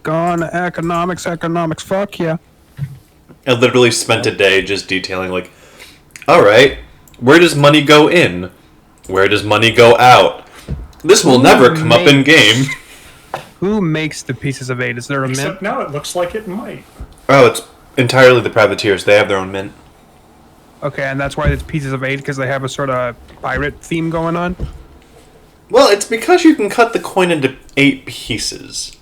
Gone economics, fuck yeah. I literally spent a day just detailing, like, alright, where does money go in? Where does money go out? This will never come up in game. Who makes the pieces of 8? Is there a mint? Except now it looks like it might. Oh, it's entirely the privateers. They have their own mint. Okay, and that's why it's pieces of 8, because they have a sort of pirate theme going on? Well, it's because you can cut the coin into 8 pieces.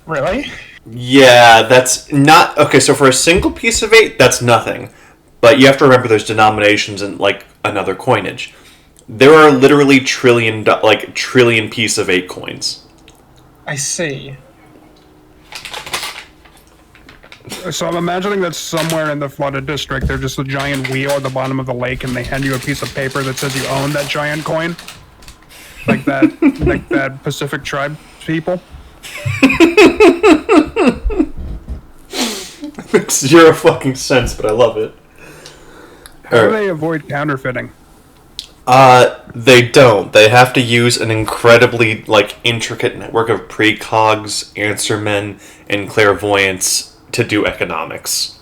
Really? Yeah, that's not... Okay, so for a single piece of 8, that's nothing. But you have to remember there's denominations in, like, another coinage. There are literally trillion piece of 8 coins. I see. So I'm imagining that somewhere in the flooded district, there's just a giant wheel at the bottom of the lake, and they hand you a piece of paper that says you own that giant coin. Like that, like that Pacific tribe people. Makes zero fucking sense, but I love it. How do they avoid counterfeiting? They don't. They have to use an incredibly, intricate network of precogs, answermen, and clairvoyants to do economics.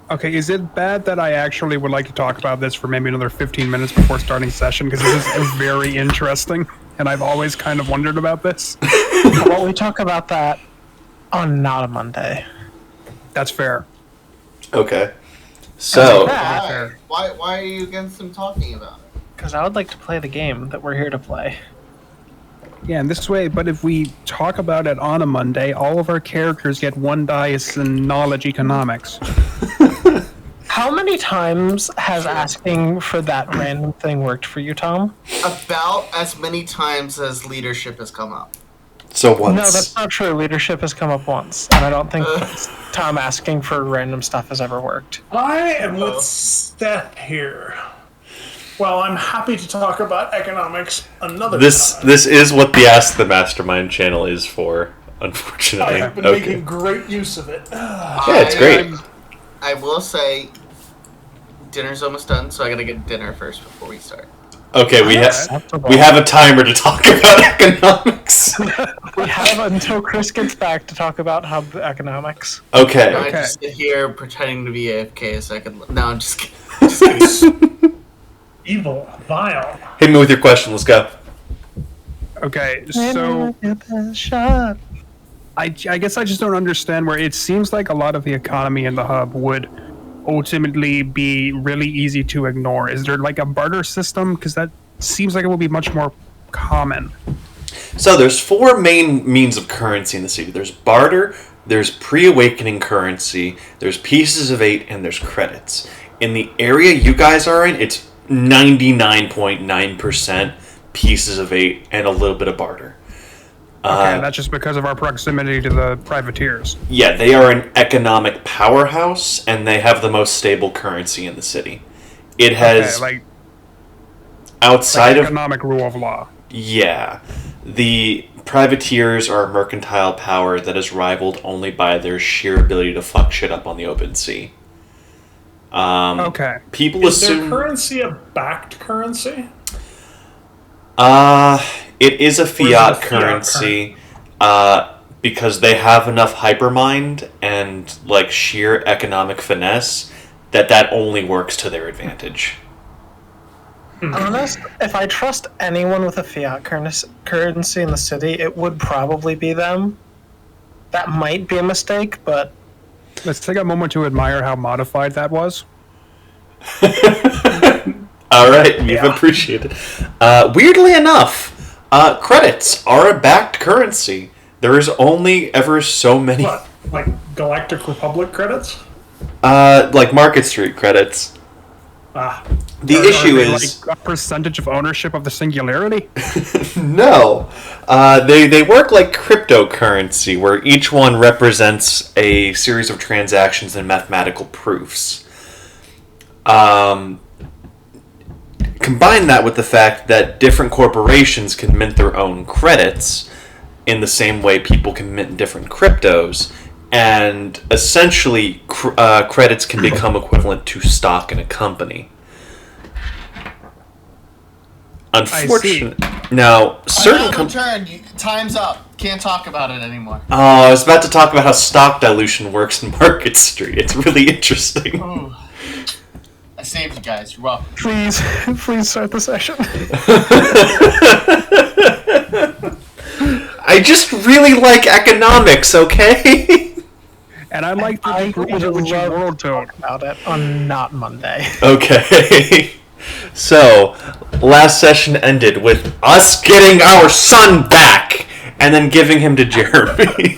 Okay, is it bad that I actually would like to talk about this for maybe another 15 minutes before starting session? Because this is very interesting, and I've always kind of wondered about this. Well, we talk about that on not a Monday. That's fair. Okay. So... Why are you against them talking about it? Because I would like to play the game that we're here to play. Yeah, and this way, but if we talk about it on a Monday, all of our characters get 1 dice in knowledge economics. How many times has asking for that random thing worked for you, Tom? About as many times as leadership has come up. So once. No, that's not true. Leadership has come up once, and I don't think Tom asking for random stuff has ever worked. I am with Steph here. Well, I'm happy to talk about economics another time. This is what the Ask the Mastermind channel is for, unfortunately. I have been making great use of it. Yeah, it's great. I will say, dinner's almost done, so I gotta get dinner first before we start. Okay, we have a timer to talk about economics. We have until Chris gets back to talk about hub economics. Okay. I just sit here pretending to be AFK a second. No, I'm just kidding. Just kidding. Evil, vile. Hit me with your question. Let's go. Okay, so I guess I just don't understand where it seems like a lot of the economy in the hub would ultimately be really easy to ignore. Is there like a barter system? Because that seems like it will be much more common. So there's 4 main means of currency in the city. There's barter, there's pre-awakening currency, there's pieces of 8, and there's credits. In the area you guys are in, it's 99.9% pieces of 8 and a little bit of barter. Okay, and that's just because of our proximity to the privateers. Yeah, they are an economic powerhouse, and they have the most stable currency in the city. It has... outside of... economic rule of law. Yeah. The privateers are a mercantile power that is rivaled only by their sheer ability to fuck shit up on the open sea. Okay. People assume... Is their currency a backed currency? It is a fiat currency, because they have enough hypermind and, sheer economic finesse that only works to their advantage. Honest, if I trust anyone with a fiat currency in the city, it would probably be them. That might be a mistake, but... Let's take a moment to admire how modified that was. Alright, we've appreciated. Weirdly enough, credits are a backed currency. There is only ever so many... What? Like Galactic Republic credits? Like Market Street credits. The issue is... a percentage of ownership of the singularity? No. They work like cryptocurrency, where each one represents a series of transactions and mathematical proofs. Combine that with the fact that different corporations can mint their own credits in the same way people can mint different cryptos, and essentially credits can become equivalent to stock in a company. Unfortunately, now certain turn. Time's up. Can't talk about it anymore. Oh, I was about to talk about how stock dilution works in Market Street. It's really interesting. Ooh. I saved you guys. You're welcome. Please start the session. I just really like economics, okay? And I like the I degrees at would which you love world to toad. talk about it on not Monday. Okay. So, last session ended with us getting our son back and then giving him to Jeremy.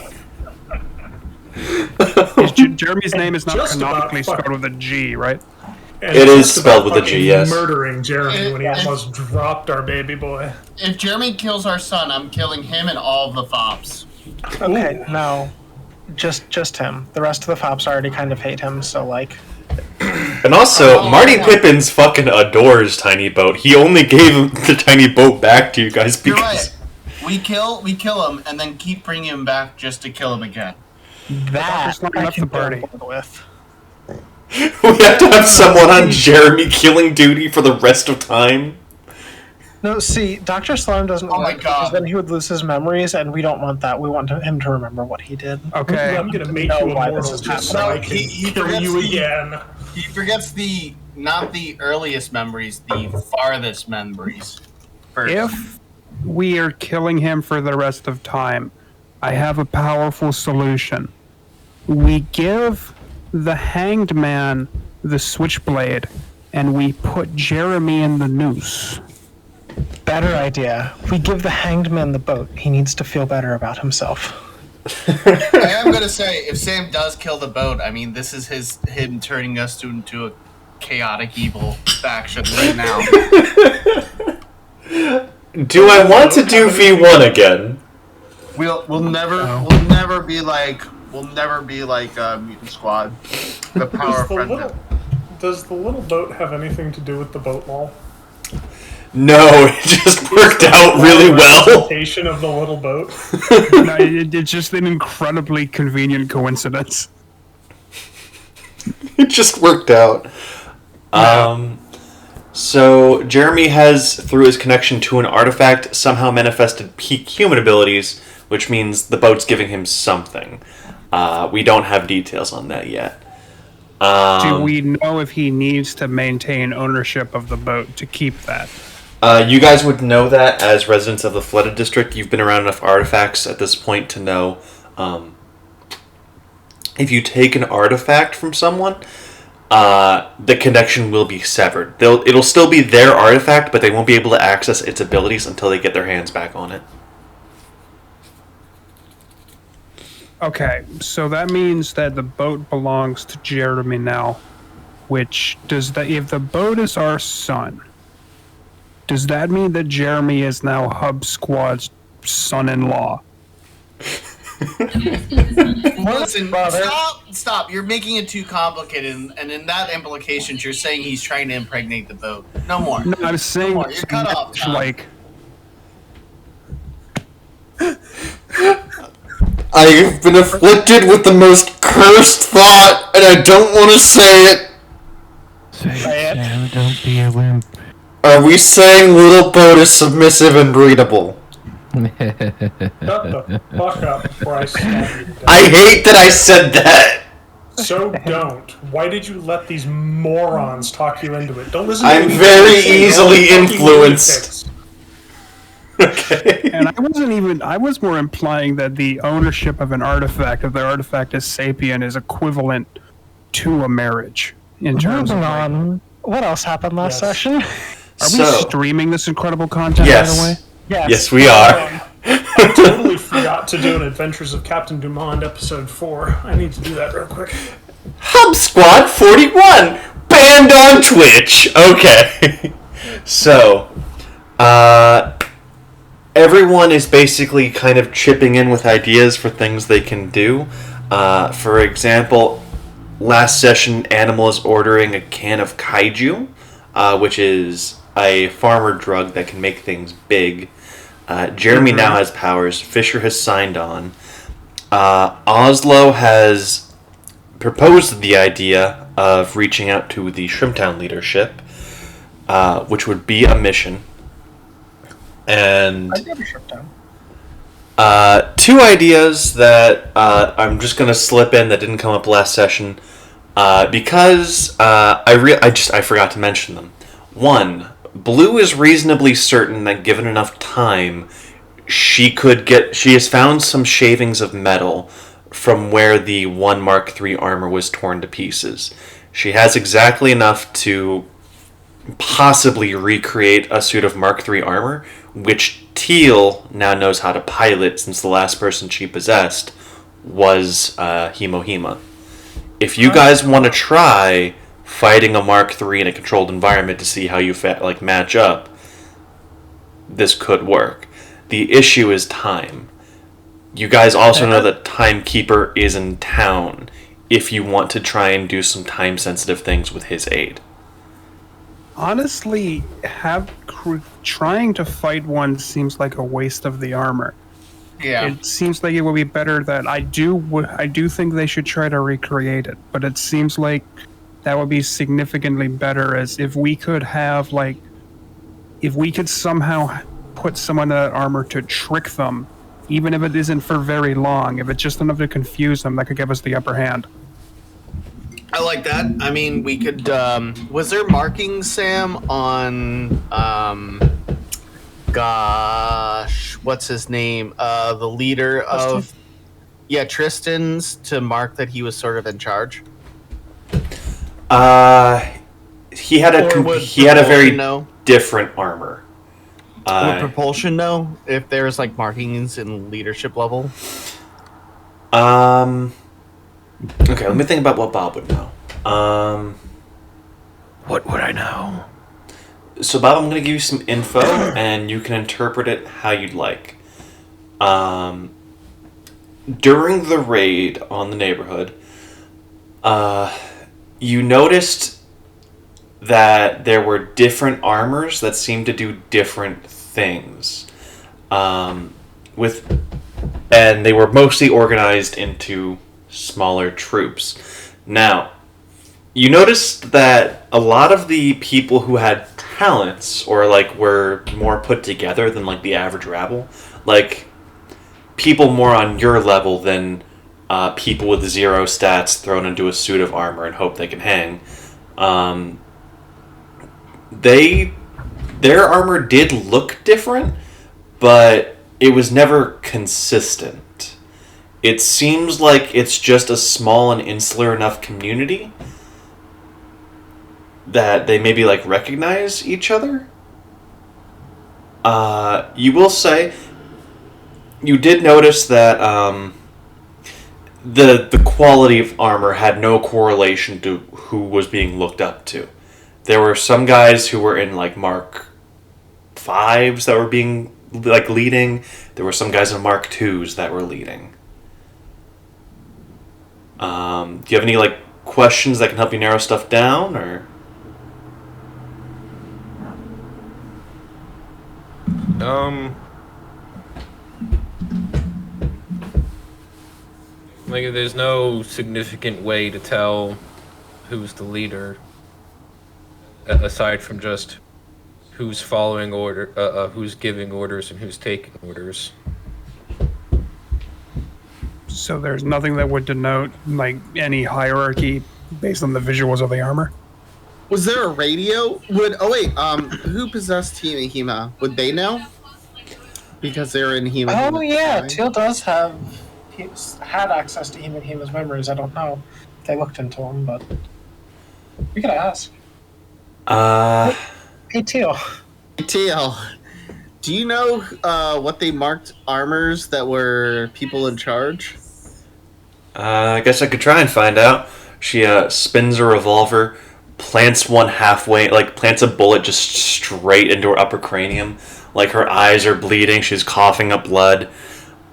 Jeremy's name is not just about canonically spelled with a G, right? And It is just spelled about with a G, fucking yes. Murdering Jeremy when he almost dropped our baby boy. If Jeremy kills our son, I'm killing him and all of the fops. Okay, no. Just him. The rest of the fops already kind of hate him, so like... And also, Marty Pippins fucking adores Tiny Boat. He only gave the Tiny Boat back to you guys You're because... right. We kill him and then keep bringing him back just to kill him again. That Just not I enough can the party. get on board with. We have to have someone on Jeremy killing duty for the rest of time. No, see, Dr. Slime doesn't Oh my work because God. then he would lose his memories, and we don't want that. We want him to remember what he did. Okay. I'm gonna make know you why immortal this is just so happening. I can He kill forgets you the- again. He forgets not the earliest memories, the farthest memories. First. If we are killing him for the rest of time, I have a powerful solution. We give the hanged man the switchblade, and we put Jeremy in the noose. Better idea. We give the hanged man the boat. He needs to feel better about himself. I am gonna say, if Sam does kill the boat, I mean, this is him turning us into a chaotic evil faction right now. Do I want to do V1 again? We'll never be like Mutant Squad. The power friend. Does the little boat have anything to do with the boat wall? No, it just worked out really well. Representation of the little boat. No, it's just an incredibly convenient coincidence. It just worked out. So Jeremy has, through his connection to an artifact, somehow manifested peak human abilities, which means the boat's giving him something. We don't have details on that yet. Do we know if he needs to maintain ownership of the boat to keep that? You guys would know that as residents of the Flooded District. You've been around enough artifacts at this point to know if you take an artifact from someone, the connection will be severed. It'll still be their artifact, but they won't be able to access its abilities until they get their hands back on it. Okay, so that means that the boat belongs to Jeremy now, which does that if the boat is our son, does that mean that Jeremy is now Hubsquad's son-in-law? Listen, stop. You're making it too complicated, and in that implications, you're saying he's trying to impregnate the boat. No more. No, I'm saying Come on, you're cut off, Tom. like I've been afflicted with the most cursed thought, and I don't want to say it. Say it. Sam, don't be a wimp. Are we saying little boat is submissive and breedable? Shut the fuck up before I slap you to death. I hate that I said that. So don't. Why did you let these morons talk you into it? Don't listen to I'm me. very Say easily fucking influenced. lunatics. Okay. and I was more implying that the ownership of an artifact, if the artifact is sapient, is equivalent to a marriage in terms of Moving like, on. What else happened last Yes. session? are we streaming this incredible content Yes. by the way? Yes, we are. I totally forgot to do an Adventures of Captain Dumont episode 4. I need to do that real quick. Hubsquad 41 banned on Twitch. Okay. So, everyone is basically kind of chipping in with ideas for things they can do. For example, last session, Animal is ordering a can of kaiju, which is a farmer drug that can make things big. Jeremy now has powers. Fisher has signed on. Oslo has proposed the idea of reaching out to the Shrimptown leadership, which would be a mission. And I never shut down. Two ideas that I'm just gonna slip in that didn't come up last session because I forgot to mention them. One, Blue is reasonably certain that given enough time, she has found some shavings of metal from where the 1 Mark III armor was torn to pieces. She has exactly enough to possibly recreate a suit of Mark III armor, which Teal now knows how to pilot since the last person she possessed was Himo. If you guys want to try fighting a Mark III in a controlled environment to see how you match up, this could work. The issue is time. You guys also know that Timekeeper is in town if you want to try and do some time-sensitive things with his aid. Honestly, trying to fight one seems like a waste of the armor. Yeah. It seems like it would be better that I do think they should try to recreate it, but it seems like that would be significantly better as if we could somehow put someone in that armor to trick them, even if it isn't for very long, if it's just enough to confuse them, that could give us the upper hand. I like that. I mean, we could. Was there markings, Sam, on? Gosh, what's his name? The leader of. Yeah, Tristan's, to mark that he was sort of in charge. He had a very different armor. Would Propulsion know if there's like markings in leadership level? Okay, let me think about what Bob would know. What would I know? So, Bob, I'm going to give you some info, and you can interpret it how you'd like. During the raid on the neighborhood, you noticed that there were different armors that seemed to do different things. And they were mostly organized into smaller troops. Now, you noticed that a lot of the people who had talents or were more put together than the average rabble, people more on your level than people with 0 stats thrown into a suit of armor and hope they can hang, their armor did look different, but it was never consistent. It seems like it's just a small and insular enough community that they maybe recognize each other. You will say you did notice that the quality of armor had no correlation to who was being looked up to. There were some guys who were in Mark 5s that were being leading. There were some guys in Mark 2s that were leading. Do you have any questions that can help you narrow stuff down, or? There's no significant way to tell who's the leader, aside from just who's following who's giving orders and who's taking orders. So there's nothing that would denote any hierarchy based on the visuals of the armor? Was there a radio? Who possessed Hima? Would they know? Because they're in Hima. Oh yeah, Teal does had access to Hima's memories. I don't know if they looked into them, but we could ask. Hey Teal. Teal, do you know what they marked armors that were people in charge? I guess I could try and find out. She spins a revolver, plants one halfway, plants a bullet just straight into her upper cranium. Her eyes are bleeding, she's coughing up blood,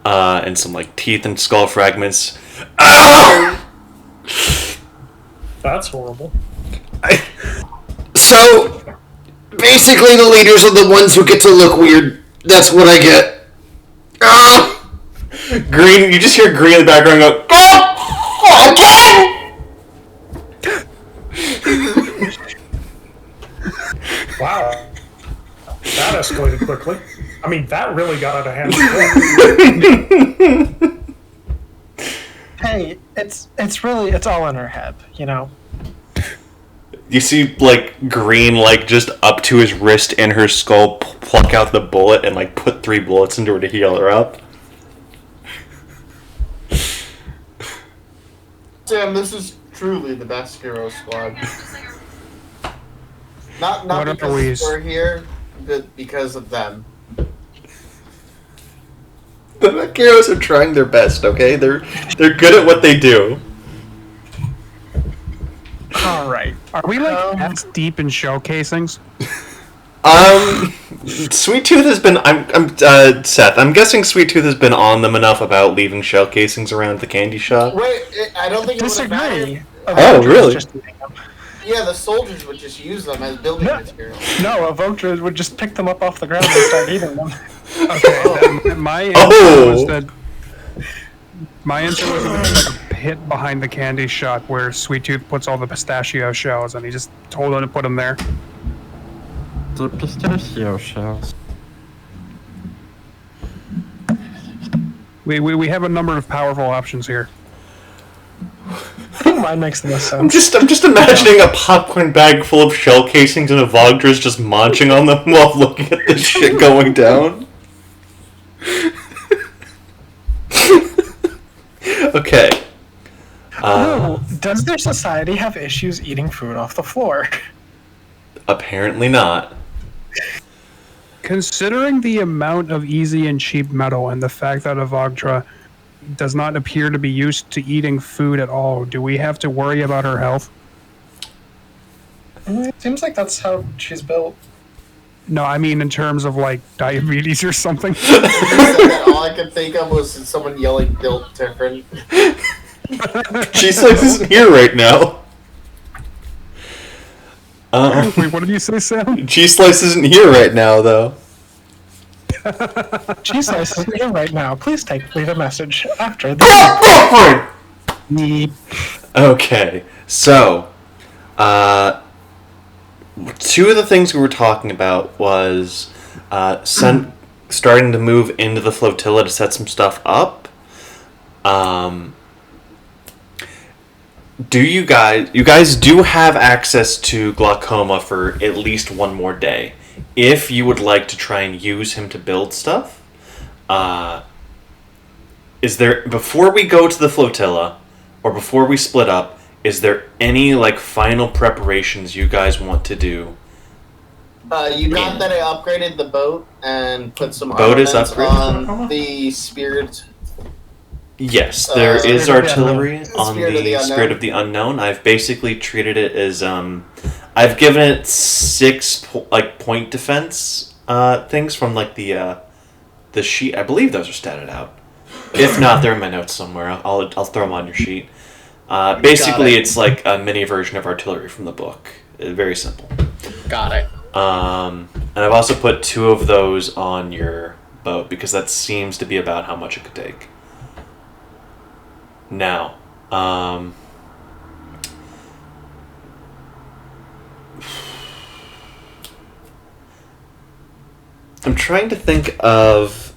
and some teeth and skull fragments. Ow! That's horrible. So, basically the leaders are the ones who get to look weird. That's what I get. Ah! Green, you just hear Green in the background go, "Oh! Again!" Wow. That escalated quickly. I mean, that really got out of hand. Hey, it's all in her head, you know. You see, like, Green, like, just up to his wrist in her skull, pluck out the bullet and, like, put 3 bullets into her to heal her up. Sam, this is truly the best hero squad. Not What are because we- we're here, but because of them. The mech heroes are trying their best, okay? They're good at what they do. All right. Are we like that's deep in shell casings? Sweet Tooth has been. Seth. I'm guessing Sweet Tooth has been on them enough about leaving shell casings around the candy shop. Wait, I don't think it would have Disagree. mattered. Oh, really? Just eating them. Yeah, the soldiers would just use them as building Yeah. material. No, a Vulture would just pick them up off the ground and start eating them. Okay. then my answer Oh. was that. My answer was that there's like a pit behind the candy shop where Sweet Tooth puts all the pistachio shells, and he just told them to put them there. The pistachio shells. We have a number of powerful options here. I think mine makes the most I'm sense. just imagining a popcorn bag full of shell casings and a Vogdra's just munching on them while looking at this shit going down. Okay. Ooh, does their society have issues eating food off the floor? Apparently not. Considering the amount of easy and cheap metal and the fact that Avogdra does not appear to be used to eating food at all, do we have to worry about her health? It seems like that's how she's built. No, I mean in terms of like diabetes or something. You said that, all I could think of was someone yelling built different. Cheese Slice isn't here right now. Wait, what did you say, Sam? Cheese Slice isn't here right now, though. Cheese Slice isn't here right now. Please leave a message after the beep. Okay, so, two of the things we were talking about was starting to move into the flotilla to set some stuff up. You guys do have access to Glaucoma for at least one more day. If you would like to try and use him to build stuff, before we go to the flotilla, or before we split up, is there any like final preparations you guys want to do? You got that I upgraded the boat and put some Boat is armaments upgraded? on the spirit. Yes, there is Spirit of the artillery on Spirit of the the Unknown. Spirit of the Unknown. I've basically treated it as I've given it 6 point defense things from like the sheet. I believe those are statted out. If not, they're in my notes somewhere. I'll throw them on your sheet. Basically, it's like a mini version of artillery from the book. Very simple. Got it. And I've also put 2 of those on your boat because that seems to be about how much it could take. Now, I'm trying to think of.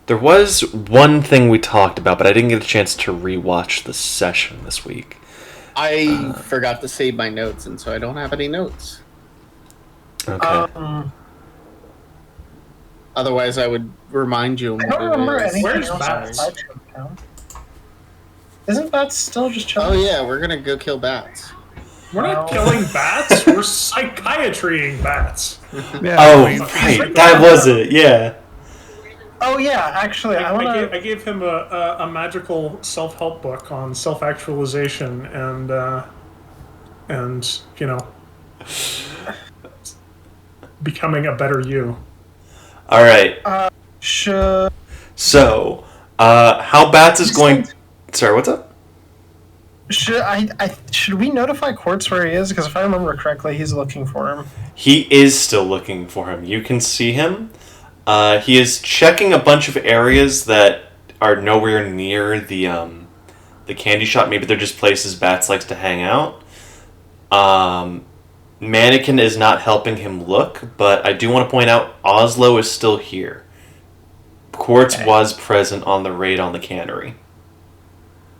There was one thing we talked about, but I didn't get a chance to rewatch the session this week. I forgot to save my notes, and so I don't have any notes. Okay. Otherwise, I would remind you. I don't remember anything Where's else Bats? outside of town. Isn't that still just Oh chilling? yeah, we're gonna go kill bats. We're not Wow. killing bats. We're psychiatrying bats. Yeah, Oh, I mean, right, that was it. Yeah. Oh yeah, actually, I want to. I gave him a magical self-help book on self-actualization and you know becoming a better you. All right. Should So, how Bats is going? Sorry, what's up? should we notify Quartz where he is? Because if I remember correctly, he's looking for him. He is still looking for him. You can see him. He is checking a bunch of areas that are nowhere near the candy shop. Maybe they're just places Bats likes to hang out. Mannequin is not helping him look, but I do want to point out Oslo is still here. Quartz was present on the raid on the cannery.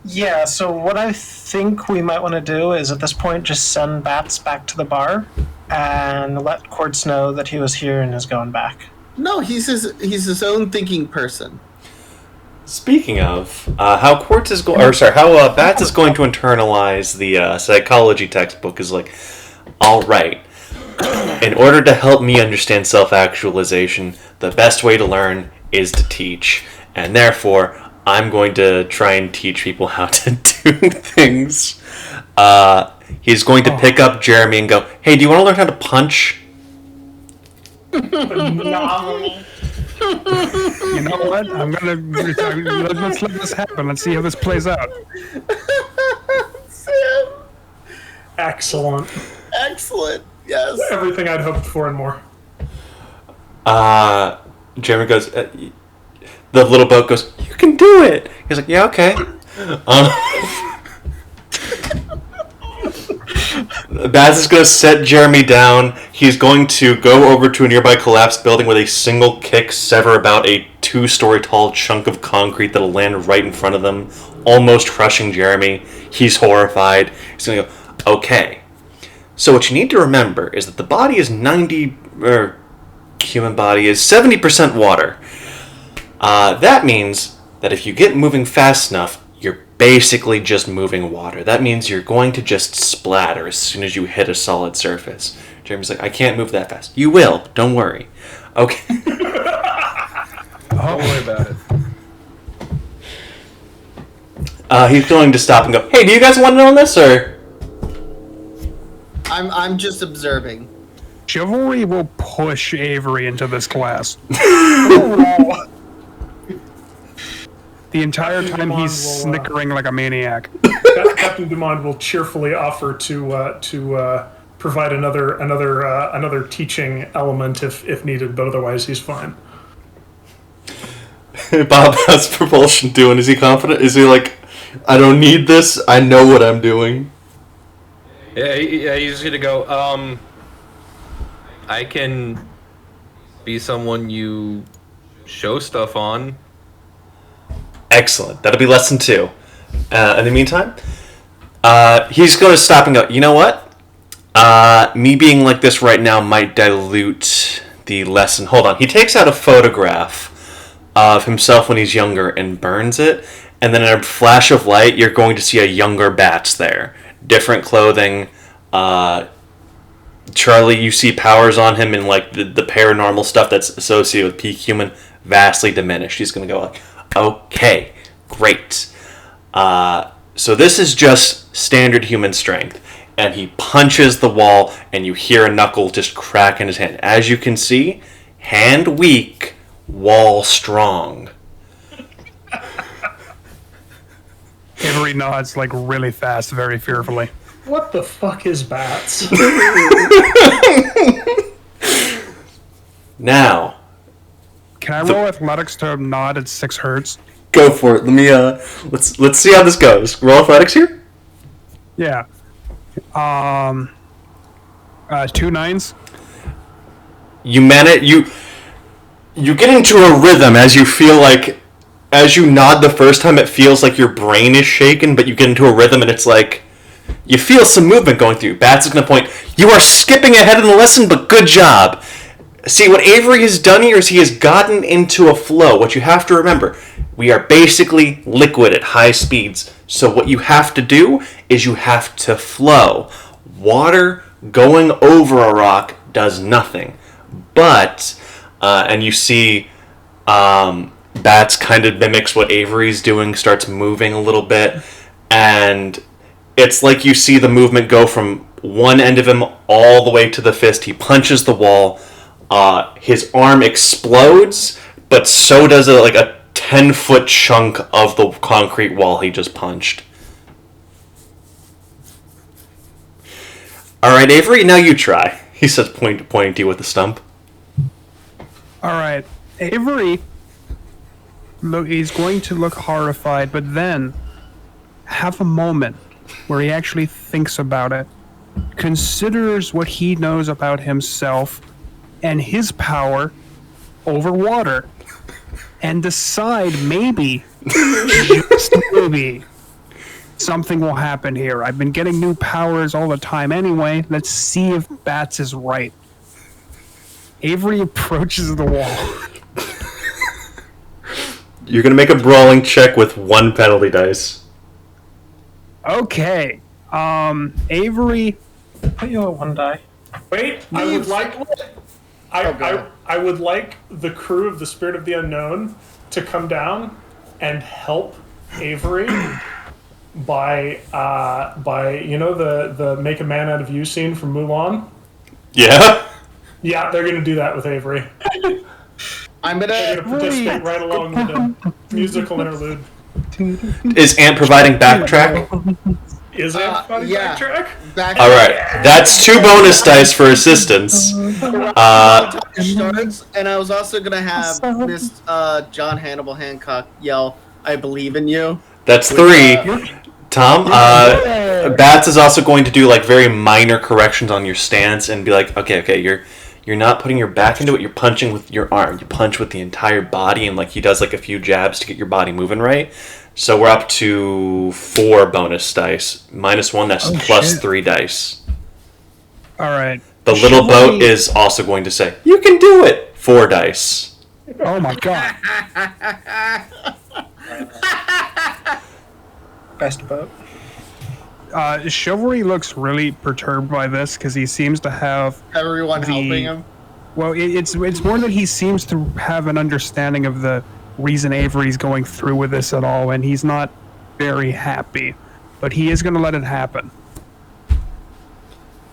Yeah, so what I think we might want to do is at this point just send Bats back to the bar and let Quartz know that he was here and is going back. No, he's his own thinking person. Speaking of, how Quartz is going, or sorry, how Bats is going to internalize the psychology textbook is like, all right. In order to help me understand self-actualization, the best way to learn is to teach, and therefore, I'm going to try and teach people how to do things. He's going to pick up Jeremy and go, "Hey, do you want to learn how to punch?" No. You know what? Let's let this happen. Let's see how this plays out. Sam, Excellent. excellent. Yes. Everything I'd hoped for and more. Jeremy goes, the little boat goes, "You can do it." He's like, "Yeah, okay." Baz is going to set Jeremy down. He's going to go over to a nearby collapsed building with a single kick sever about a 2-story tall chunk of concrete that'll land right in front of them, almost crushing Jeremy. He's horrified. He's going to go, "Okay. So what you need to remember is that the body is human body is 70% water. That means that if you get moving fast enough, you're basically just moving water. That means you're going to just splatter as soon as you hit a solid surface." Jeremy's like, "I can't move that fast." "You will. Don't worry." Okay. Don't worry about it. He's going to stop and go, "Hey, do you guys want to know this, or?" I'm just observing. Chivalry will push Avery into this class. The entire time he's snickering like a maniac. Captain Dumond will cheerfully offer to provide another teaching element if needed, but otherwise he's fine. Bob, how's propulsion doing? Is he confident? Is he like, "I don't need this. I know what I'm doing"? Yeah, he's gonna go, I can be someone you show stuff on. Excellent. That'll be lesson 2. In the meantime, he's going to stop and go, "You know what? Me being like this right now might dilute the lesson." Hold on. He takes out a photograph of himself when he's younger and burns it, and then in a flash of light, you're going to see a younger Bats there. Different clothing. Charlie, you see powers on him and like the paranormal stuff that's associated with peak human vastly diminished. He's going to go like, "Okay, great. So this is just standard human strength." And he punches the wall, and you hear a knuckle just crack in his hand. As you can see, hand weak, wall strong. Avery nods like really fast, very fearfully. What the fuck is Bats? Now, Can I roll athletics to nod at 6 hertz? go for it. Let me let's see how this goes. Roll athletics here. Yeah. 2 9s. You manage you get into a rhythm as you feel like, as you nod the first time, it feels like your brain is shaken, but you get into a rhythm and it's like you feel some movement going through. Bats is going to point, "You are skipping ahead in the lesson, but good job." See, what Avery has done here is he has gotten into a flow. What you have to remember, we are basically liquid at high speeds. So what you have to do is you have to flow. Water going over a rock does nothing. But, and you see Bats kind of mimics what Avery's doing, starts moving a little bit, and it's like you see the movement go from one end of him all the way to the fist. He punches the wall. His arm explodes, but so does a 10-foot chunk of the concrete wall he just punched. "All right, Avery, now you try," he says, pointing to you with the stump. All right, Avery. Look, he's going to look horrified, but then have a moment where he actually thinks about it, considers what he knows about himself and his power over water and decide maybe, just maybe, something will happen here. I've been getting new powers all the time anyway. Let's see if Bats is right. Avery approaches the wall. You're gonna make a brawling check with 1 penalty dice. Okay. Avery. Put you at 1 die. Wait, I would like. I would like the crew of the Spirit of the Unknown to come down and help Avery by the Make a Man Out of You scene from Mulan. Yeah? Yeah, they're gonna do that with Avery. I'm They're gonna. gonna participate right along with the musical interlude. Is Ant providing backtrack? Is it funny yeah. backtrack? All right, that's 2 bonus dice for assistance. Starts, and I was also gonna have Miss John Hannibal Hancock yell, "I believe in you." That's 3. Tom, Bats is also going to do like very minor corrections on your stance and be like, okay, you're not putting your back into it. You're punching with your arm. You punch with the entire body, and like he does like a few jabs to get your body moving right. So we're up to 4 bonus dice. -1, that's plus shit. 3 dice. All right. The little boat is also going to say, "You can do it." 4 dice. Oh my god. Best boat. Chivalry looks really perturbed by this because he seems to have. Everyone helping him. Well, it's more that he seems to have an understanding of the reason Avery's going through with this at all, and he's not very happy. But he is going to let it happen.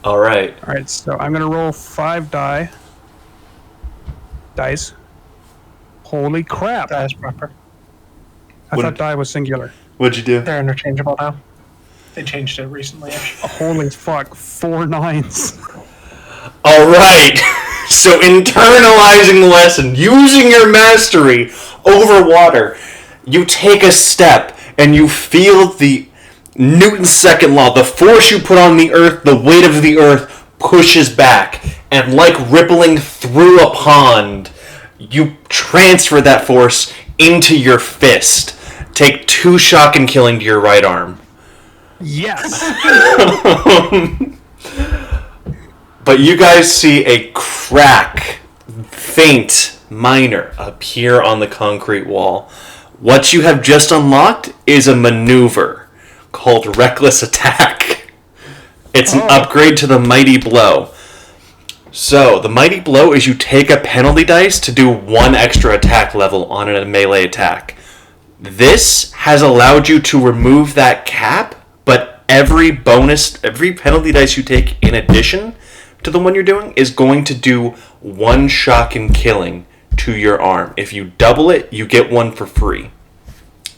All right. All right, so I'm going to roll 5 dice. Holy crap! That is proper. I thought die was singular. What'd you do? They're interchangeable now. They changed it recently. Holy fuck! 4 9s. All right. So internalizing the lesson, using your mastery over water, you take a step and you feel the Newton's second law. The force you put on the earth, the weight of the earth pushes back, and like rippling through a pond, you transfer that force into your fist. Take 2 shock and killing to your right arm. Yes. But you guys see a crack, faint, minor, appear on the concrete wall. What you have just unlocked is a maneuver called Reckless Attack. It's an upgrade to the Mighty Blow. So, the Mighty Blow is you take a penalty dice to do 1 extra attack level on a melee attack. This has allowed you to remove that cap, but every penalty dice you take in addition to the one you're doing is going to do 1 shock and killing to your arm. If you double it, you get 1 for free.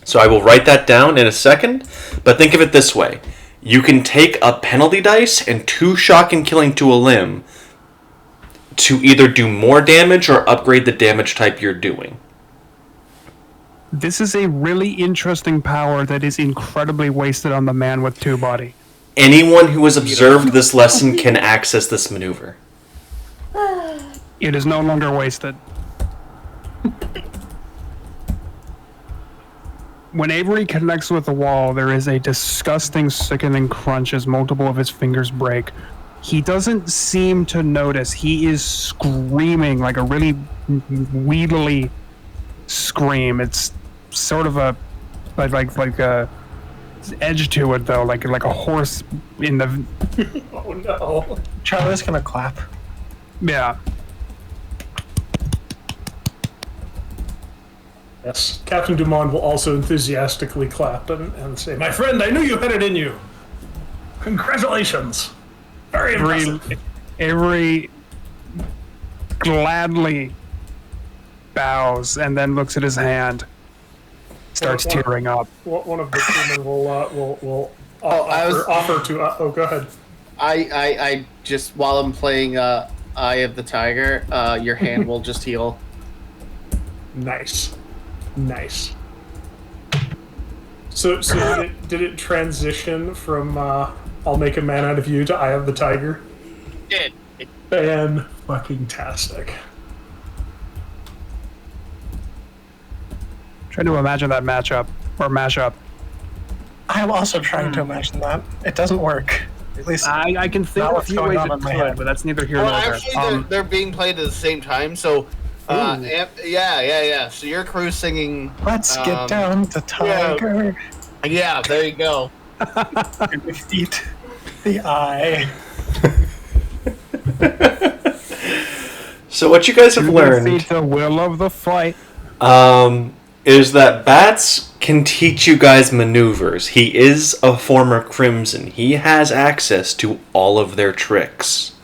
So I will write that down in a second, but think of it this way. You can take a penalty dice and 2 shock and killing to a limb to either do more damage or upgrade the damage type you're doing. This is a really interesting power that is incredibly wasted on the man with 2 body. Anyone who has observed this lesson can access this maneuver. It is no longer wasted. When Avery connects with the wall, there is a disgusting, sickening crunch as multiple of his fingers break. He doesn't seem to notice. He is screaming like a really wheedly scream. It's sort of a like a edge to it though, like a horse in the. Oh no! Charlie's gonna clap. Yeah. Yes, Captain Dumont will also enthusiastically clap and say, "My friend, I knew you had it in you. Congratulations! Very impressive." Avery gladly bows and then looks at his hand, starts tearing up. One of the crewmen will I was- offer to. Oh, go ahead. I just while I'm playing Eye of the Tiger, your hand will just heal. Nice. So did it transition from I'll make a man out of you to Eye of the Tiger. Did. Fan-fucking-tastic. Try to imagine that matchup or mashup. I'm also trying to imagine that. It doesn't work. At least I can think Not of a what's few going ways on it in my could, head. but that's neither here Well, nor there. actually, they're being played at the same time, so... yeah. So your crew's singing... let's get down to Tiger. Yeah, there you go. Defeat the eye. So what you guys have learned Defeat the will of the fight. is that Bats can teach you guys maneuvers. He is a former Crimson. He has access to all of their tricks.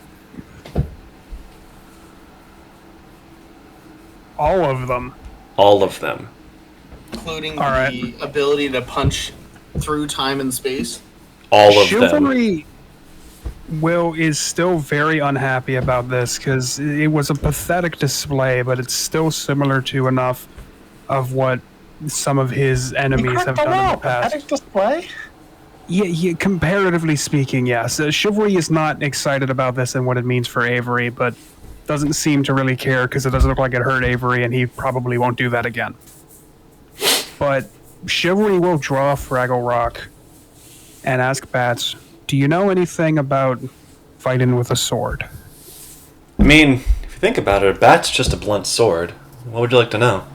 All of them. All of them. Including All right. the ability to punch through time and space. All of them. Chivalry Will is still very unhappy about this because it was a pathetic display, but it's still similar to enough of what some of his enemies have done in the past. Pathetic display? Yeah, comparatively speaking, yes. Chivalry is not excited about this and what it means for Avery, but doesn't seem to really care because it doesn't look like it hurt Avery, and he probably won't do that again. But Chivalry will draw Fraggle Rock and ask Bats, do you know anything about fighting with a sword? I mean, if you think about it, a bat's just a blunt sword. What would you like to know?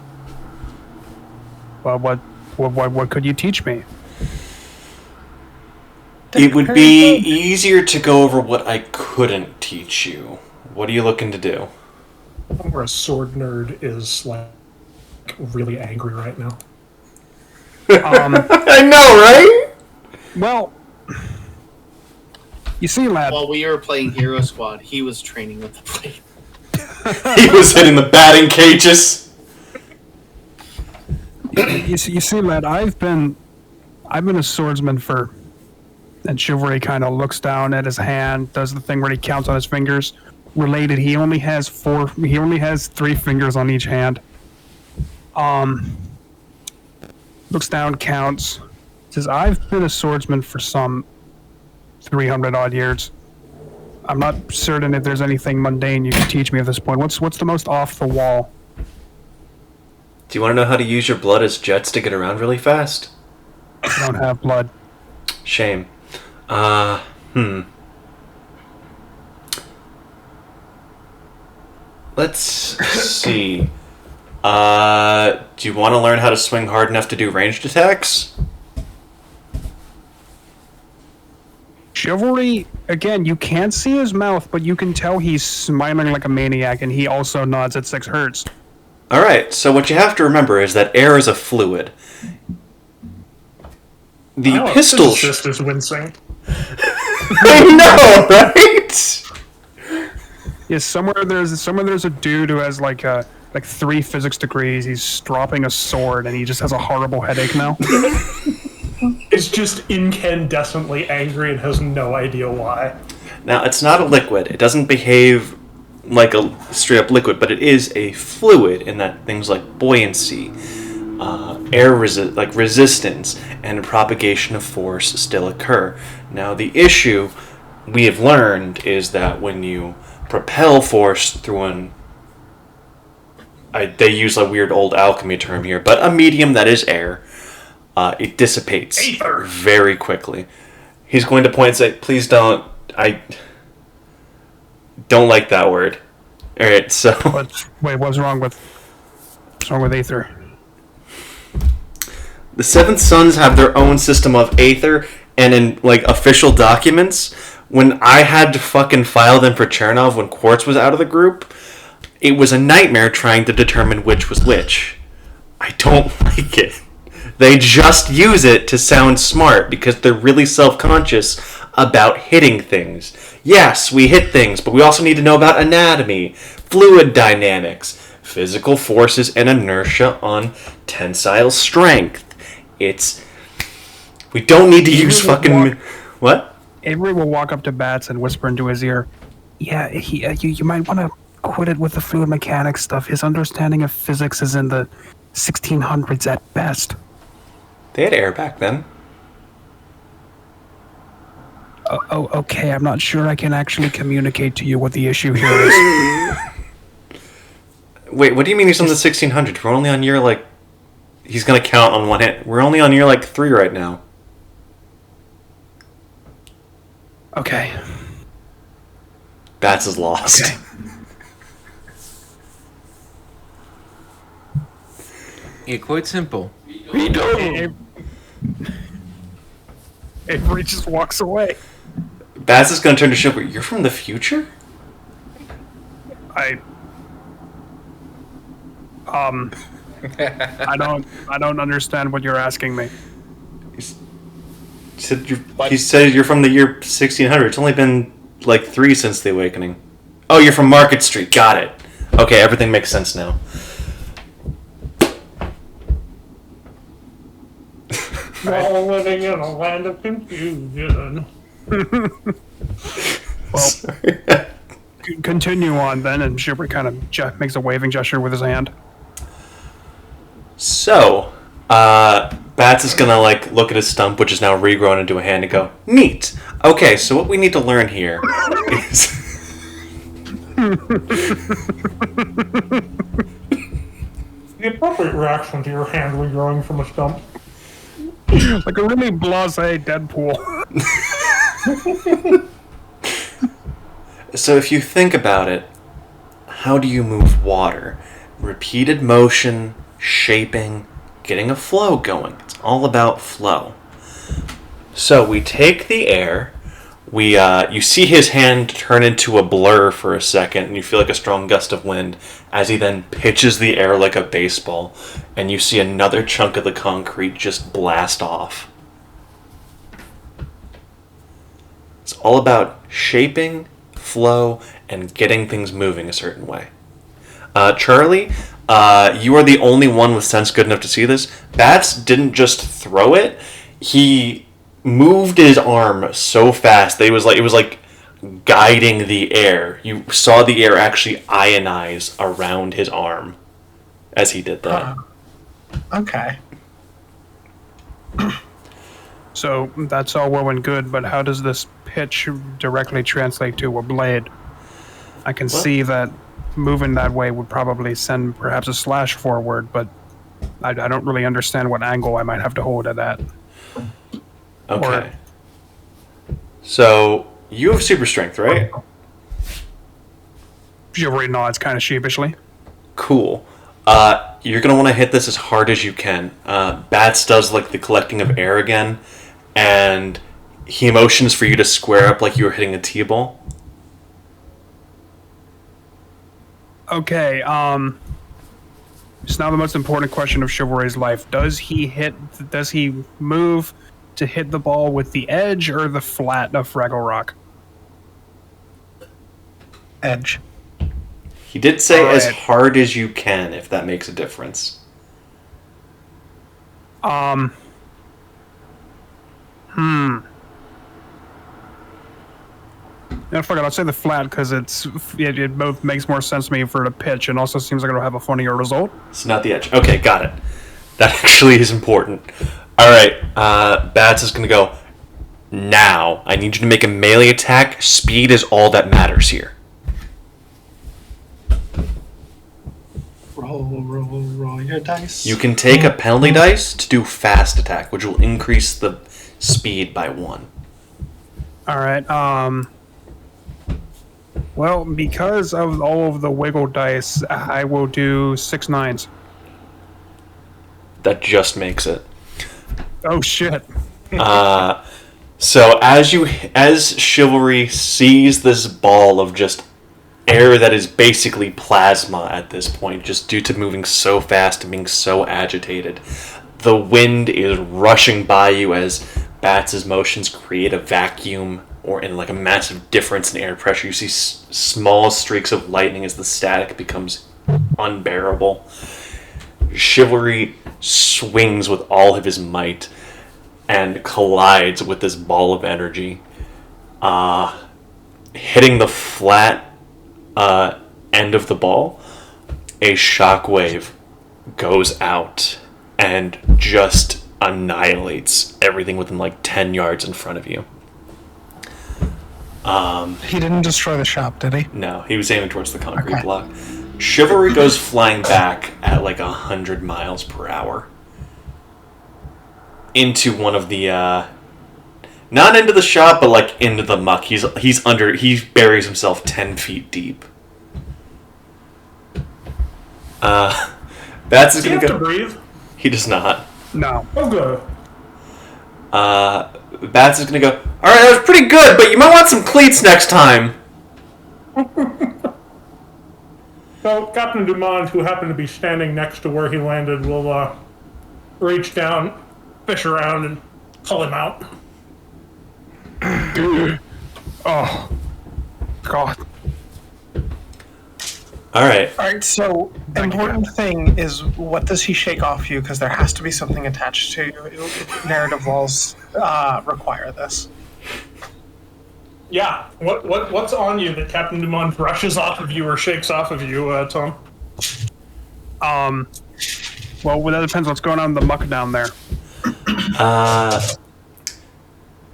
Well, what could you teach me? It would be easier to go over what I couldn't teach you. What are you looking to do? Where a sword nerd is like really angry right now. I know, right? Well, you see, lad. While we were playing Hero Squad, he was training with the blade. He was hitting the batting cages. You see, lad. I've been a swordsman for. And Chivalry kind of looks down at his hand, does the thing where he counts on his fingers. Related, he only has 3 fingers on each hand. Looks down, counts. Says, I've been a swordsman for some 300 odd years. I'm not certain if there's anything mundane you can teach me at this point. What's the most off the wall? Do you want to know how to use your blood as jets to get around really fast? I don't have blood. Shame. Let's see. Do you want to learn how to swing hard enough to do ranged attacks? Chivalry, again, you can't see his mouth, but you can tell he's smiling like a maniac, and he also nods at 6 hertz. Alright, so what you have to remember is that air is a fluid. The pistol... Physicist is wincing. I know, right? Yeah, somewhere there's a dude who has like 3 physics degrees. He's stropping a sword, and he just has a horrible headache now. Is just incandescently angry and has no idea why. Now, it's not a liquid. It doesn't behave like a straight-up liquid, but it is a fluid in that things like buoyancy, air resistance, and propagation of force still occur. Now, the issue we have learned is that when you propel force through they use a weird old alchemy term here, but a medium that is air, it dissipates Aether. very quickly. He's going to point and say, please don't, I don't like that word. Alright, so... What's wrong with Aether? The Seventh Sons have their own system of Aether, and in, official documents, when I had to fucking file them for Chernov when Quartz was out of the group, it was a nightmare trying to determine which was which. I don't like it. They just use it to sound smart because they're really self-conscious about hitting things. Yes, we hit things, but we also need to know about anatomy, fluid dynamics, physical forces, and inertia on tensile strength. We don't need to use fucking... What? Avery will walk up to Bats and whisper into his ear, yeah, you might want to quit it with the fluid mechanics stuff. His understanding of physics is in the 1600s at best. They had air back then. Okay, I'm not sure I can actually communicate to you what the issue here is. Wait, what do you mean he's on the 1600? We're only on year, like... He's gonna count on one hand. We're only on year, like, 3 right now. Okay. Bats is lost. Okay. Yeah, quite simple. Avery just walks away. Bats is gonna turn to Chivalry. You're from the future? I don't understand what you're asking me. He said you're from the year 1600. It's only been like 3 since the awakening. Oh, you're from Market Street. Got it. Okay, everything makes sense now. We're all living in a land of confusion. Well, continue on then, and Shipper kind of makes a waving gesture with his hand. So, Bats is gonna like look at his stump, which is now regrown into a hand, and go, "Neat. Okay, so what we need to learn here is." The appropriate reaction to your hand regrowing from a stump. Like a really blasé Deadpool. So if you think about it, how do you move water? Repeated motion, shaping, getting a flow going. It's all about flow. So we take the air, you see his hand turn into a blur for a second, and you feel like a strong gust of wind as he then pitches the air like a baseball, and you see another chunk of the concrete just blast off. It's all about shaping, flow, and getting things moving a certain way. Charlie, you are the only one with sense good enough to see this. Bats didn't just throw it; he moved his arm so fast that it was like guiding the air. You saw the air actually ionize around his arm as he did that. Okay. So that's all well and good, but how does this pitch directly translate to a blade? I can see that moving that way would probably send perhaps a slash forward, but I don't really understand what angle I might have to hold it at. Okay. So you have super strength, right? Chivalry nods kind of sheepishly. Cool. You're gonna want to hit this as hard as you can. Bats does like the collecting of air again, and he motions for you to square up like you were hitting a t-ball. Okay, it's now the most important question of Chivalry's life. Does he move to hit the ball with the edge or the flat of Fraggle Rock? Edge. He did say All as right. hard as you can, if that makes a difference. Yeah, fuck it, I'll say the flat because it both makes more sense to me for the pitch and also seems like it'll have a funnier result. It's not the edge. Okay, got it. That actually is important. Alright, Bats is gonna go, now, I need you to make a melee attack. Speed is all that matters here. Roll your dice. You can take a penalty dice to do fast attack, which will increase the speed by 1. Alright, well, because of all of the wiggle dice, I will do 6 9s. That just makes it. Oh shit. So as Chivalry sees this ball of just air that is basically plasma at this point, just due to moving so fast and being so agitated, the wind is rushing by you as Bats' motions create a vacuum or in like a massive difference in air pressure. You see small streaks of lightning as the static becomes unbearable. Chivalry swings with all of his might and collides with this ball of energy, hitting the flat end of the ball. A shockwave goes out and just annihilates everything within like 10 yards in front of you. He didn't destroy the shop, did he? No, he was aiming towards the concrete block. Chivalry goes flying back at like 100 miles per hour into one of the, not into the shop, but like into the muck. He buries himself 10 feet deep. Bats is gonna Does he have go. to breathe? He does not. No. Okay. Bats is gonna go. All right, that was pretty good, but you might want some cleats next time. So Captain Dumont, who happened to be standing next to where he landed, will reach down, fish around, and pull him out. Oh, God. All right. All right. So important thing is, what does he shake off you? Because there has to be something attached to you. Narrative walls require this. Yeah. What's on you that Captain Dumont brushes off of you or shakes off of you, Tom? Well, that depends what's going on in the muck down there.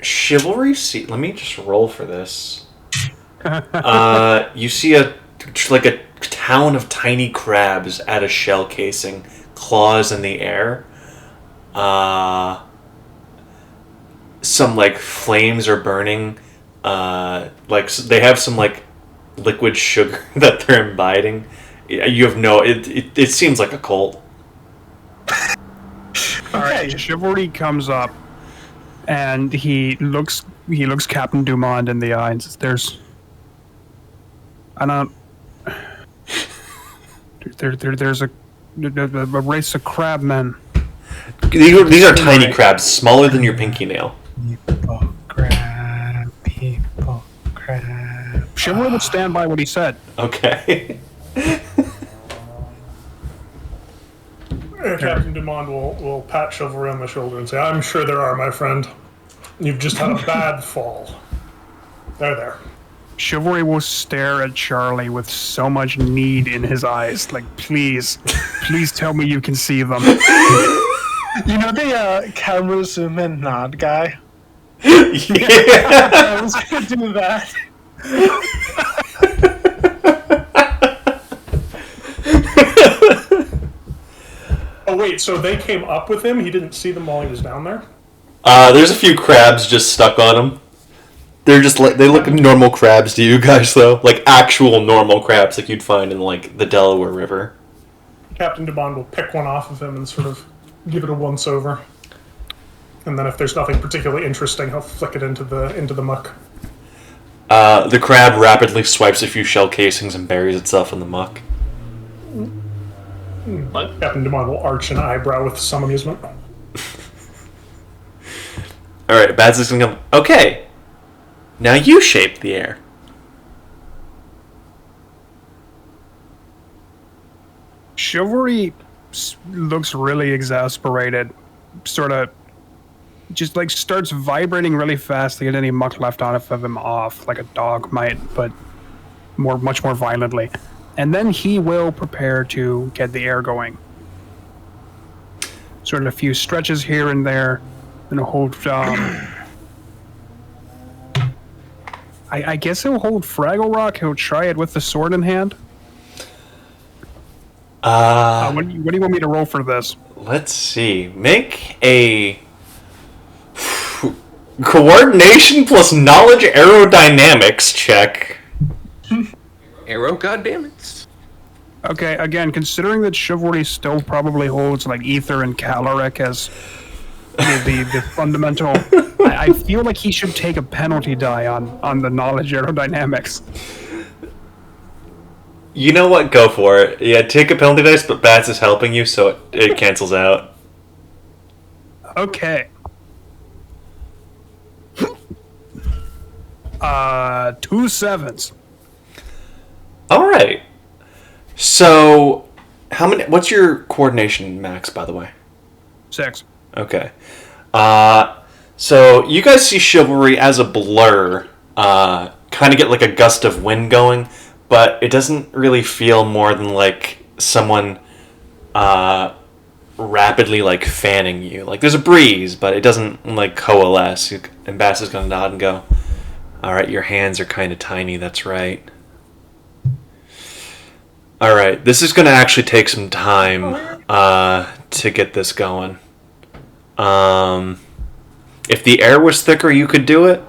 Chivalry. See, let me just roll for this. You see a town of tiny crabs at a shell casing, claws in the air. Some like flames are burning. They have some like liquid sugar that they're imbibing. You have no. It seems like a cult. All right, Chivalry comes up, and he looks Captain Dumont in the eye and says, "There's a race of crabmen." These are tiny crabs, smaller than your pinky nail. People, crab. Chivalry would stand by what he said. Okay. Captain Dumont will pat Chivalry on the shoulder and say, "I'm sure there are, my friend. You've just had a bad fall. There. Chivalry will stare at Charlie with so much need in his eyes. Like, please tell me you can see them. You know the camera zoom in nod guy? Yeah. I was gonna do that. Oh wait, so they came up with him? He didn't see them while he was down there? There's a few crabs just stuck on him. They're just like, they look normal crabs to you guys though, like actual normal crabs like you'd find in like the Delaware River. Captain Dumont will pick one off of him and sort of give it a once over. And then if there's nothing particularly interesting, he'll flick it into the muck. The crab rapidly swipes a few shell casings and buries itself in the muck. Captain Dumont will arch an eyebrow with some amusement. Alright, Bads is gonna come. Okay, now you shape the air. Chivalry looks really exasperated, sort of just like starts vibrating really fast to get any muck left on of him off, like a dog might, but much more violently. And then he will prepare to get the air going. Sort of a few stretches here and there, and hold. I guess he'll hold Fraggle Rock. He'll try it with the sword in hand. What do you want me to roll for this? Let's see. Make a coordination plus knowledge aerodynamics check. Arrow, goddammit. Okay, again, considering that Chivalry still probably holds like Ether and Caloric as the fundamental, I feel like he should take a penalty die on the knowledge aerodynamics. You know what? Go for it. Yeah, take a penalty dice, but Bats is helping you, so it cancels out. Okay. 2 sevens. All right. So, how many? What's your coordination max, by the way? 6. Okay. So you guys see Chivalry as a blur, kind of get like a gust of wind going, but it doesn't really feel more than like someone rapidly like fanning you. Like there's a breeze, but it doesn't like coalesce. And Bass is gonna nod and go, Alright, your hands are kind of tiny, that's right. Alright, this is going to actually take some time to get this going. If the air was thicker, you could do it.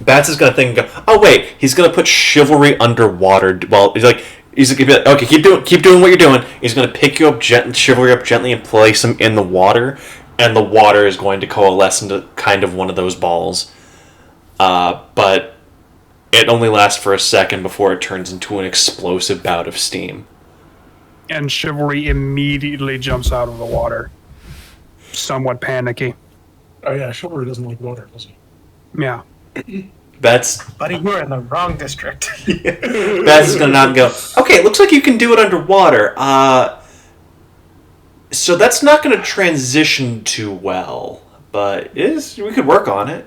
Bats is going to think, oh wait, he's going to put chivalry underwater. Well, he's going to be like, okay, keep doing what you're doing. He's going to pick you up chivalry up gently and place him in the water, and the water is going to coalesce into kind of one of those balls. But it only lasts for a second before it turns into an explosive bout of steam. And chivalry immediately jumps out of the water, somewhat panicky. Oh yeah, chivalry doesn't like water, does he? Yeah. Buddy, you're in the wrong district. Bats is gonna not go, okay, it looks like you can do it underwater. So that's not gonna transition too well, but we could work on it.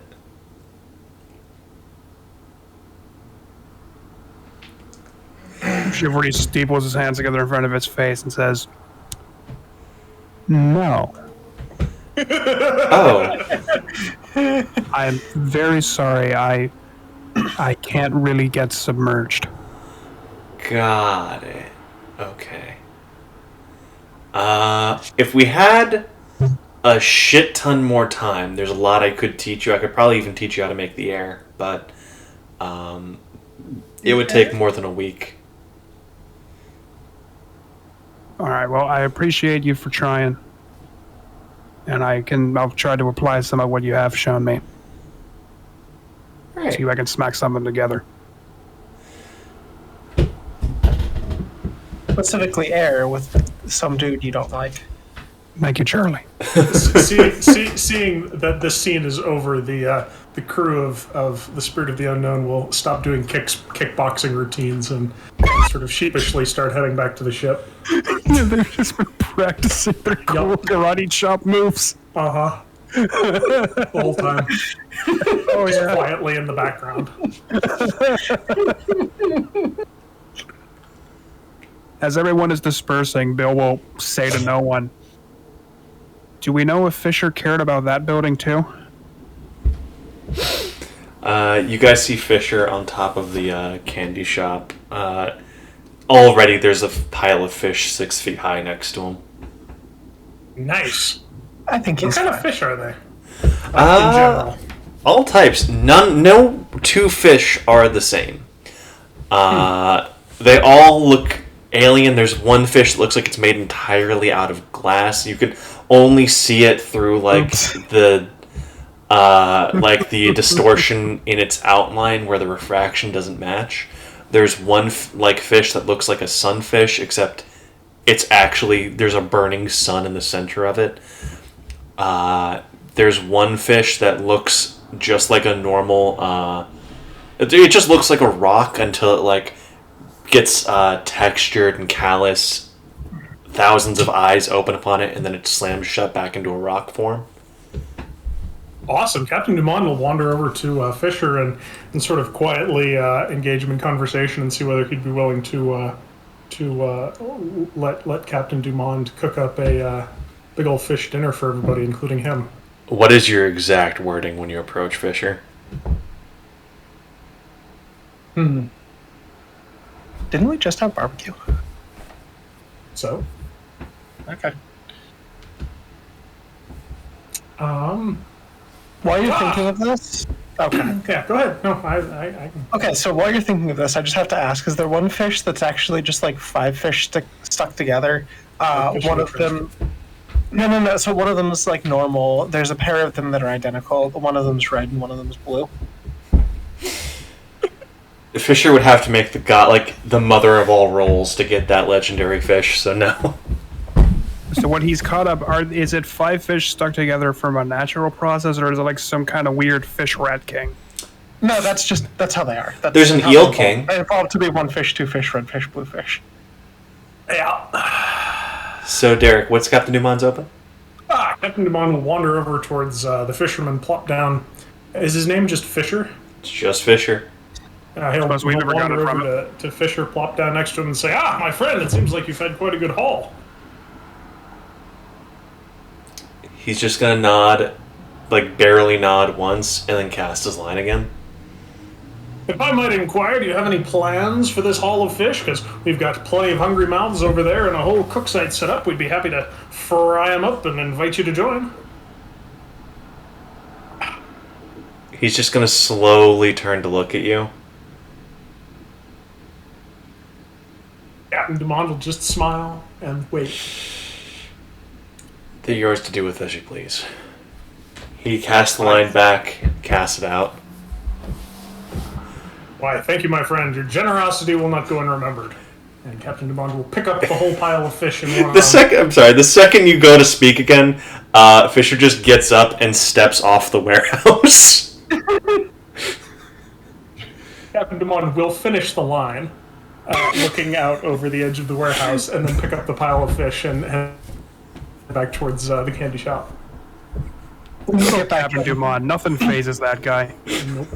Chivalry steeples his hands together in front of its face and says, "No." Oh. I'm very sorry. I can't really get submerged. Got it. Okay. If we had a shit ton more time, there's a lot I could teach you. I could probably even teach you how to make the air, but it would take more than a week. All right. Well, I appreciate you for trying, and I'll try to apply some of what you have shown me. Right. See if I can smack something together. Specifically air with some dude you don't like. Thank you, Charlie. Seeing that this scene is over, the crew of the Spirit of the Unknown will stop doing kickboxing routines and sort of sheepishly start heading back to the ship. They've just been practicing their cool karate chop moves. Uh-huh. The whole time. Oh, Just yeah. quietly in the background. As everyone is dispersing, Bill will say to no one, "Do we know if Fisher cared about that building too?" You guys see Fisher on top of the candy shop. Already there's a pile of fish 6 feet high next to him. Nice. I think What he's kind fine. of fish are they? In general. All types. No two fish are the same. They all look alien. There's one fish that looks like it's made entirely out of glass. You could only see it through the distortion in its outline where the refraction doesn't match. There's one fish that looks like a sunfish, except it's actually there's a burning sun in the center of it. There's one fish that looks just like a normal. It just looks like a rock until it gets textured and callous. Thousands of eyes open upon it, and then it slams shut back into a rock form. Awesome. Captain Dumont will wander over to Fisher and sort of quietly engage him in conversation and see whether he'd be willing to let Captain Dumont cook up a big old fish dinner for everybody, including him. What is your exact wording when you approach Fisher? Didn't we just have barbecue? So, Okay. While you're thinking of this? Okay. Yeah, go ahead. No, I can. Okay, so while you're thinking of this, I just have to ask, is there one fish that's actually just like 5 fish stuck together? One of them... No. So one of them is like normal. There's a pair of them that are identical. One of them's red and one of them's blue. Fisher would have to make the mother of all rolls to get that legendary fish, so no. So what he's caught up is it 5 fish stuck together from a natural process, or is it like some kind of weird fish rat king? No, that's how they are. That's There's an how eel they king. They evolved to be 1 fish, 2 fish, red fish, blue fish. Yeah. So Derek, what's Captain Dumont's open? Captain Dumont will wander over towards the fisherman, plop down. Is his name just Fisher? It's just Fisher. He'll Suppose we never got wander it from over to Fisher, plop down next to him, and say, my friend, it seems like you've had quite a good haul. He's just gonna nod like barely nod once and then cast his line again. If I might inquire, do you have any plans for this haul of fish? Because we've got plenty of hungry mouths over there and a whole cook site set up. We'd be happy to fry them up and invite you to join. He's just gonna slowly turn to look at you. Captain Dumont will just smile and wait. They're yours to do with as you please. He casts the line back, casts it out. Why, thank you, my friend. Your generosity will not go unremembered. And Captain Dumont will pick up the whole pile of fish in one The second you go to speak again, Fisher just gets up and steps off the warehouse. Captain Dumont will finish the line, looking out over the edge of the warehouse, and then pick up the pile of fish and head back towards the candy shop. Captain Dumont, nothing phases that guy. Nope.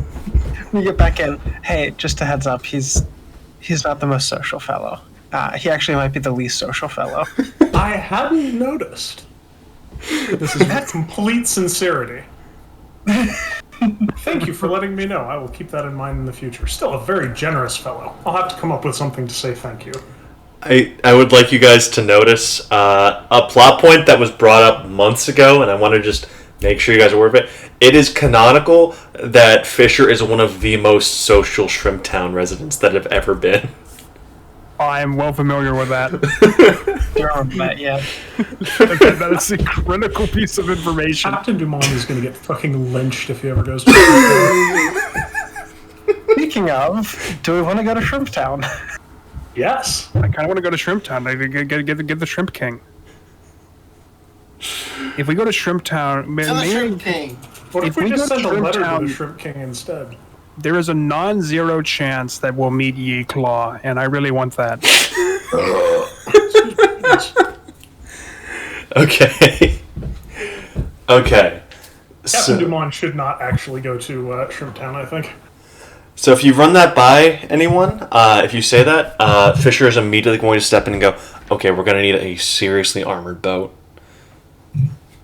We get back in. Hey, just a heads up, he's not the most social fellow. He actually might be the least social fellow. I hadn't noticed. This is with complete sincerity. Thank you for letting me know. I will keep that in mind in the future. Still a very generous fellow. I'll have to come up with something to say thank you. I would like you guys to notice a plot point that was brought up months ago, and I want to just make sure you guys are aware of it. It is canonical that Fisher is one of the most social Shrimptown residents that have ever been. I am well familiar with that. You're on that, yeah. That is a critical piece of information. Captain Dumont is going to get fucking lynched if he ever goes to Speaking of, do we want to go to Shrimptown? Yes. I kind of want to go to Shrimptown. I get the Shrimp King. If we go to Shrimptown, To the maybe Shrimp King. What if If we we just go to send a letter to Shrimptown- the Shrimp King instead? there is a non-zero chance that we'll meet Yi Claw, and I really want that. Okay. Okay. Captain Dumont should not actually go to Shrimptown, I think. So if you run that by anyone, if you say that, Fisher is immediately going to step in and go, okay, we're going to need a seriously armored boat.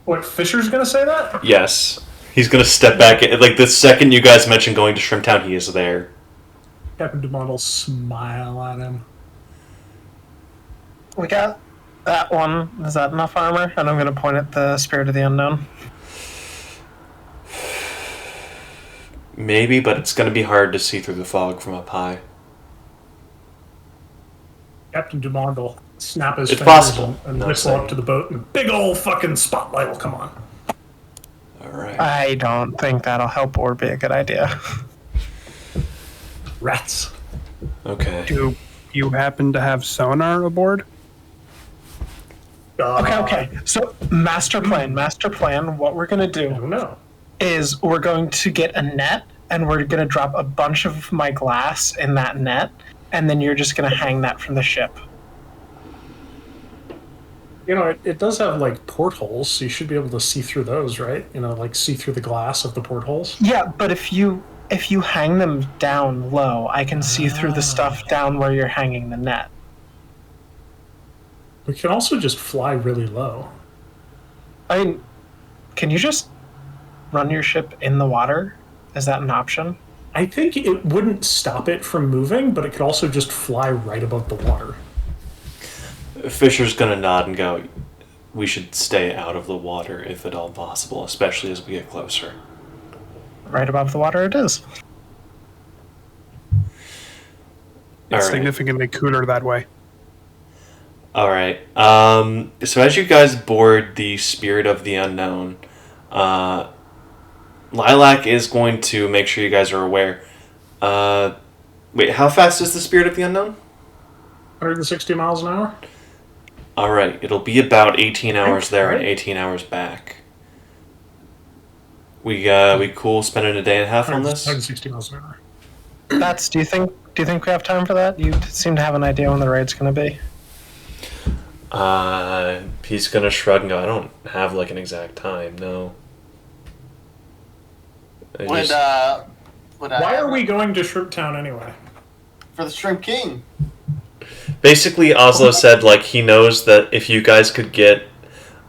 What, Fisher's going to say that? Yes. He's going to step back. Like, the second you guys mentioned going to Shrimptown, he is there. Captain Dumont will smile at him. We got that one. Is that enough armor? And I'm going to point at the Spirit of the Unknown. Maybe, but it's going to be hard to see through the fog from up high. Captain Dumont will snap his It's fingers possible. and Not whistle saying. up to the boat, and a big old fucking spotlight will come on. Alright. I don't think that'll help or be a good idea. Rats. Okay. Do you happen to have sonar aboard? Okay. So, master plan. What we're going to I do don't know. is we're going to get a net, and we're going to drop a bunch of my glass in that net, and then you're just going to hang that from the ship. You know, it does have, like, portholes, so you should be able to see through those, right? You know, like, see through the glass of the portholes. Yeah, but if you hang them down low, I can see through the stuff down where you're hanging the net. We can also just fly really low. I mean, can you just run your ship in the water? Is that an option? I think it wouldn't stop it from moving, but it could also just fly right above the water. Fisher's going to nod and go, we should stay out of the water if at all possible, especially as we get closer. Right above the water it is. It's Alright. significantly cooler that way. Alright. So as you guys board the Spirit of the Unknown, Lilac is going to make sure you guys are aware. Wait, how fast is the Spirit of the Unknown? 160 miles an hour? Alright, it'll be about 18 hours there and 18 hours back. We cool spending a day and a half on this? 160 miles an hour. Do you think we have time for that? You seem to have an idea when the raid's going to be. He's gonna shrug and go, I don't have like an exact time, no. Why Why are we going to Shrimptown anyway? For the Shrimp King. Basically, Oslo said like he knows that if you guys could get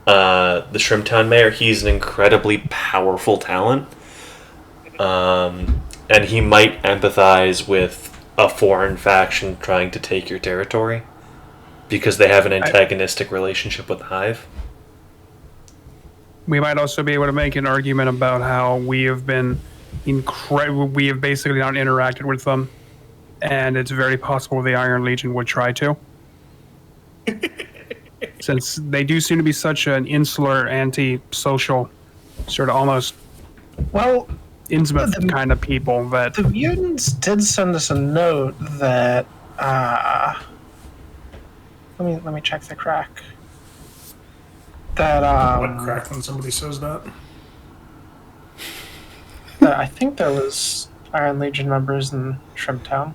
the Shrimptown mayor, he's an incredibly powerful talent. And he might empathize with a foreign faction trying to take your territory because they have an antagonistic relationship with the Hive. We might also be able to make an argument about how we have been we have basically not interacted with them, and it's very possible the Iron Legion would try to. Since they do seem to be such an insular, anti-social, sort of almost intimate kind of people that... The mutants did send us a note that... Let me check the crack. That, What crack when somebody says that? that I think there was Iron Legion members in Shrimptown.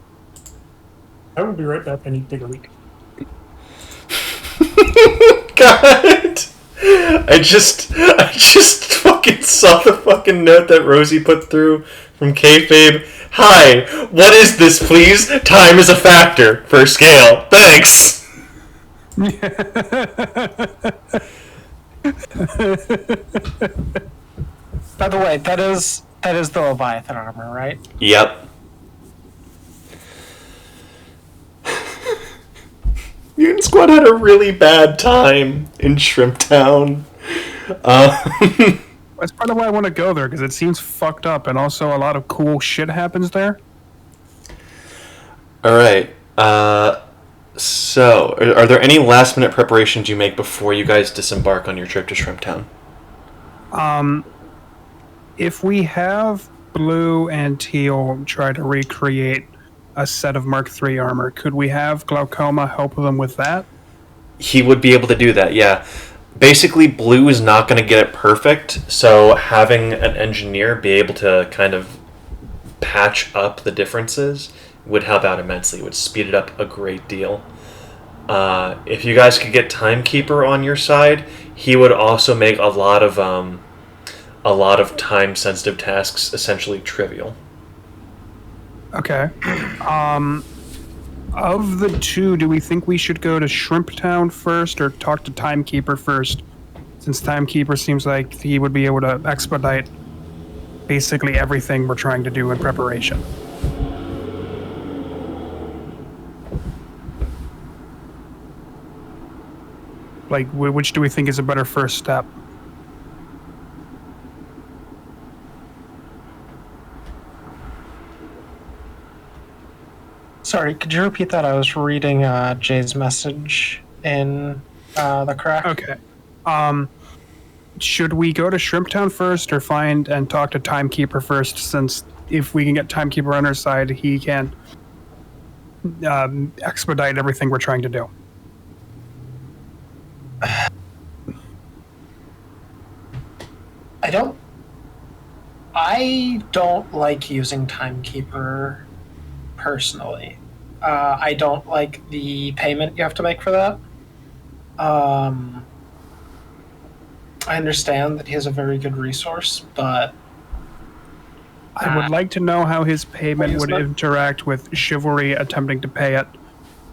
I will be right back. I need to take a leak. God! I just fucking saw the fucking note that Rosie put through from Kayfabe. Hi, what is this, please? Time is a factor for scale. Thanks. By the way, that is the Leviathan armor, right? Yep. Mutant Squad had a really bad time in Shrimptown. That's part of why I want to go there, because it seems fucked up, and also a lot of cool shit happens there. Alright. So, are there any last-minute preparations you make before you guys disembark on your trip to Shrimptown? If we have Blue and Teal try to recreate a set of Mark III armor, could we have Glaucoma help them with that? He would be able to do that, yeah. Basically, Blue is not going to get it perfect, so having an engineer be able to kind of patch up the differences would help out immensely. It would speed it up a great deal. If you guys could get Timekeeper on your side, he would also make a lot of time-sensitive tasks essentially trivial. Okay. Of the two, do we think we should go to Shrimptown first or talk to Timekeeper first? Since Timekeeper seems like he would be able to expedite basically everything we're trying to do in preparation. Like, which do we think is a better first step? Sorry, could you repeat that? I was reading Jay's message in the crack. Okay. Should we go to Shrimptown first or find and talk to Timekeeper first, since if we can get Timekeeper on our side, he can expedite everything we're trying to do? I don't like using Timekeeper personally. I don't like the payment you have to make for that. I understand that he is a very good resource, but I would like to know how his payment would interact with Chivalry attempting to pay it,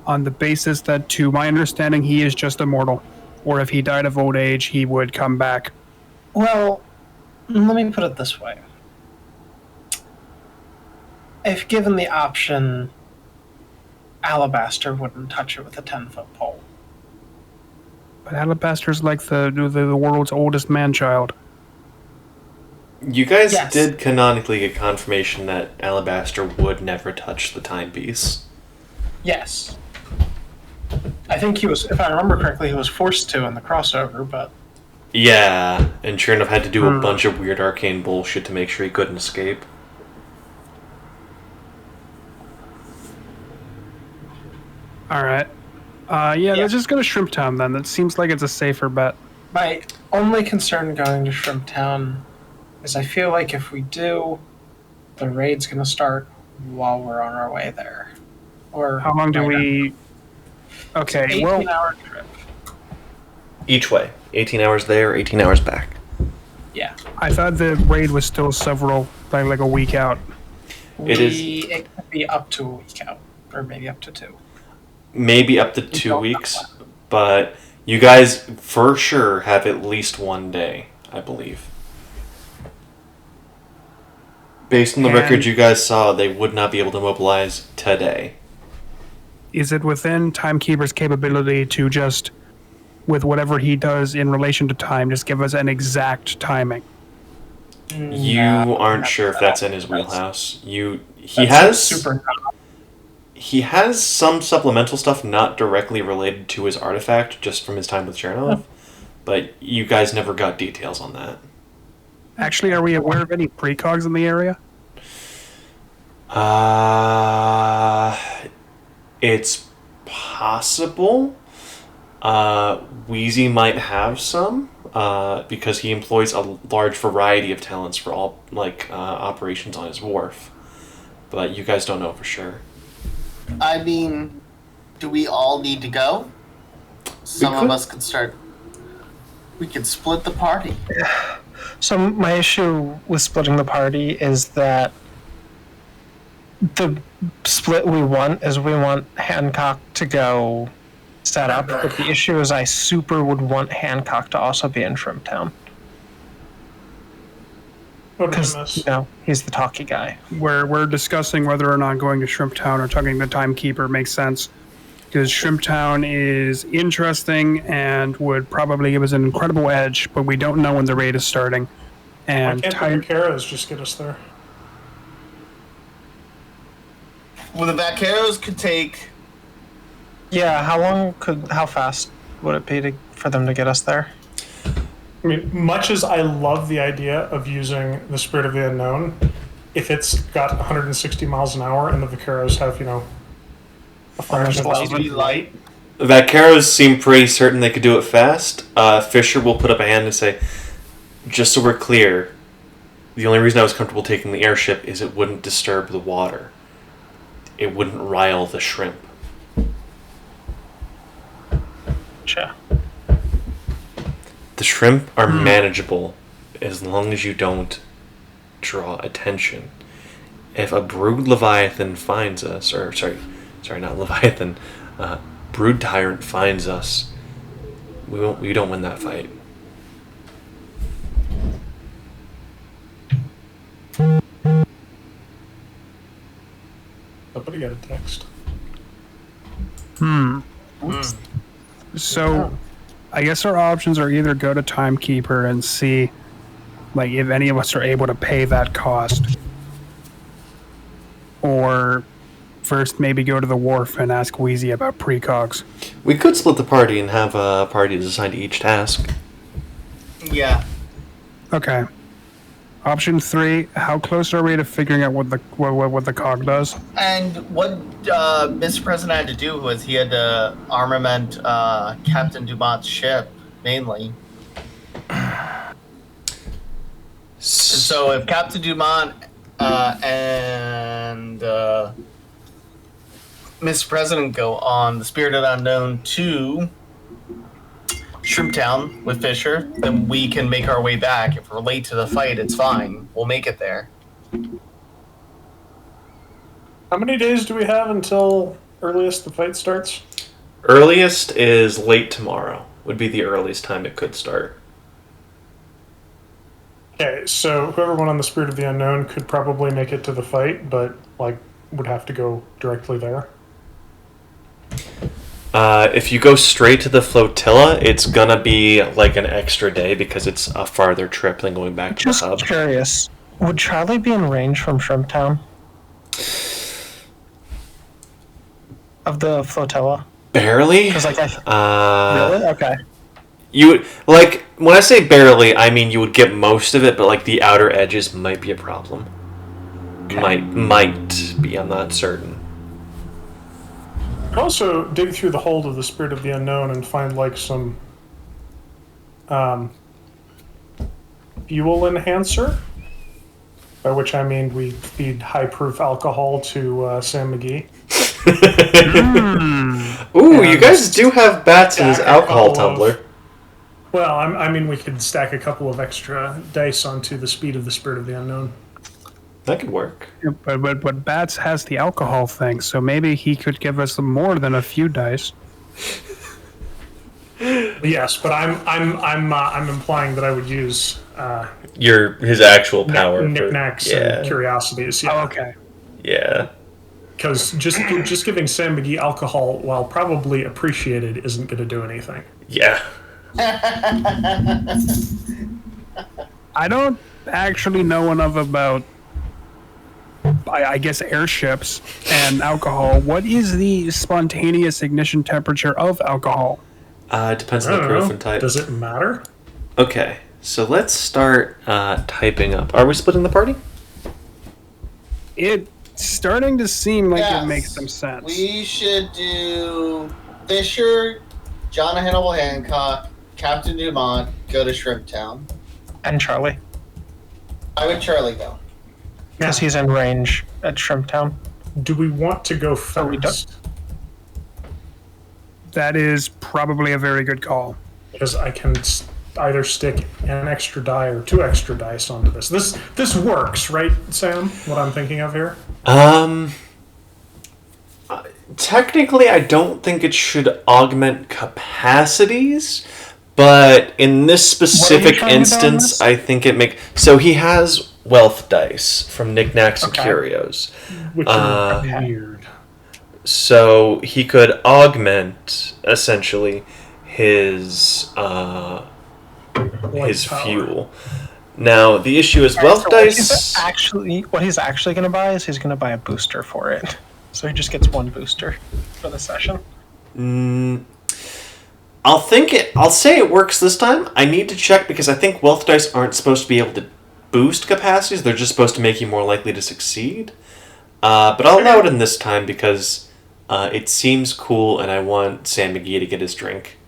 on the basis that, to my understanding, he is just immortal. Or if he died of old age, he would come back. Well, let me put it this way. If given the option, Alabaster wouldn't touch it with a 10-foot pole. But Alabaster's like the world's oldest man-child. You guys did canonically get confirmation that Alabaster would never touch the timepiece. Yes. I think he was, if I remember correctly, he was forced to in the crossover, but... Yeah, and sure enough had to do a bunch of weird arcane bullshit to make sure he couldn't escape. Alright. Yeah, let's just go to Shrimptown then. That seems like it's a safer bet. My only concern going to Shrimptown is I feel like if we do, the raid's going to start while we're on our way there. Or how long do we... Okay, it's an 18-hour trip. Each way. 18 hours there, 18 hours back. Yeah. I thought the raid was still like a week out. It could be up to a week out, or maybe up to 2. Maybe up to 2 weeks, but You guys, for sure, have at least one day, I believe. Based on the record you guys saw, they would not be able to mobilize today. Is it within Timekeeper's capability to just, with whatever he does in relation to time, just give us an exact timing? You aren't sure if that's in his wheelhouse. He has some supplemental stuff not directly related to his artifact, just from his time with Chernov, but you guys never got details on that. Actually, are we aware of any precogs in the area? It's possible. Wheezy might have some, because he employs a large variety of talents for all operations on his wharf. But you guys don't know for sure. I mean, do we all need to go? Some of us could start. We could split the party. So my issue with splitting the party is that the split we want is we want Hancock to go set up, but the issue is I super would want Hancock to also be in Shrimptown. Because, he's the talky guy. We're discussing whether or not going to Shrimptown or talking to the Timekeeper makes sense. Because Shrimptown is interesting and would probably give us an incredible edge, but we don't know when the raid is starting. And why can't the vaqueros just get us there? Well, the vaqueros could take. Yeah, how fast would it be for them to get us there? I mean, much as I love the idea of using the Spirit of the Unknown, if it's got 160 miles an hour and the vaqueros have, a fraction of speed light. The vaqueros seem pretty certain they could do it fast. Fisher will put up a hand and say, just so we're clear, the only reason I was comfortable taking the airship is it wouldn't disturb the water. It wouldn't rile the shrimp. Sure. The shrimp are manageable as long as you don't draw attention. If a brood leviathan finds us, sorry, not leviathan, brood tyrant finds us, we don't win that fight. Somebody got a text. So, I guess our options are either go to Timekeeper and see, if any of us are able to pay that cost, or first maybe go to the wharf and ask Wheezy about precogs. We could split the party and have parties assigned to each task. Yeah. Okay. Option 3, how close are we to figuring out what the cog does? And what Mr. President had to do was he had to armament Captain Dumont's ship, mainly. So if Captain Dumont and Mr. President go on the Spirit of the Unknown to Shrimptown with Fisher, then we can make our way back. If we're late to the fight, it's fine. We'll make it there. How many days do we have until earliest the fight starts? Earliest is late tomorrow. Would be the earliest time it could start. Okay, so whoever went on the Spirit of the Unknown could probably make it to the fight, but would have to go directly there. If you go straight to the flotilla, it's gonna be an extra day because it's a farther trip than going back to the hub. Just curious, would Charlie be in range from Shrimptown? Of the flotilla? Barely? Because really? Okay. You would, when I say barely, I mean you would get most of it, but the outer edges might be a problem. Okay. Might be, I'm not certain. Also, dig through the hold of the Spirit of the Unknown and find some fuel enhancer, by which I mean we feed high-proof alcohol to Sam McGee. Ooh, you guys do have bats in his alcohol tumbler. Well, I mean we could stack a couple of extra dice onto the speed of the Spirit of the Unknown. That could work. Yeah, but Bats has the alcohol thing, so maybe he could give us more than a few dice. Yes, but I'm implying that I would use His actual power. knickknacks and curiosities. Yeah. Oh, okay. Yeah. Because just giving Sam McGee alcohol, while probably appreciated, isn't going to do anything. Yeah. I don't actually know enough about, I guess, airships and alcohol. What is the spontaneous ignition temperature of alcohol? It depends I on the don't growth know. and type. Does it matter? Okay, so let's start typing up. Are we splitting the party? It's starting to seem like Yes. it makes some sense. We should do Fisher, John Hannibal Hancock, Captain Dumont, go to Shrimp Town. And Charlie, Why would Charlie go? because he's in range at Shrimp Town. Do we want to go first? we don't. That is probably a very good call. Because I can either stick an extra die or 2 extra dice onto this. This works, right, Sam? What I'm thinking of here. Technically, I don't think it should augment capacities, but in this specific trying to do on instance, this? I think it make. So he has wealth dice from knickknacks and Okay. curios. Which is weird. So he could augment essentially his Like power. fuel. Now the issue is wealth So dice. what he's actually going to buy is he's going to buy a booster for it. So he just gets 1 booster for the session. I'll say it works this time. I need to check because I think wealth dice aren't supposed to be able to boost capacities. They're just supposed to make you more likely to succeed. But I'll allow it in this time because it seems cool, and I want Sam McGee to get his drink.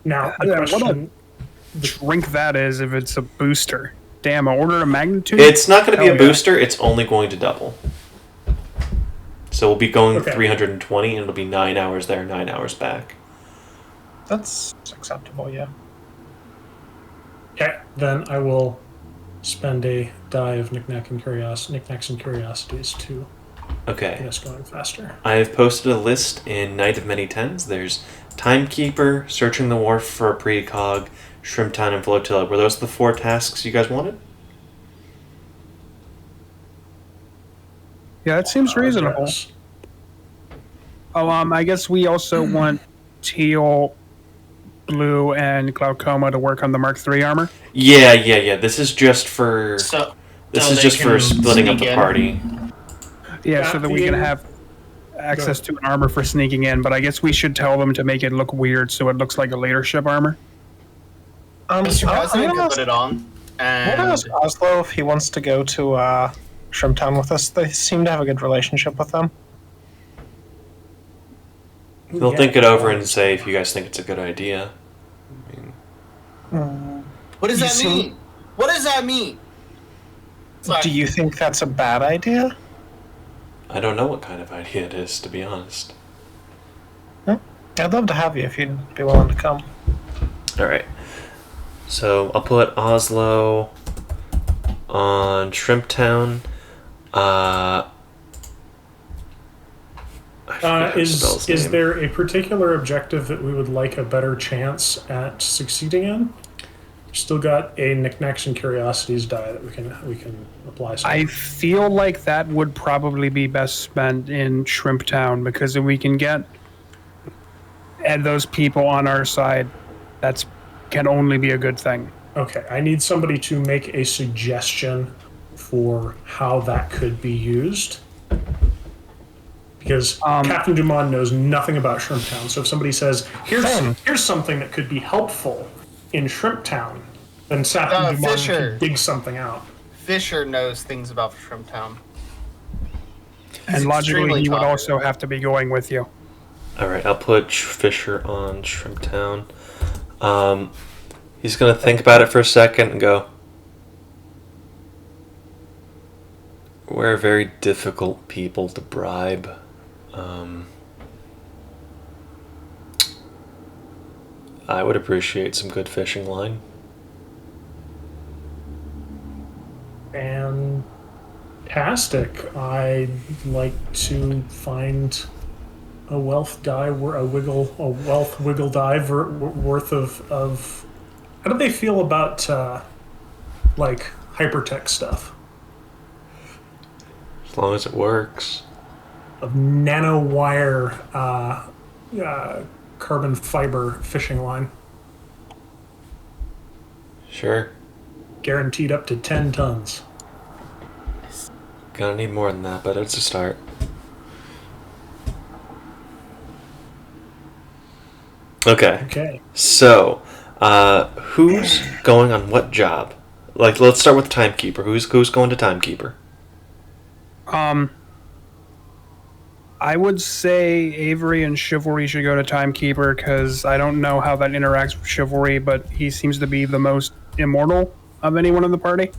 Now, the Yeah, what question... Drink that is if it's a booster. Damn, an order of magnitude? It's not going to be Hell a yeah. booster. It's only going to double. So we'll be going Okay. 320, and it'll be 9 hours there, 9 hours back. That's acceptable, yeah. Okay, then I will spend a die of knickknacks and curiosities to Okay. get us going faster. I have posted a list in Night of Many Tens. There's Timekeeper, Searching the Wharf for a Precog, Shrimp Town, and Flotilla. Were those the 4 tasks you guys wanted? Yeah, that seems reasonable. Yes. Oh, I guess we also want Teal, Blue, and Glaucoma to work on the Mark III armor. Yeah. This is just for So this so is they just for can splitting up sneak the in. party. Yeah, so that we can have access to an armor for sneaking in, but I guess we should tell them to make it look weird so it looks like a leadership armor. Mr. I'm President gonna can put it on. I'm And gonna ask Oslo if he wants to go to Shrimp Town with us. They seem to have a good relationship with them. They'll Yeah. think it over and say if you guys think it's a good idea. what does You that see- mean? What does that mean? Sorry. Do you think that's a bad idea? I don't know what kind of idea it is, to be honest. I'd love to have you if you'd be willing to come. All right. So I'll put Oslo on Shrimp Town. I forget how to spell his Is name. there a particular objective that we would like a better chance at succeeding in? Still got a knickknacks and curiosities die that we can apply. Some. I feel like that would probably be best spent in Shrimp Town because if we can get those people on our side, that's can only be a good thing. Okay, I need somebody to make a suggestion for how that could be used. Because Captain Dumont knows nothing about Shrimp Town. So if somebody says, here's something that could be helpful in Shrimp Town, then Captain Dumont Fisher. can dig something out. Fisher knows things about Shrimp Town. And logically, extremely he would talkative. also have to be going with you. All right, I'll put Fisher on Shrimp Town. He's gonna think about it for a second and go, "We're very difficult people to bribe. I would appreciate some good fishing line." Fantastic. I'd like to find a wealth die, a wealth wiggle die worth of. How do they feel about like hypertech stuff? As long as it works. Of nanowire carbon fiber fishing line. Sure. Guaranteed up to 10 tons. Gonna need more than that, but it's a start. Okay. So, who's going on what job? Like, let's start with the timekeeper. Who's going to timekeeper? I would say Avery and Chivalry should go to Timekeeper because I don't know how that interacts with Chivalry, but he seems to be the most immortal of anyone in the party.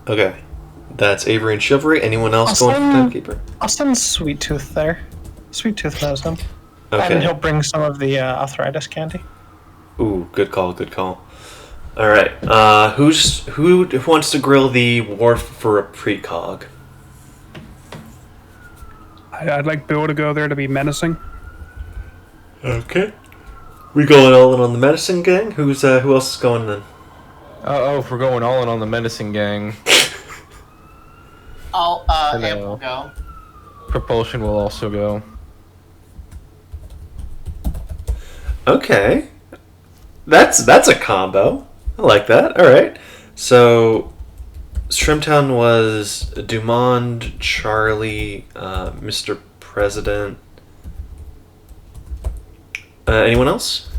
Okay. That's Avery and Chivalry. Anyone else going for Timekeeper? I'll send Sweet Tooth there. Sweet Tooth knows him. Okay. And he'll bring some of the arthritis candy. Ooh, good call. All right. Who wants to grill the wharf for a precog? I'd like Bill to go there to be menacing. Okay. We going all in on the medicine gang? Who else is going then? If we're going all in on the medicine gang, Amp will go. Propulsion will also go. Okay. That's a combo. I like that. All right. So Shrimptown was Dumond, Charlie, Mr. President. Anyone else?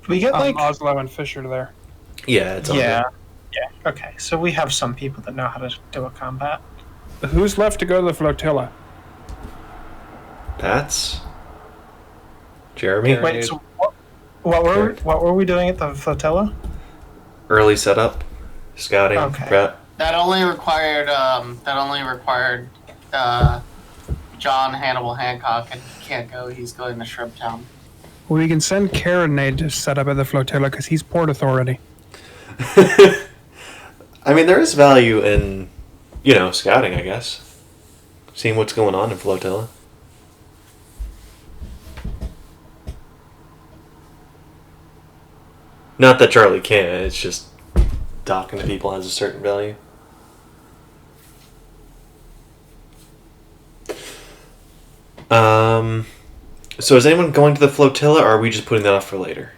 We get like Oslo and Fisher there. Yeah, it's on yeah. Okay, so we have some people that know how to do a combat. Who's left to go to the flotilla? Pats? Jeremy? Wait, so what were we doing at the flotilla? Early setup, scouting, prep. That only required John Hannibal Hancock, and he can't go. He's going to Shrimptown. Well, we can send Karanade to set up at the flotilla because he's port authority. I mean, there is value in, scouting, I guess. Seeing what's going on in flotilla. Not that Charlie can't, it's just talking to people has a certain value. So is anyone going to the flotilla, or are we just putting that off for later?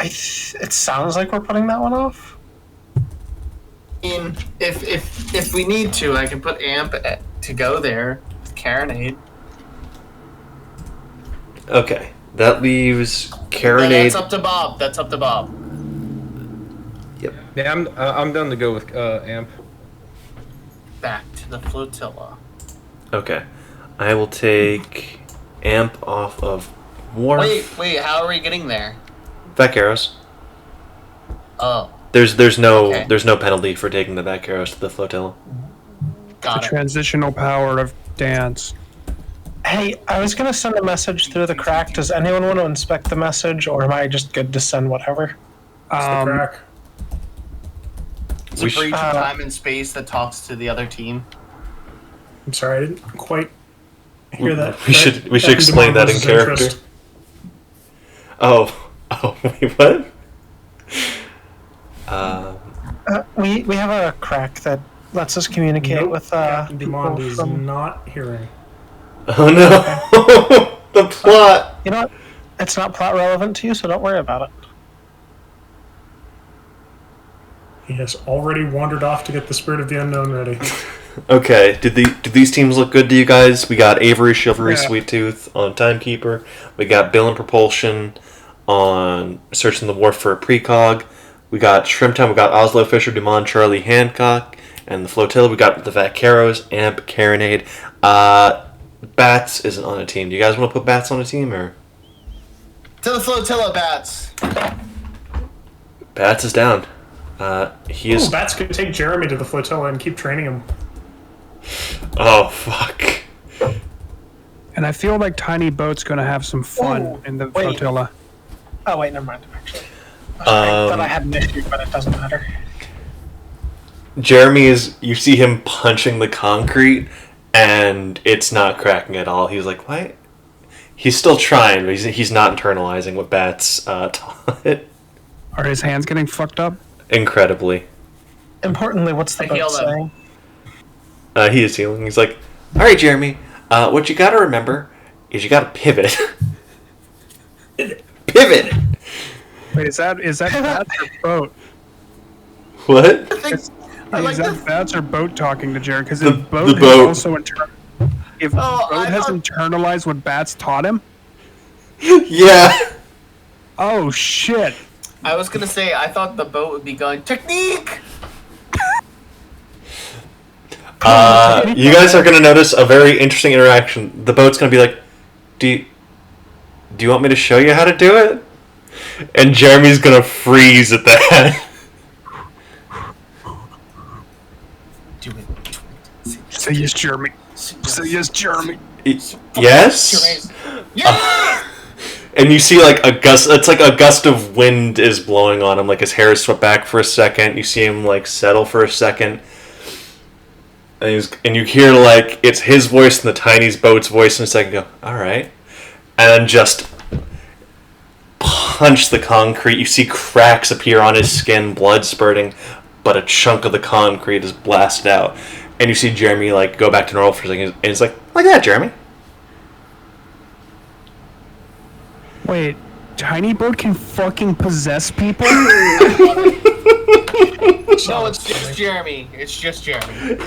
It sounds like we're putting that one off. If we need to, I can put Amp to go there with Karenade. Okay, that leaves Karenade. That's up to Bob. Yep. Yeah, I'm done to go with Amp. Back to the flotilla. Okay, I will take Amp off of Wharf. Wait, how are we getting there? Back arrows. Oh. There's no penalty for taking the back arrows to the flotilla. The transitional power of dance. Hey, I was gonna send a message through the crack. Does anyone want to inspect the message, or am I just good to send whatever? The crack. It's a breach of time and space that talks to the other team. I'm sorry, I didn't quite hear that. We should explain that in character. Oh, wait, what? We have a crack that lets us communicate with Captain people Dumond is from... not hearing. Oh no! The plot. You know what? It's not plot relevant to you, so don't worry about it. He has already wandered off to get the Spirit of the Unknown ready. Okay, did these teams look good to you guys? We got Avery, Chivalry, Sweet Tooth on Timekeeper. We got Bill and Propulsion on Searching the Wharf for a Precog. We got Shrimptown, we got Oslo, Fisher, Dumond, Charlie, Hancock. And the flotilla, we got the Vaqueros, Amp, Karenade. Bats isn't on a team. Do you guys want to put Bats on a team, or? To the flotilla, Bats! Bats is down. He is... Bats could take Jeremy to the flotilla and keep training him. Oh, fuck. And I feel like Tiny Boat's going to have some fun in the flotilla. Oh, wait, never mind, actually. I thought I had an issue, but it doesn't matter. you see him punching the concrete, and it's not cracking at all. He's like, what? He's still trying, but he's not internalizing what Bats taught it. Are his hands getting fucked up? Incredibly. Importantly, what's the I heal boat them. saying? He is healing. He's like, all right, Jeremy, what you gotta remember is you gotta pivot. Pivot! Wait, is that Bats or Boat? What? Is that Bats or Boat talking to Jared? Because The if Boat has boat. also Boat has internalized what Bats taught him. Yeah. Oh shit! I was gonna say I thought the boat would be going technique. You guys are gonna notice a very interesting interaction. The boat's gonna be like, do you want me to show you how to do it? And Jeremy's gonna freeze at that. Do it. Say yes, Jeremy. Say yes, Jeremy. Yes? Yeah. And you see like it's like a gust of wind is blowing on him, like his hair is swept back for a second. You see him like settle for a second. And you hear like it's his voice and the tiny boat's voice in a second go, alright. And then just punch the concrete. You see cracks appear on his skin, blood spurting, but a chunk of the concrete is blasted out. And you see Jeremy like go back to normal for a second, and he's like that, Jeremy. Wait, Tiny Boat can fucking possess people? No, it's just Jeremy. It's just Jeremy.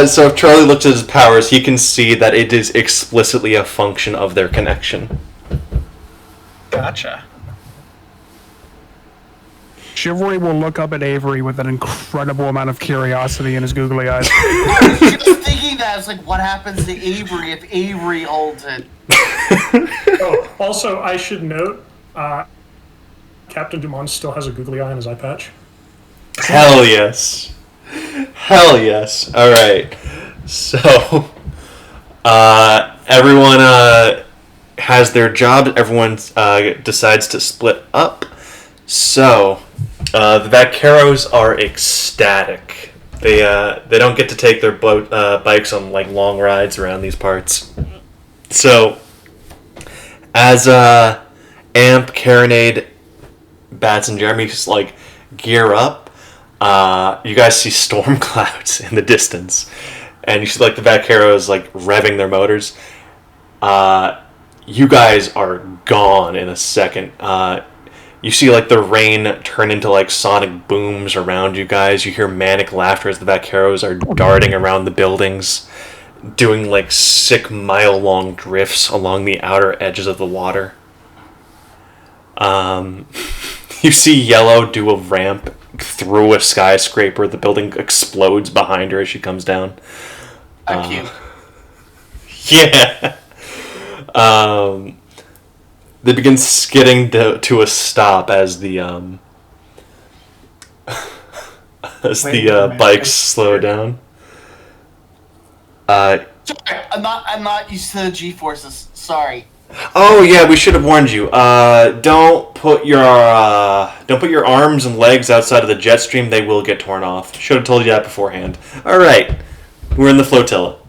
So if Charlie looks at his powers, he can see that it is explicitly a function of their connection. Gotcha. Chivalry will look up at Avery with an incredible amount of curiosity in his googly eyes. I was just thinking that. It's like, what happens to Avery if Avery holds it? Oh, also, I should note, Captain Dumont still has a googly eye on his eye patch. Hell yes. Hell yes. Alright. So, everyone has their job. Everyone decides to split up. So, the Vaqueros are ecstatic. They don't get to take their bikes on like long rides around these parts. So, as Amp, Carinade, Bats, and Jeremy just like gear up, you guys see storm clouds in the distance, and you see like the Vaqueros like revving their motors. You guys are gone in a second. You see like the rain turn into like sonic booms around you guys. You hear manic laughter as the Vaqueros are darting around the buildings, doing like sick mile-long drifts along the outer edges of the water. You see Yellow do a ramp through a skyscraper. The building explodes behind her as she comes down. Cute. Yeah. They begin skidding to a stop as the bikes slow down. Sorry, I'm not used to the G-forces. Sorry. Oh yeah, we should have warned you. Don't put your arms and legs outside of the jet stream. They will get torn off. Should have told you that beforehand. All right, we're in the flotilla.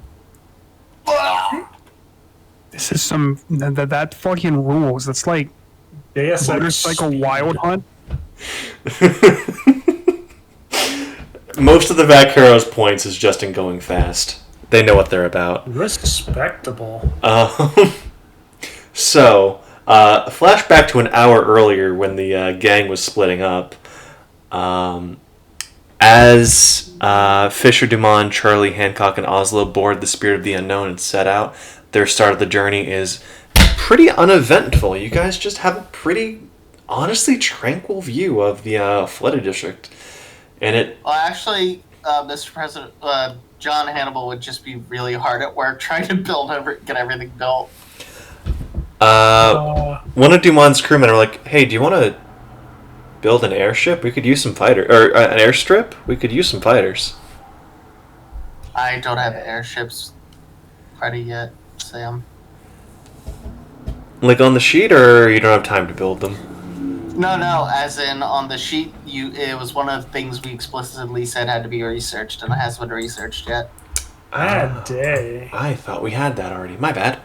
This is some that fucking rules. That's like motorcycle wild hunt. Most of the Vaqueros' points is just in going fast. They know what they're about. Respectable. So, flashback to an hour earlier when the gang was splitting up. As Fisher, Dumont, Charlie, Hancock, and Oslo board the Spirit of the Unknown and set out, their start of the journey is pretty uneventful. You guys just have a pretty, honestly, tranquil view of the flooded district. And it... Well, actually, Mr. President, John Hannibal would just be really hard at work trying to get everything built. One of Dumont's crewmen are like, hey, do you want to build an airship? We could use some fighters. Or an airstrip? We could use some fighters. I don't have airships ready yet, Sam. Like on the sheet, or you don't have time to build them? No. As in on the sheet, it was one of the things we explicitly said had to be researched, and it hasn't been researched yet. Bad day. I thought we had that already. My bad.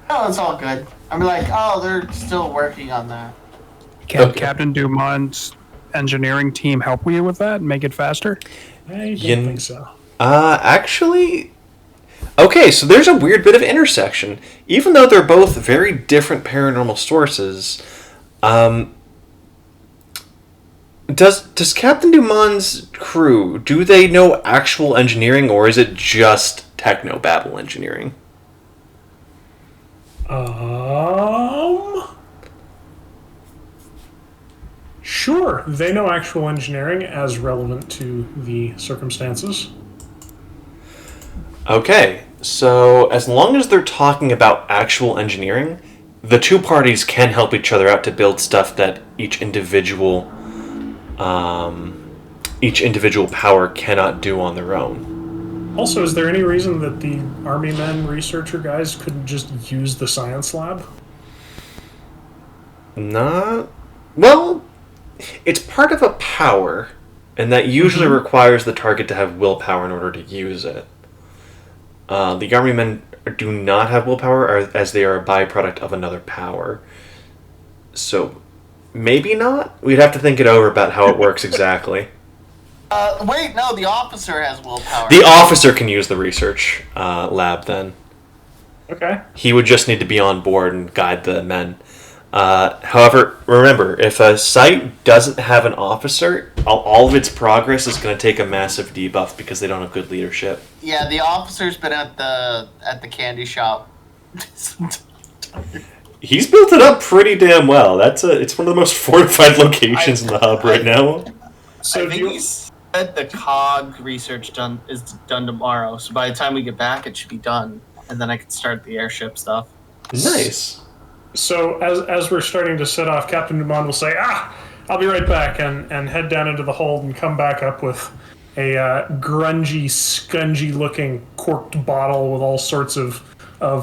No, it's all good. I'm like, oh, they're still working on that. Can Captain Dumont's engineering team help you with that and make it faster? I don't think so. Actually... Okay, so there's a weird bit of intersection. Even though they're both very different paranormal sources, does Captain Dumont's crew, do they know actual engineering, or is it just technobabble engineering? Sure, they know actual engineering as relevant to the circumstances. Okay, so as long as they're talking about actual engineering, the two parties can help each other out to build stuff that each individual power cannot do on their own. Also, is there any reason that the Army men researcher guys couldn't just use the science lab? Well, it's part of a power, and that usually requires the target to have willpower in order to use it. The Army men do not have willpower, as they are a byproduct of another power. So, maybe not? We'd have to think it over about how it works exactly. Wait, no, the officer has willpower. The officer can use the research lab, then. Okay. He would just need to be on board and guide the men. However, remember, if a site doesn't have an officer, all of its progress is going to take a massive debuff because they don't have good leadership. Yeah, the officer's been at the candy shop. He's built it up pretty damn well. It's one of the most fortified locations in the hub right now. So I think he said the COG research is done tomorrow. So by the time we get back, it should be done, and then I can start the airship stuff. Nice. So as we're starting to set off, Captain Dumont will say, I'll be right back, and head down into the hold and come back up with a grungy, scungy-looking corked bottle with all sorts of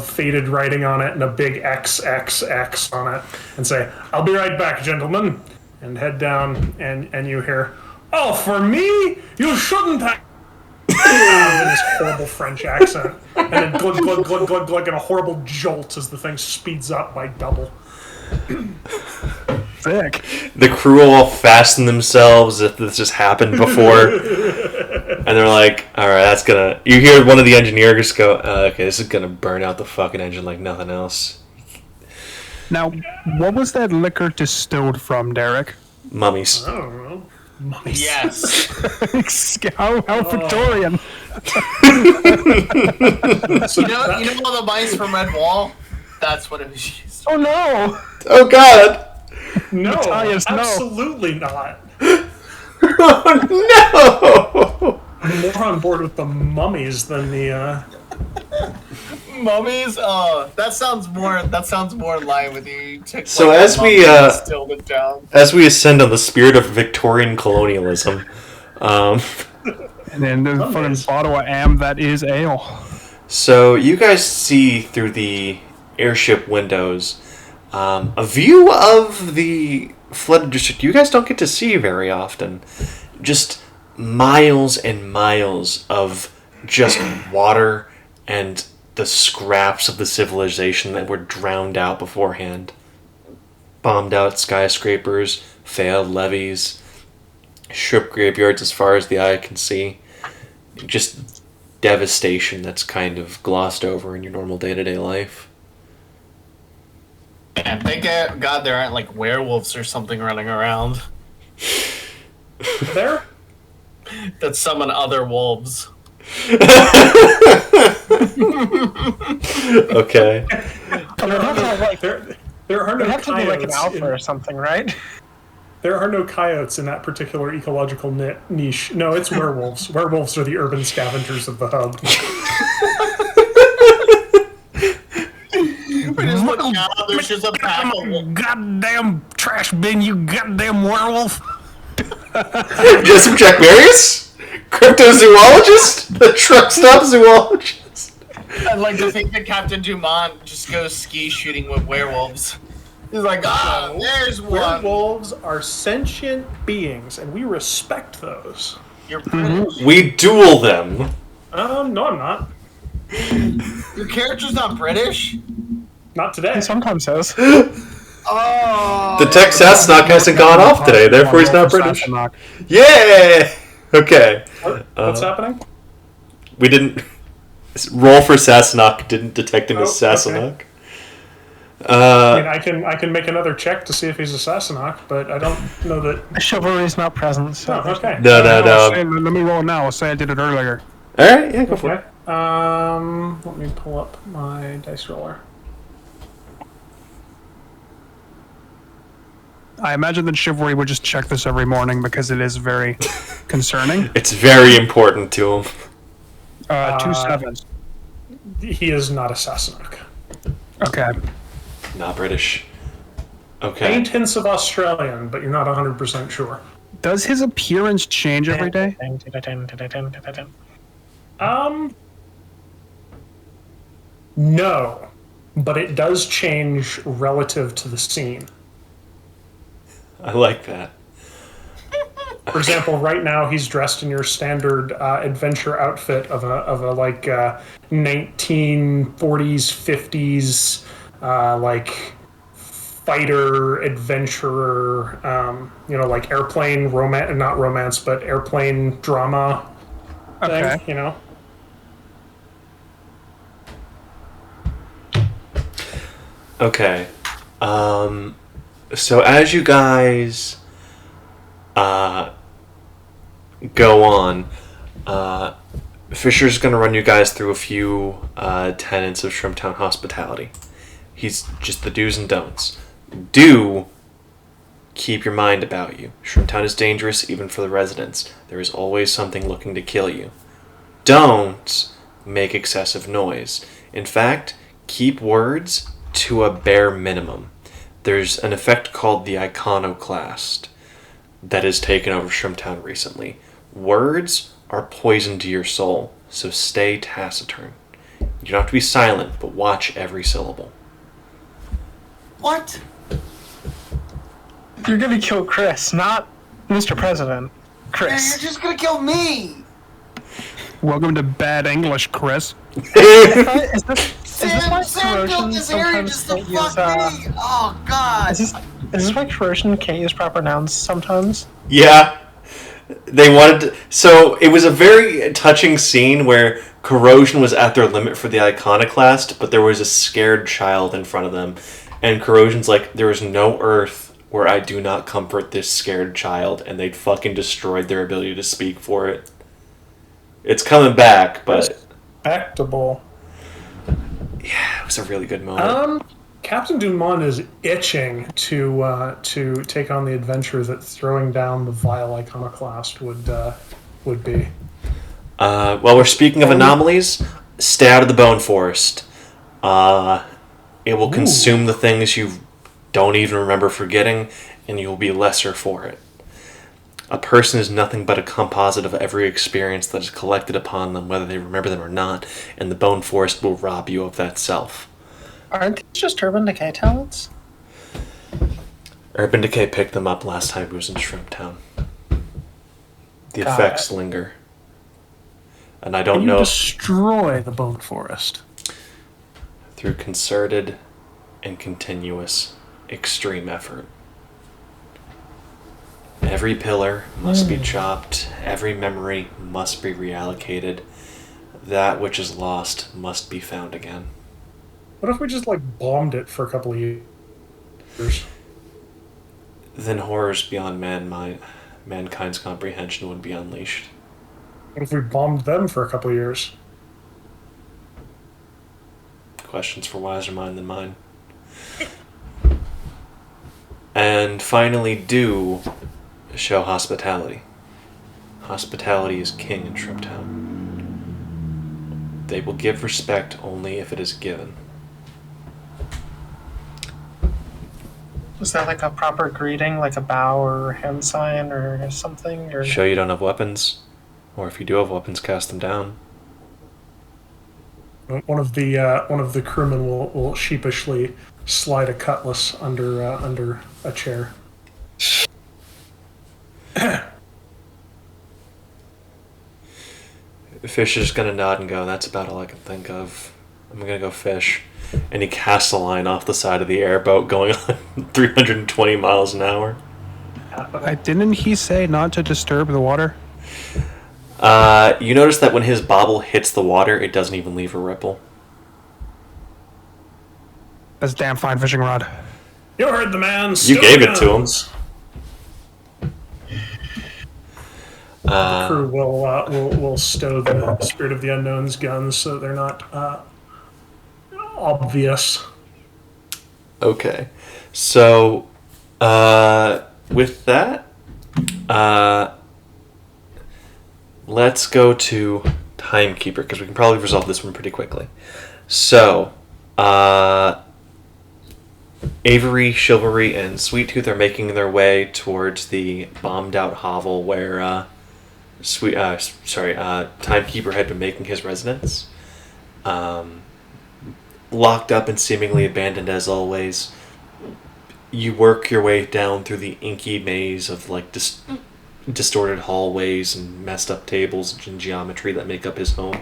faded writing on it and a big XXX on it, and say, I'll be right back, gentlemen, and head down, and you hear, oh, for me? You shouldn't have... in this horrible French accent, and then glug, glug, glug, glug, glug, and a horrible jolt as the thing speeds up by double. Sick. The crew all fasten themselves as if this just happened before, and they're like, alright, that's gonna... You hear one of the engineers go, okay, this is gonna burn out the fucking engine like nothing else. Now, what was that liquor distilled from, Derek? Mummies. I don't know. Mummies. Yes. How Victorian. You know all the mice from Red Wall? That's what it was used for. Oh no! Oh god! No, Matthias, no. absolutely not. Oh no! I'm more on board with the mummies than the, Mummies? Oh, that sounds more in line with you. You took, So like, as a we, mummy and distilled it down. As we ascend on the spirit of Victorian colonialism, And then the fucking bottle of am that is ale. so you guys see through the airship windows a view of the flooded district you guys don't get to see very often. Just miles and miles of just water and the scraps of the civilization that were drowned out beforehand. Bombed out skyscrapers, failed levees, ship graveyards as far as the eye can see. Just devastation that's kind of glossed over in your normal day-to-day life. And thank God there aren't like werewolves or something running around there? that summon other wolves. Okay. There are no It'd have to be like an coyotes alpha or something, right? There are no coyotes in that particular ecological niche. No, it's werewolves. Werewolves are the urban scavengers of the hub. We just look out, there's just a pack of wolves. Goddamn trash bin, you goddamn werewolf! Joseph Jack Marius? Cryptozoologist? The truck stop zoologist? I'd like to think that Captain Dumont just goes ski shooting with werewolves. He's like, there's one. Werewolves are sentient beings, and we respect those. You're British. We duel them. No, I'm not. Your character's not British? Not today. He sometimes says. Oh. The Tex Sassenach hasn't gone off today, therefore he's not British. Yeah! Okay. What's happening? We didn't... Roll for Sassenach didn't detect him as Sassenach. I mean, I can make another check to see if he's a Sassenach, but I don't know that... Chivalry's not present, so... Oh, okay. No. Let me roll now. I'll say I did it earlier. Alright, yeah, go for it. Let me pull up my dice roller. I imagine that Chivalry would just check this every morning because it is very concerning. It's very important to him. 2 7s. He is not a Sassenach. Okay. Not British. Okay. Faint hints of Australian, but you're not 100% sure. Does his appearance change every day? No, but it does change relative to the scene. I like that. For example, right now he's dressed in your standard adventure outfit of a like 1940s, 50s like fighter adventurer, like airplane romance, not romance, but airplane drama thing, Okay. So as you guys go on, Fisher's going to run you guys through a few tenets of Shrimptown hospitality. He's just the do's and don'ts. Do keep your mind about you. Shrimptown is dangerous even for the residents. There is always something looking to kill you. Don't make excessive noise. In fact, keep words to a bare minimum. There's an effect called the iconoclast that has taken over Shrimptown recently. Words are poison to your soul, so stay taciturn. You don't have to be silent, but watch every syllable. What? You're gonna kill Chris, not Mr. President. Chris. You're just gonna kill me! Welcome to bad English, Chris. Is this why Sam built this area just to fuck me! Oh, God! Is this why corrosion can't use proper nouns sometimes? Yeah. They wanted to, so it was a very touching scene where Corrosion was at their limit for the iconoclast, but there was a scared child in front of them. And Corrosion's like, there is no earth where I do not comfort this scared child, and they'd fucking destroyed their ability to speak for it. It's coming back, but... Respectable. Yeah, it was a really good moment. Captain Dumont is itching to take on the adventure that throwing down the vile iconoclast would be. While we're speaking of anomalies, stay out of the bone forest. It will consume the things you don't even remember forgetting, and you'll be lesser for it. A person is nothing but a composite of every experience that is collected upon them, whether they remember them or not, and the bone forest will rob you of that self. Aren't these just Urban Decay talents? Urban Decay picked them up last time he was in Shrimptown. The effects linger. And I don't know... destroy the bone forest? Through concerted and continuous extreme effort. Every pillar must be chopped. Every memory must be reallocated. That which is lost must be found again. What if we just bombed it for a couple of years? Then horrors beyond mankind's comprehension would be unleashed. What if we bombed them for a couple of years? Questions for wiser mind than mine. And finally, do show hospitality. Hospitality is king in Shrimptown. They will give respect only if it is given. Was that a proper greeting, like a bow or hand sign or something? Or... Show you don't have weapons, or if you do have weapons, cast them down. One of the crewmen will sheepishly slide a cutlass under a chair. Fish is just gonna nod and go, that's about all I can think of. I'm gonna go fish. And he casts a line off the side of the airboat going on 320 miles an hour. Didn't he say not to disturb the water? You notice that when his bobble hits the water, it doesn't even leave a ripple. That's a damn fine fishing rod. You heard the man. You gave it to him. The crew will stow the Spirit of the Unknown's guns so they're not obvious. Okay. So, with that, let's go to Timekeeper, because we can probably resolve this one pretty quickly. So, Avery, Chivalry, and Sweet Tooth are making their way towards the bombed-out hovel where Timekeeper had been making his residence. Locked up and seemingly abandoned as always. You work your way down through the inky maze of like distorted hallways and messed up tables and geometry that make up his home.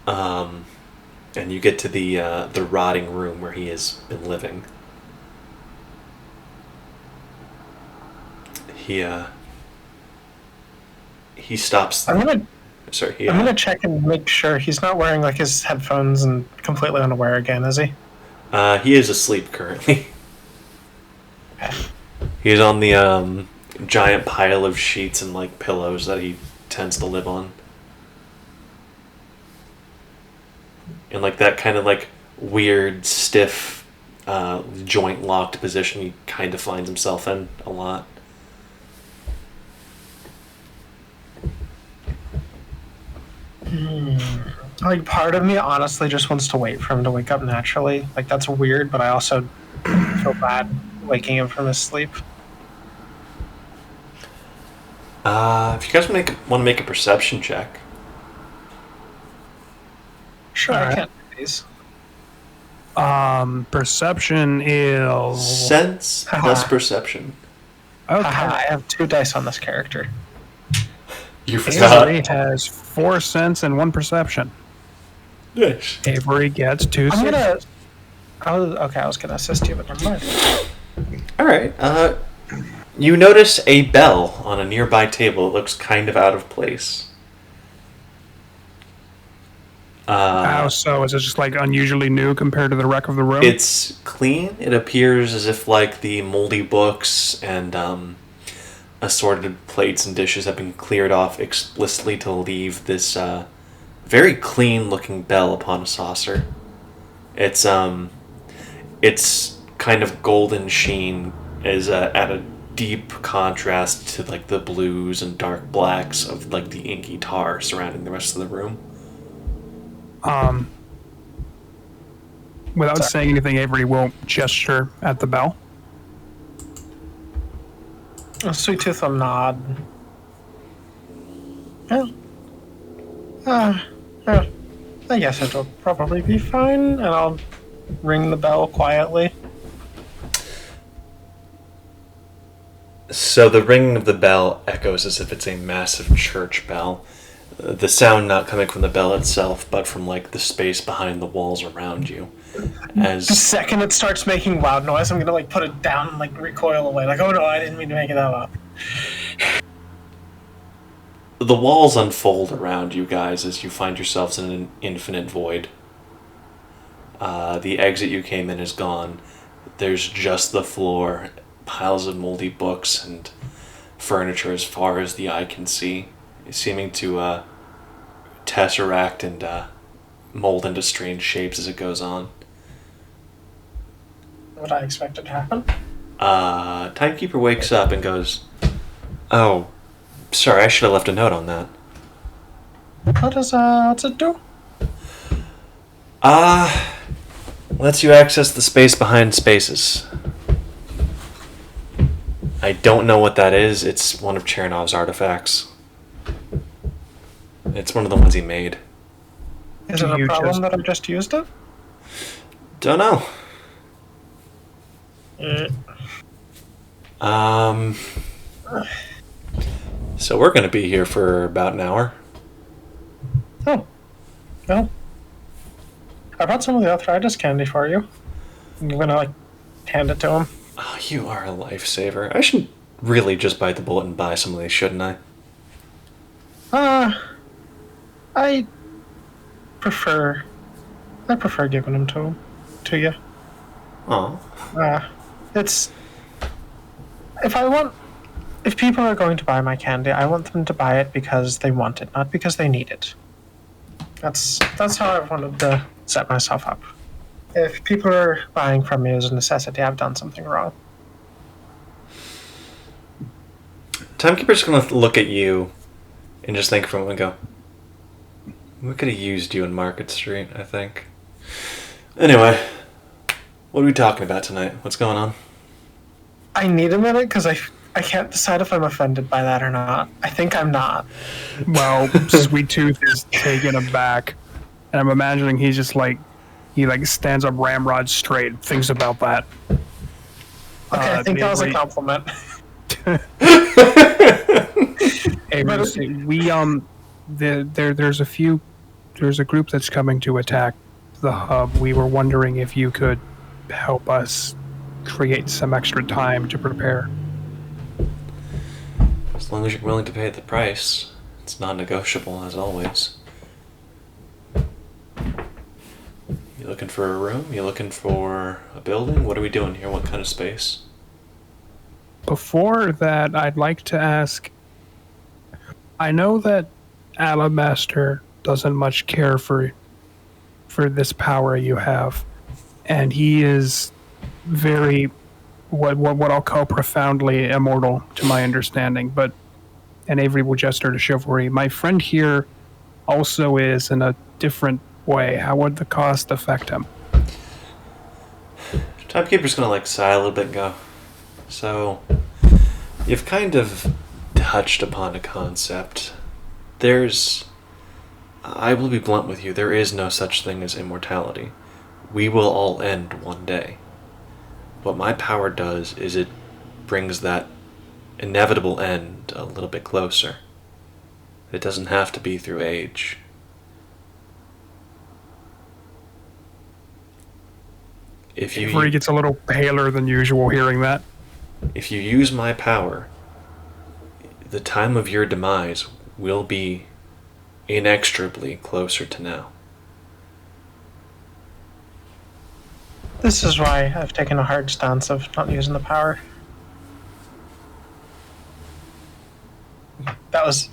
And you get to the rotting room where he has been living. He stops. I'm gonna check and make sure he's not wearing like his headphones and completely unaware again, is he? He is asleep currently. He's on the giant pile of sheets and like pillows that he tends to live on. In like that kind of like weird, stiff, joint locked position he kind of finds himself in a lot. Like part of me honestly just wants to wait for him to wake up naturally. Like that's weird, but I also feel bad waking him from his sleep. If you guys want to make a perception check. Sure, All I right. can't do these. Perception is Sense plus perception. okay. I have 2 dice on this character. You forgot. Avery has 4 sense and 1 perception. Yes. Avery gets 2 sense. I was gonna assist you, but never mind. All right. You notice a bell on a nearby table. It looks kind of out of place. How so? Is it just like unusually new compared to the wreck of the room? It's clean. It appears as if like the moldy books and assorted plates and dishes have been cleared off explicitly to leave this very clean-looking bell upon a saucer. It's kind of golden sheen is at a deep contrast to like the blues and dark blacks of like the inky tar surrounding the rest of the room. Without saying anything, Avery will gesture at the bell. Sweet Tooth will nod. I guess it'll probably be fine, and I'll ring the bell quietly. So the ringing of the bell echoes as if it's a massive church bell. The sound not coming from the bell itself, but from like the space behind the walls around you. The second it starts making loud noise, I'm gonna like put it down and like recoil away. Like, oh no, I didn't mean to make it that loud. The walls unfold around you guys as you find yourselves in an infinite void. The exit you came in is gone. There's just the floor, piles of moldy books and furniture as far as the eye can see, seeming to tesseract and mold into strange shapes as it goes on. What I expected to happen. Timekeeper wakes up and goes, "Oh, sorry, I should have left a note on that." What's it do? Lets you access the space behind spaces. I don't know what that is. It's one of Chernov's artifacts. It's one of the ones he made. Is it a problem that I just used it? Don't know. So we're going to be here for about an hour. Oh. Well. I brought some of the arthritis candy for you. I'm gonna, hand it to him. Oh, you are a lifesaver. I should really just bite the bullet and buy some of these, shouldn't I? I prefer giving them to you. Oh. It's if people are going to buy my candy, I want them to buy it because they want it, not because they need it. That's how I wanted to set myself up. If people are buying from me as a necessity, I've done something wrong. Timekeeper's going to look at you and just think for a moment and go, we could have used you in Market Street, I think. Anyway, what are we talking about tonight? What's going on? I need a minute because I can't decide if I'm offended by that or not. I think I'm not. Well, Sweet Tooth is taken aback, and I'm imagining he's just he stands up ramrod straight, thinks about that. Okay, I think that was a compliment. Hey, there's a group that's coming to attack the hub. We were wondering if you could help us create some extra time to prepare. As long as you're willing to pay the price, it's non-negotiable as always. You looking for a room? You looking for a building? What are we doing here? What kind of space? Before that, I'd like to ask, I know that Alabaster doesn't much care for this power you have, and he is very what I'll call profoundly immortal to my understanding, but an Avery will gesture to chivalry. My friend here also is in a different way. How would the cost affect him? Timekeeper's gonna sigh a little bit and go, so you've kind of touched upon a concept. I will be blunt with you, there is no such thing as immortality. We will all end one day. What my power does is it brings that inevitable end a little bit closer. It doesn't have to be through age. Avery gets a little paler than usual hearing that. If you use my power, the time of your demise will be inexorably closer to now. This is why I've taken a hard stance of not using the power. That was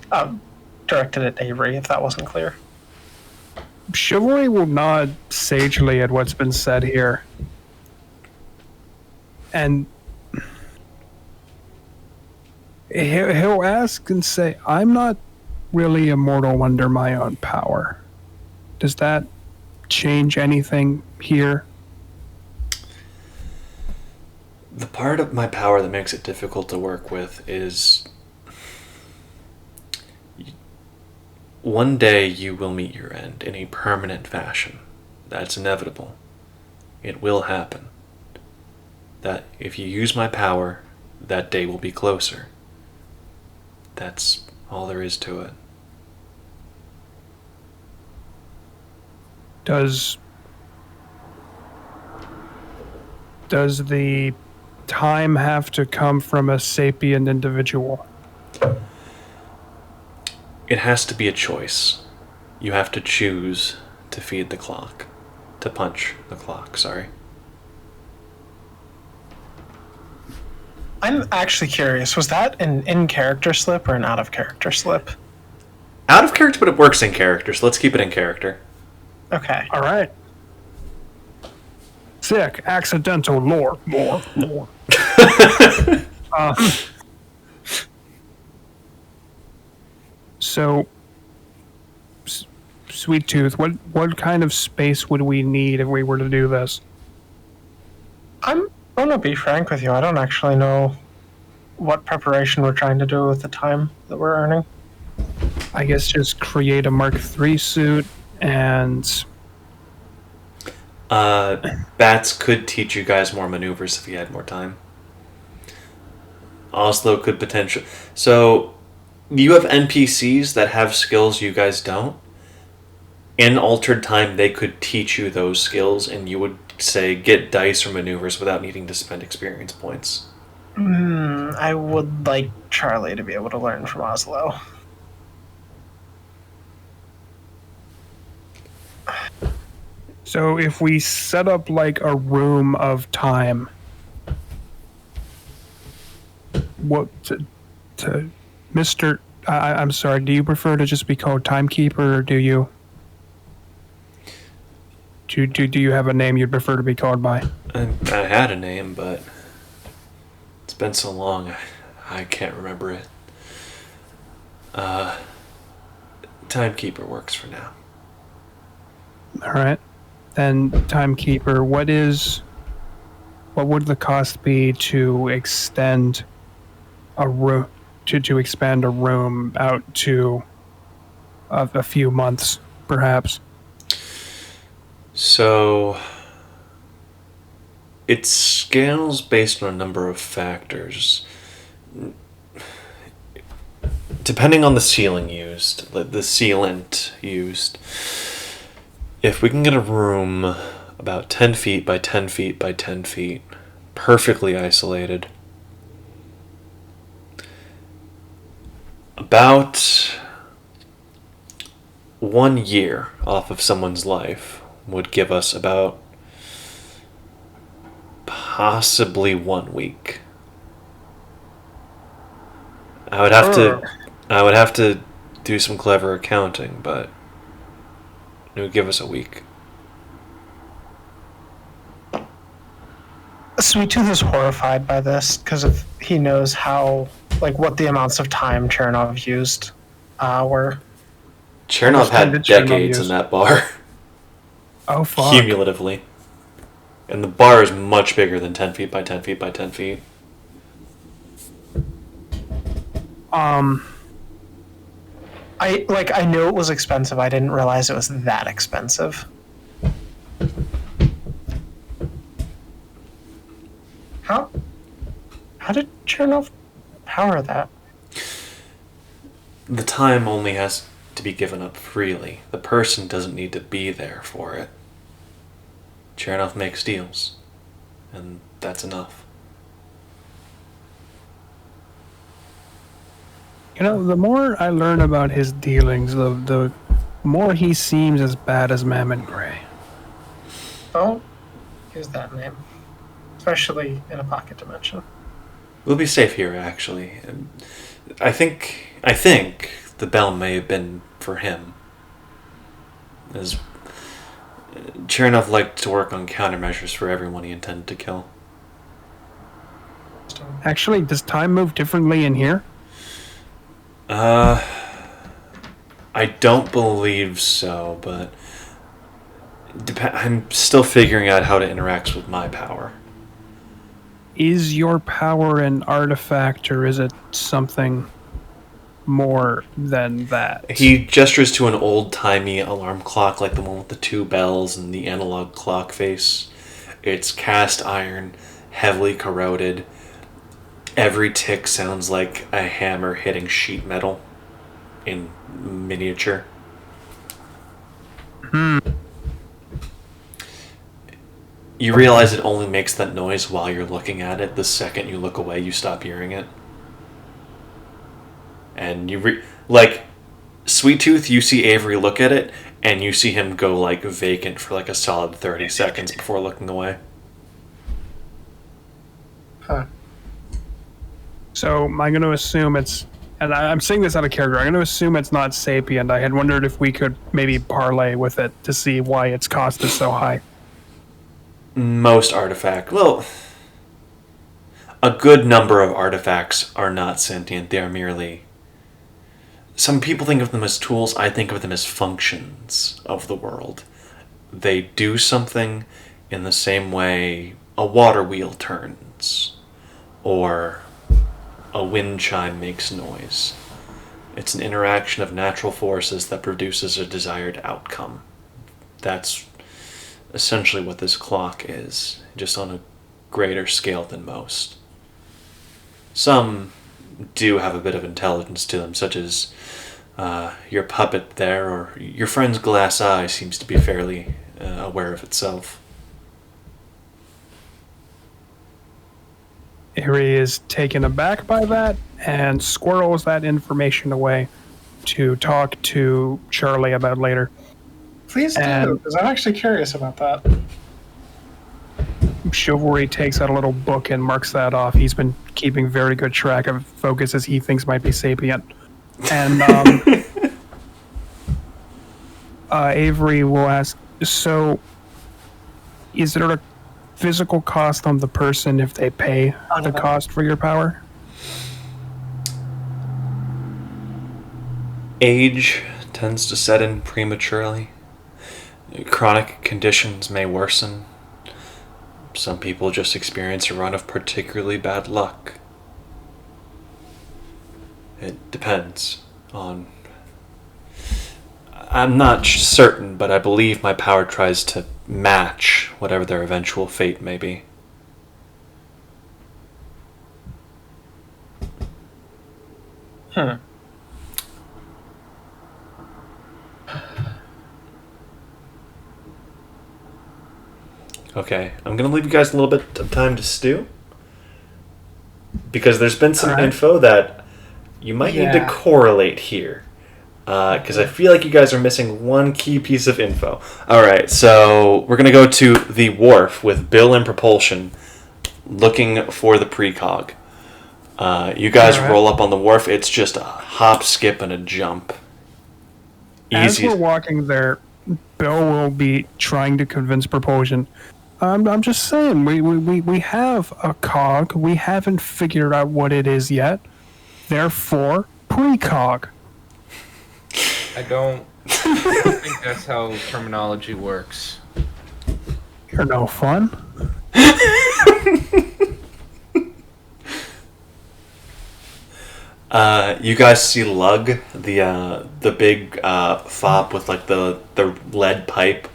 directed at Avery, if that wasn't clear. Chivalry will nod sagely at what's been said here. And he'll ask and say, I'm not really immortal under my own power. Does that change anything here? The part of my power that makes it difficult to work with is one day you will meet your end in a permanent fashion. That's inevitable. It will happen. That if you use my power, that day will be closer. That's all there is to it. Does the time have to come from a sapient individual? It has to be a choice. You have to choose to feed the clock. To punch the clock, sorry. I'm actually curious, was that an in-character slip or an out-of-character slip? Out of character, but it works in character, so let's keep it in character. Okay. All right. Sick. Accidental lore. More. So, Sweet Tooth, what kind of space would we need if we were to do this? I'm going to be frank with you. I don't actually know what preparation we're trying to do with the time that we're earning. I guess just create a Mark III suit and... Bats could teach you guys more maneuvers if you had more time. Oslo could potentially. So, you have NPCs that have skills you guys don't. In altered time, they could teach you those skills, and you would, say, get dice or maneuvers without needing to spend experience points. I would like Charlie to be able to learn from Oslo. So if we set up like a room of time, what to Mr. I'm sorry, do you prefer to just be called Timekeeper, or do you have a name you'd prefer to be called by? I had a name, but it's been so long, I can't remember it. Timekeeper works for now. All right. Then Timekeeper, what would the cost be to extend a room to expand a room out to a few months, perhaps? So it scales based on a number of factors. Depending on the ceiling used, the sealant used. If we can get a room about 10 feet by 10 feet by 10 feet, perfectly isolated, about 1 year off of someone's life would give us about possibly 1 week. I would have to do some clever accounting, but it would give us a week. Sweet Tooth is horrified by this because he knows what the amounts of time Chernov used were. Chernov had decades in that bar. Oh, fuck. Cumulatively. And the bar is much bigger than 10 feet by 10 feet by 10 feet. I knew it was expensive. I didn't realize it was that expensive. How did Chernov power that? The time only has to be given up freely. The person doesn't need to be there for it. Chernov makes deals, and that's enough. You know, the more I learn about his dealings, the more he seems as bad as Mammon Gray. Don't use that name, especially in a pocket dimension. We'll be safe here, actually. I think the bell may have been for him. As Chernov liked to work on countermeasures for everyone he intended to kill. Actually, does time move differently in here? I don't believe so, but I'm still figuring out how it interacts with my power. Is your power an artifact, or is it something more than that? He gestures to an old-timey alarm clock like the one with the 2 bells and the analog clock face. It's cast iron, heavily corroded. Every tick sounds like a hammer hitting sheet metal in miniature. You realize it only makes that noise while you're looking at it. The second you look away, you stop hearing it. And Sweet Tooth, you see Avery look at it, and you see him go vacant for a solid 30 seconds before looking away. Huh. So I'm going to assume it's, and I'm saying this out of character, I'm going to assume it's not sapient. I had wondered if we could maybe parlay with it to see why its cost is so high. Most a good number of artifacts are not sentient. They are merely... Some people think of them as tools. I think of them as functions of the world. They do something in the same way a water wheel turns, or a wind chime makes noise. It's an interaction of natural forces that produces a desired outcome. That's essentially what this clock is, just on a greater scale than most. Some do have a bit of intelligence to them, such as your puppet there, or your friend's glass eye seems to be fairly aware of itself. Harry is taken aback by that and squirrels that information away to talk to Charlie about later. Please do, because I'm actually curious about that. Chivalry takes out a little book and marks that off. He's been keeping very good track of focuses he thinks might be sapient. And Avery will ask, so is there a physical cost on the person if they pay the cost for your power? Age tends to set in prematurely. Chronic conditions may worsen. Some people just experience a run of particularly bad luck. It depends on... I'm not certain, but I believe my power tries to match whatever their eventual fate may be. Okay, I'm going to leave you guys a little bit of time to stew. Because there's been some info that you might need to correlate here. Because I feel like you guys are missing one key piece of info. Alright, so we're going to go to the wharf with Bill and Propulsion looking for the precog. You guys roll up on the wharf. It's just a hop, skip, and a jump. Easy. As we're walking there, Bill will be trying to convince Propulsion. I'm just saying, we have a cog. We haven't figured out what it is yet. Therefore, precog. I don't think that's how terminology works. You're no fun. You guys see Lug, the big fop with like the lead pipe.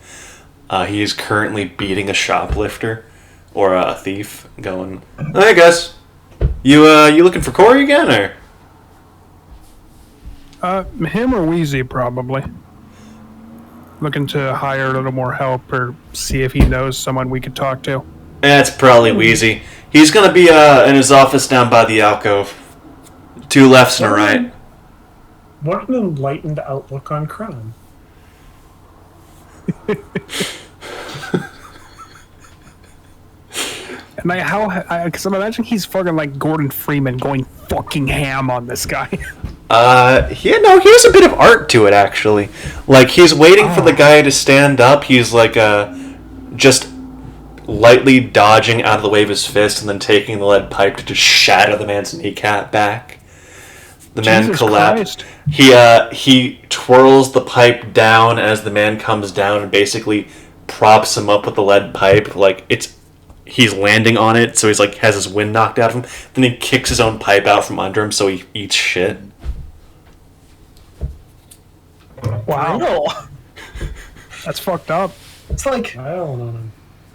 He is currently beating a shoplifter or a thief. Going, hey guys, you looking for Corey again or? Him or Wheezy probably. Looking to hire a little more help or see if he knows someone we could talk to. It's probably Wheezy. He's gonna be in his office down by the alcove. 2 lefts and a right. What an enlightened outlook on crime. And because I'm imagining he's fucking like Gordon Freeman going fucking ham on this guy. He has a bit of art to it actually. Like he's waiting for the guy to stand up. He's like just lightly dodging out of the way of his fist and then taking the lead pipe to just shatter the man's kneecap back. The man collapsed. He twirls the pipe down as the man comes down and basically props him up with the lead pipe. Like he's landing on it, so he's like has his wind knocked out of him. Then he kicks his own pipe out from under him, so he eats shit. Wow, that's fucked up. It's like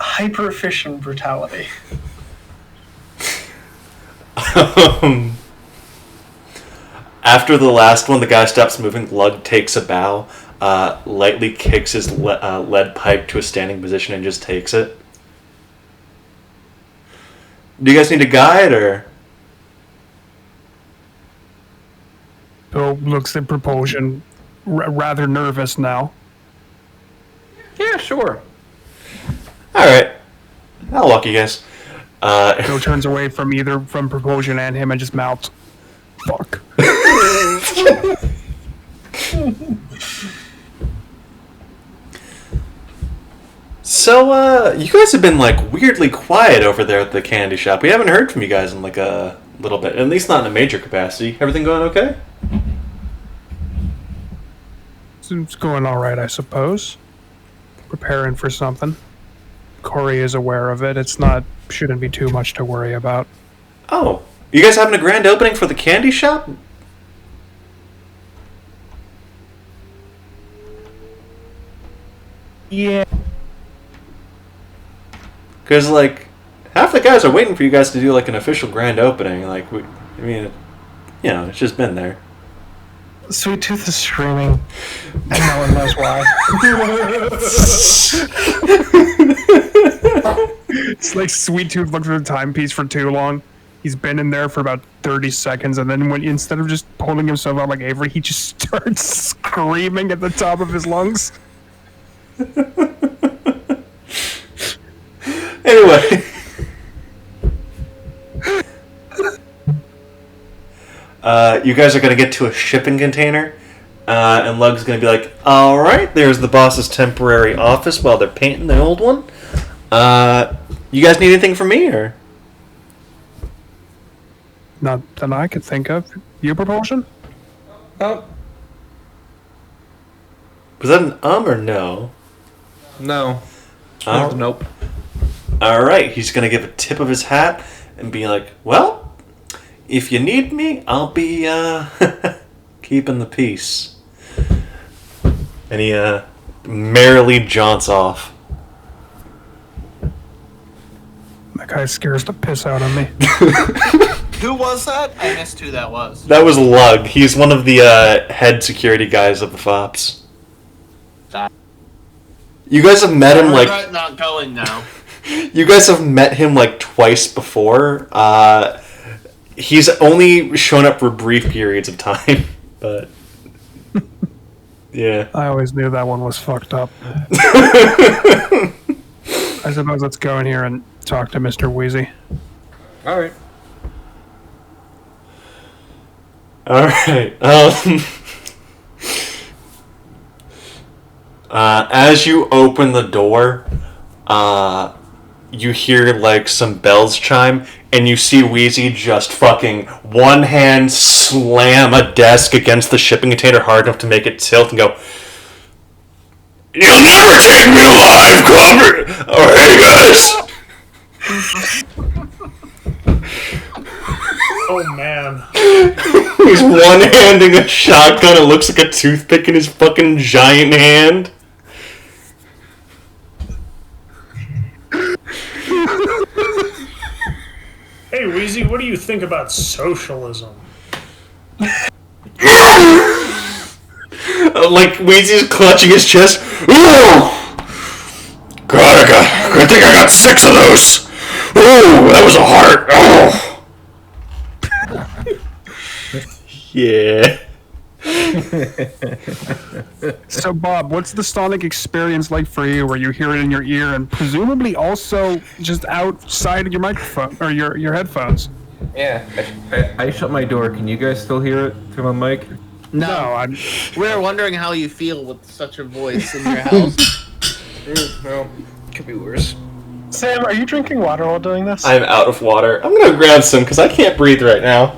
hyper efficient brutality. After the last one, the guy stops moving. Lug takes a bow, lightly kicks his lead pipe to a standing position, and just takes it. Do you guys need a guide, or? Bill looks at Propulsion, rather nervous now. Yeah, sure. Alright. I'll walk you guys. Bill turns away from Propulsion and him and just mouths, fuck. So, you guys have been, like, weirdly quiet over there at the candy shop. We haven't heard from you guys in, like, a little bit. At least not in a major capacity. Everything going okay? It's going alright, I suppose. Preparing for something. Corey is aware of it. Shouldn't be too much to worry about. Oh. You guys having a grand opening for the candy shop? Yeah. Because, like, half the guys are waiting for you guys to do, like, an official grand opening. Like, it's just been there. Sweet Tooth is screaming, and no one knows why. It's like Sweet Tooth looked at the timepiece for too long. He's been in there for about 30 seconds, and then instead of just pulling himself out like Avery, he just starts screaming at the top of his lungs. Anyway. You guys are going to get to a shipping container, and Lug's going to be like, alright, there's the boss's temporary office while they're painting the old one. You guys need anything from me, or? Not that I could think of. You propulsion? Oh, Was that an or no? no. Oh. Nope. Alright, he's going to give a tip of his hat and be like, well, if you need me, I'll be, keeping the peace. And he, merrily jaunts off. That guy scares the piss out of me. Who was that? I missed who that was. That was Lug. He's one of the, head security guys of the FOPs. You guys have met him, I like... regret not going now. You guys have met him, like, twice before. He's only shown up for brief periods of time, but... Yeah. I always knew that one was fucked up. I suppose let's go in here and talk to Mr. Wheezy. Alright. Alright, as you open the door, you hear, like, some bells chime, and you see Wheezy just fucking one hand slam a desk against the shipping container hard enough to make it tilt and go, "You'll never take me alive, Copper! Oh, hey, guys!" Oh man. He's one-handing a shotgun. It looks like a toothpick in his fucking giant hand. Hey Wheezy, what do you think about socialism? Like, Wheezy's clutching his chest. Ooh! God, I think I got 6 of those. Ooh, that was a heart. Oh. Yeah. So, Bob, what's the sonic experience like for you where you hear it in your ear and presumably also just outside of your microphone or your headphones? Yeah, I shut my door. Can you guys still hear it through my mic? No, I'm. we're wondering how you feel with such a voice in your house. Well, could be worse. Sam, are you drinking water while doing this? I'm out of water. I'm gonna grab some because I can't breathe right now.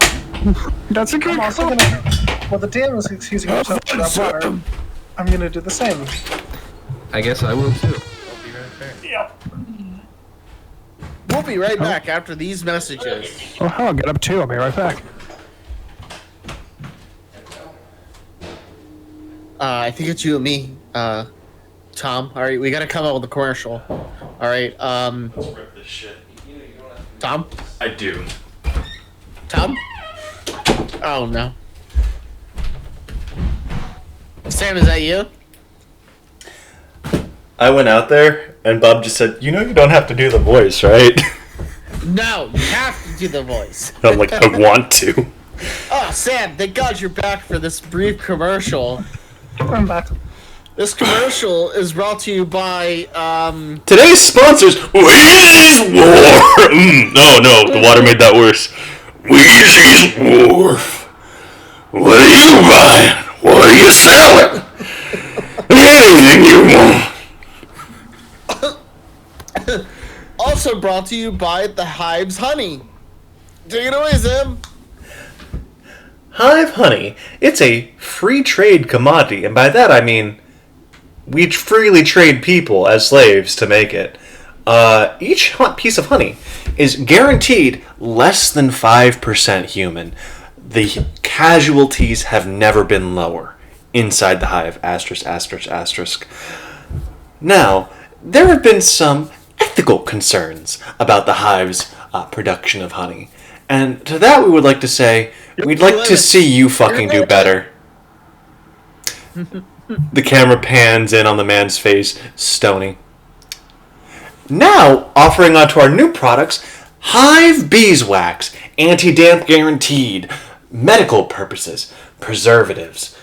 That's a good I'm also call. gonna. Well, the DM is excusing himself for that water. I'm gonna do the same. I guess I will too. Yep. We'll be right back after these messages. Oh, hell, I'll get up too. I'll be right back. I think it's you and me, Tom. All right, we gotta come out with a commercial. All right, Rip this shit. Tom. I do. Tom. Oh no. Sam, is that you? I went out there and Bob just said, "You know, you don't have to do the voice, right?" No, you have to do the voice. I'm like, "I want to." Oh, Sam, thank God you're back for this brief commercial. I'm back. This commercial is brought to you by, Today's sponsors, Wheezy's Wharf. Oh no, the water made that worse. Wheezy's Wharf. What are you buying? What are you selling? Anything you want. also brought to you by the Hive's Honey. Take it away, Sam. Hive honey. It's a free trade commodity, and by that I mean we freely trade people as slaves to make it. Each piece of honey is guaranteed less than 5% human. The casualties have never been lower inside the hive. ******. Now, there have been some ethical concerns about the hive's production of honey. And to that we would like to say, we'd like to see you fucking do better. The camera pans in on the man's face, stony. Now, offering onto our new products, Hive Beeswax, anti-damp guaranteed, medical purposes, preservatives.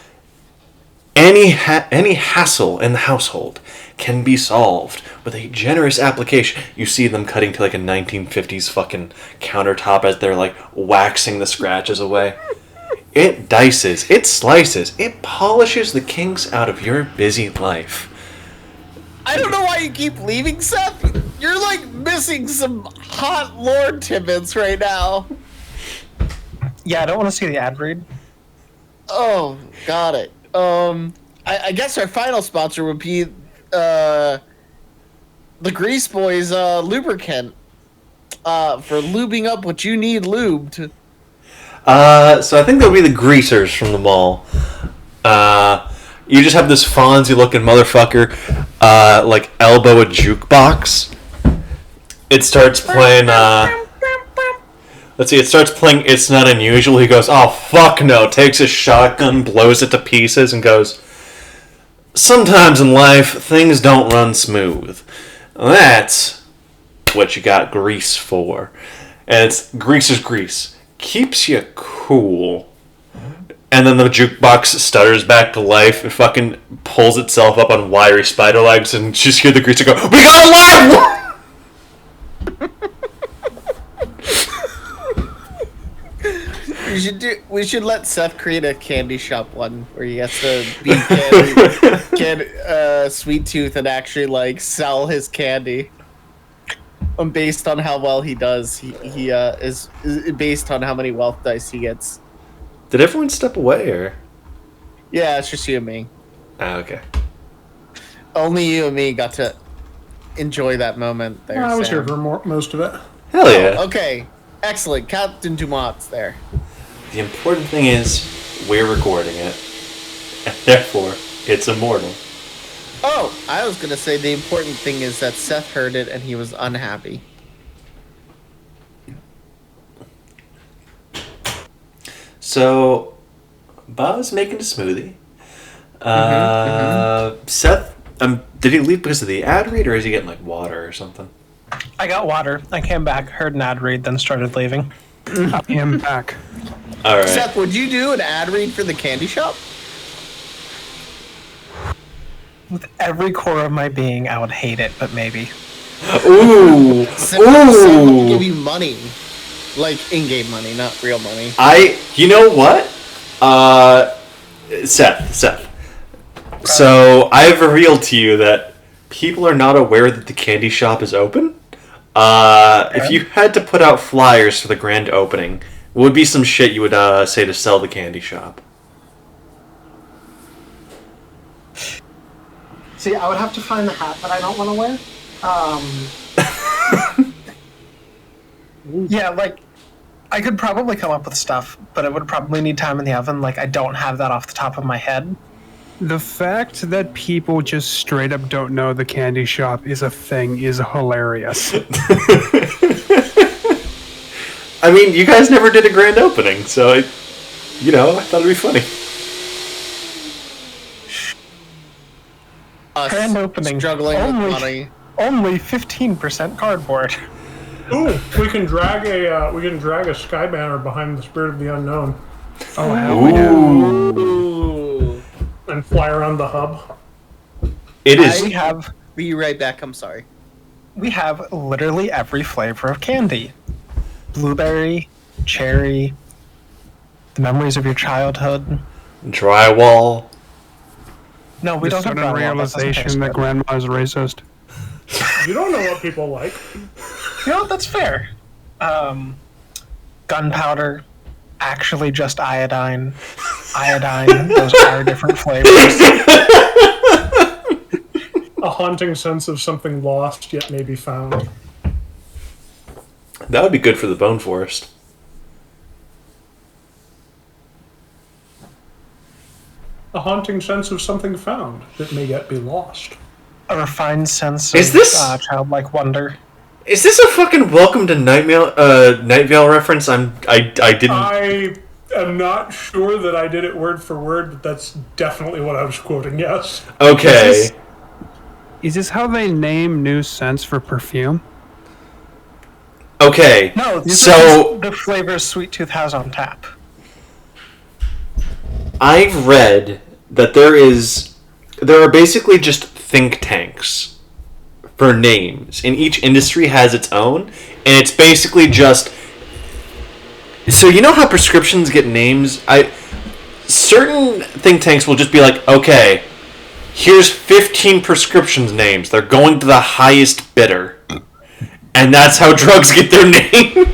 Any hassle in the household can be solved with a generous application. You see them cutting to like a 1950s fucking countertop as they're like waxing the scratches away. It dices, it slices, it polishes the kinks out of your busy life. I don't know why you keep leaving, Seth. You're like missing some hot Lord Timmons right now. Yeah, I don't want to see the ad read. Oh, got it. I guess our final sponsor would be the Grease Boys lubricant for lubing up what you need lubed. So I think that would be the greasers from the mall. You just have this Fonzie-looking motherfucker, like elbow a jukebox. It starts playing. Let's see. It starts playing. It's Not Unusual. He goes, "Oh fuck no!" Takes his shotgun, blows it to pieces, and goes, "Sometimes in life, things don't run smooth. That's what you got grease for." And it's greaser's grease. Keeps you cool. And then the jukebox stutters back to life and fucking pulls itself up on wiry spider legs, and just hear the greaser go, "We got a live one!" We should let Seth create a candy shop one where he has to be Sweet Tooth and actually like sell his candy. Based on how well he does, he is based on how many wealth dice he gets. Did everyone step away, or? Yeah, it's just you and me. Ah, okay. Only you and me got to enjoy that moment there. I was Sam. here for most of it. Hell yeah. Okay, excellent. Captain Dumont's there. The important thing is, we're recording it. And therefore, it's immortal. Oh, I was gonna say the important thing is that Seth heard it and he was unhappy. So, Bob's making a smoothie. Seth, did he leave because of the ad read, or is he getting like water or something? I got water. I came back, heard an ad read, then started leaving. I am back. All right. Seth, would you do an ad read for the candy shop? With every core of my being, I would hate it, but maybe. Ooh. Seth will give Ooh. you money. Like in-game money, not real money. You know what? Seth. So, I've revealed to you that people are not aware that the candy shop is open. If you had to put out flyers for the grand opening, what would be some shit you would say to sell the candy shop? See, I would have to find the hat that I don't want to wear. Yeah, like, I could probably come up with stuff, but it would probably need time in the oven. Like, I don't have that off the top of my head. The fact that people just straight up don't know the candy shop is a thing is hilarious. I mean, you guys never did a grand opening, so I thought it'd be funny. Grand opening. Struggling with money. Only 15% cardboard. Ooh, we can drag a sky banner behind the Spirit of the Unknown Oh, hell yeah. Ooh. and fly around the hub. It is. Be right back. I'm sorry. We have literally every flavor of candy. Blueberry, cherry, the memories of your childhood. Drywall. No, we The don't have sudden drywall. That doesn't taste realization that good. grandma's racist. You don't know what people like. You know, that's fair. Gunpowder, actually just iodine. Iodine, those are different flavors. A haunting sense of something lost yet maybe found. That would be good for the Bone Forest. A haunting sense of something found that may yet be lost. a refined sense Is of this- childlike wonder. Is this a fucking Welcome to Night Vale reference? I didn't. I am not sure that I did it word for word, but that's definitely what I was quoting. Yes. Okay. Is this how they name new scents for perfume? Okay. No, this so is the flavors Sweet Tooth has on tap. I've read that there are basically just think tanks for names, and each industry has its own, and it's basically just. So you know how prescriptions get names? Certain think tanks will just be like, okay, here's 15 prescriptions names. They're going to the highest bidder, and that's how drugs get their name.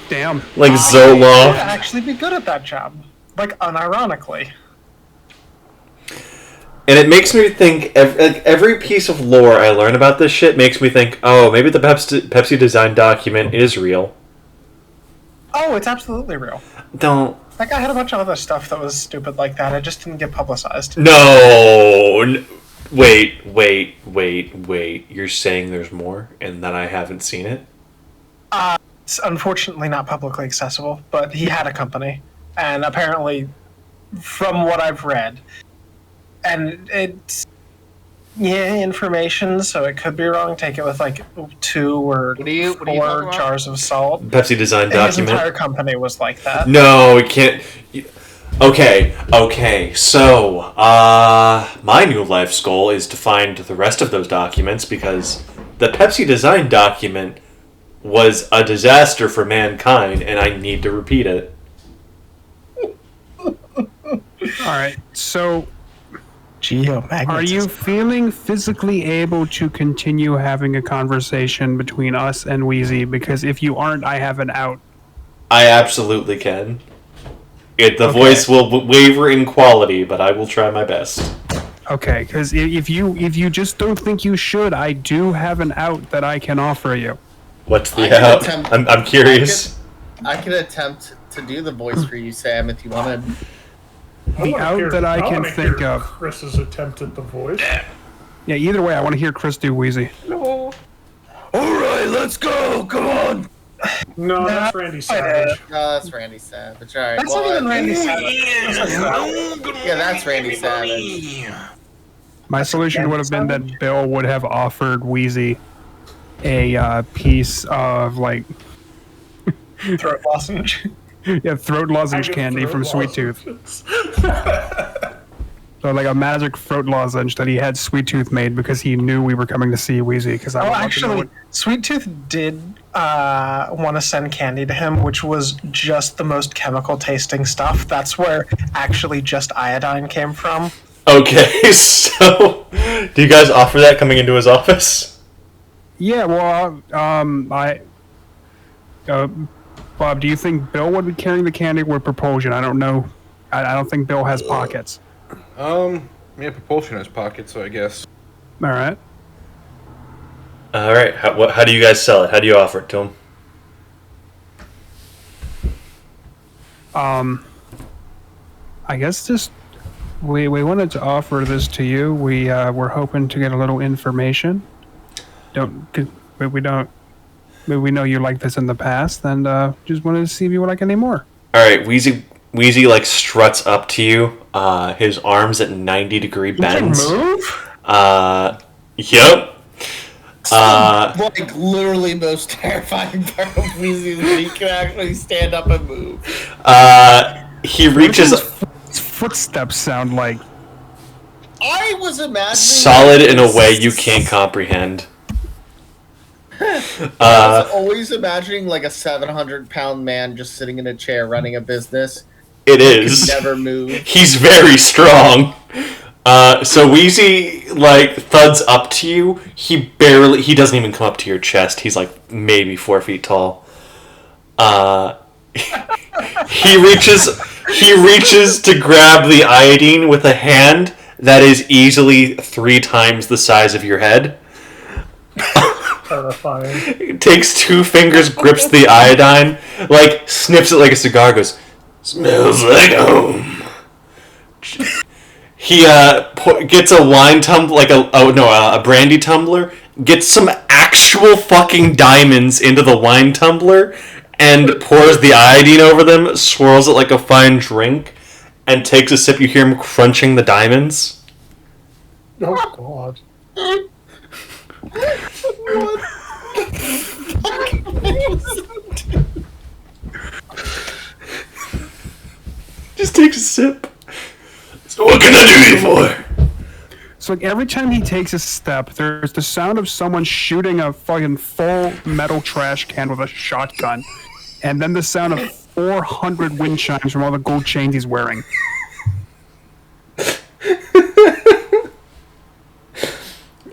Damn. Like I would Zoloft. actually be good at that job, like unironically. And it makes me think, every piece of lore I learn about this shit makes me think, oh, maybe the Pepsi design document is real. Oh, it's absolutely real. Don't. That guy had a bunch of other stuff that was stupid like that. It just didn't get publicized. No! Wait. You're saying there's more and that I haven't seen it? It's unfortunately not publicly accessible, but he had a company. And apparently, from what I've read, and it's information, so it could be wrong. Take it with like 2 or What are you talking 4 about? jars of salt. Pepsi design And his document? entire company was like that. No, it can't. Okay. So, my new life's goal is to find the rest of those documents because the Pepsi design document was a disaster for mankind, and I need to repeat it. Alright, so Geomagnetism. are you feeling physically able to continue having a conversation between us and Wheezy? Because if you aren't, I have an out. I absolutely can. The voice will waver in quality, but I will try my best. Okay, because if you just don't think you should, I do have an out that I can offer you. What's I the can out? attempt- I'm curious. I could attempt to do the voice for you, Sam, if you wanted. The out that I can think of. Chris's attempt at the voice. Yeah, either way, I want to hear Chris do Wheezy. Alright, let's go! Come on! No, that's Randy Savage. No, that's Randy Savage. Alright, That's not even Randy Savage. Yeah, that's Randy Savage. My solution would have been that Bill would have offered Wheezy a piece of like Throat lozenge. throat lozenge I get candy throat from Sweet Tooth. lozenges. So like a magic throat lozenge that he had Sweet Tooth made because he knew we were coming to see Wheezy. Because I Oh, would love to know actually, what- Sweet Tooth did want to send candy to him, which was just the most chemical tasting stuff. That's where actually just iodine came from. Okay, so do you guys offer that coming into his office? Yeah, well, Bob, do you think Bill would be carrying the candy with propulsion? I don't know. I don't think Bill has pockets. Yeah, propulsion has pockets, so I guess. All right. All right. How do you guys sell it? How do you offer it to him? I guess just we wanted to offer this to you. We're hoping to get a little information. We know you like this in the past, and just wanted to see if you would like any more. All right, Wheezy like struts up to you. His arms at 90-degree bends. Move? Yep. Like, literally most terrifying part of Weezy is that he can actually stand up and move. He reaches His footsteps sound like. I was imagining... solid in a way you can't comprehend. I was always imagining, like, a 700-pound man just sitting in a chair running a business. It is. Never move. He's very strong. So Wheezy, like, thuds up to you. He doesn't even come up to your chest. He's, like, maybe 4 feet tall. He reaches to grab the iodine with a hand that is easily 3 times the size of your head. Terrifying. Takes 2 fingers, grips the iodine, like, sniffs it like a cigar, goes, "Smells like home." He gets a wine tumbler, like a brandy tumbler, gets some actual fucking diamonds into the wine tumbler, and pours the iodine over them, swirls it like a fine drink, and takes a sip. You hear him crunching the diamonds. Oh God. Just takes a sip. So what can I do you for? So like every time he takes a step, there's the sound of someone shooting a fucking full metal trash can with a shotgun, and then the sound of 400 wind chimes from all the gold chains he's wearing.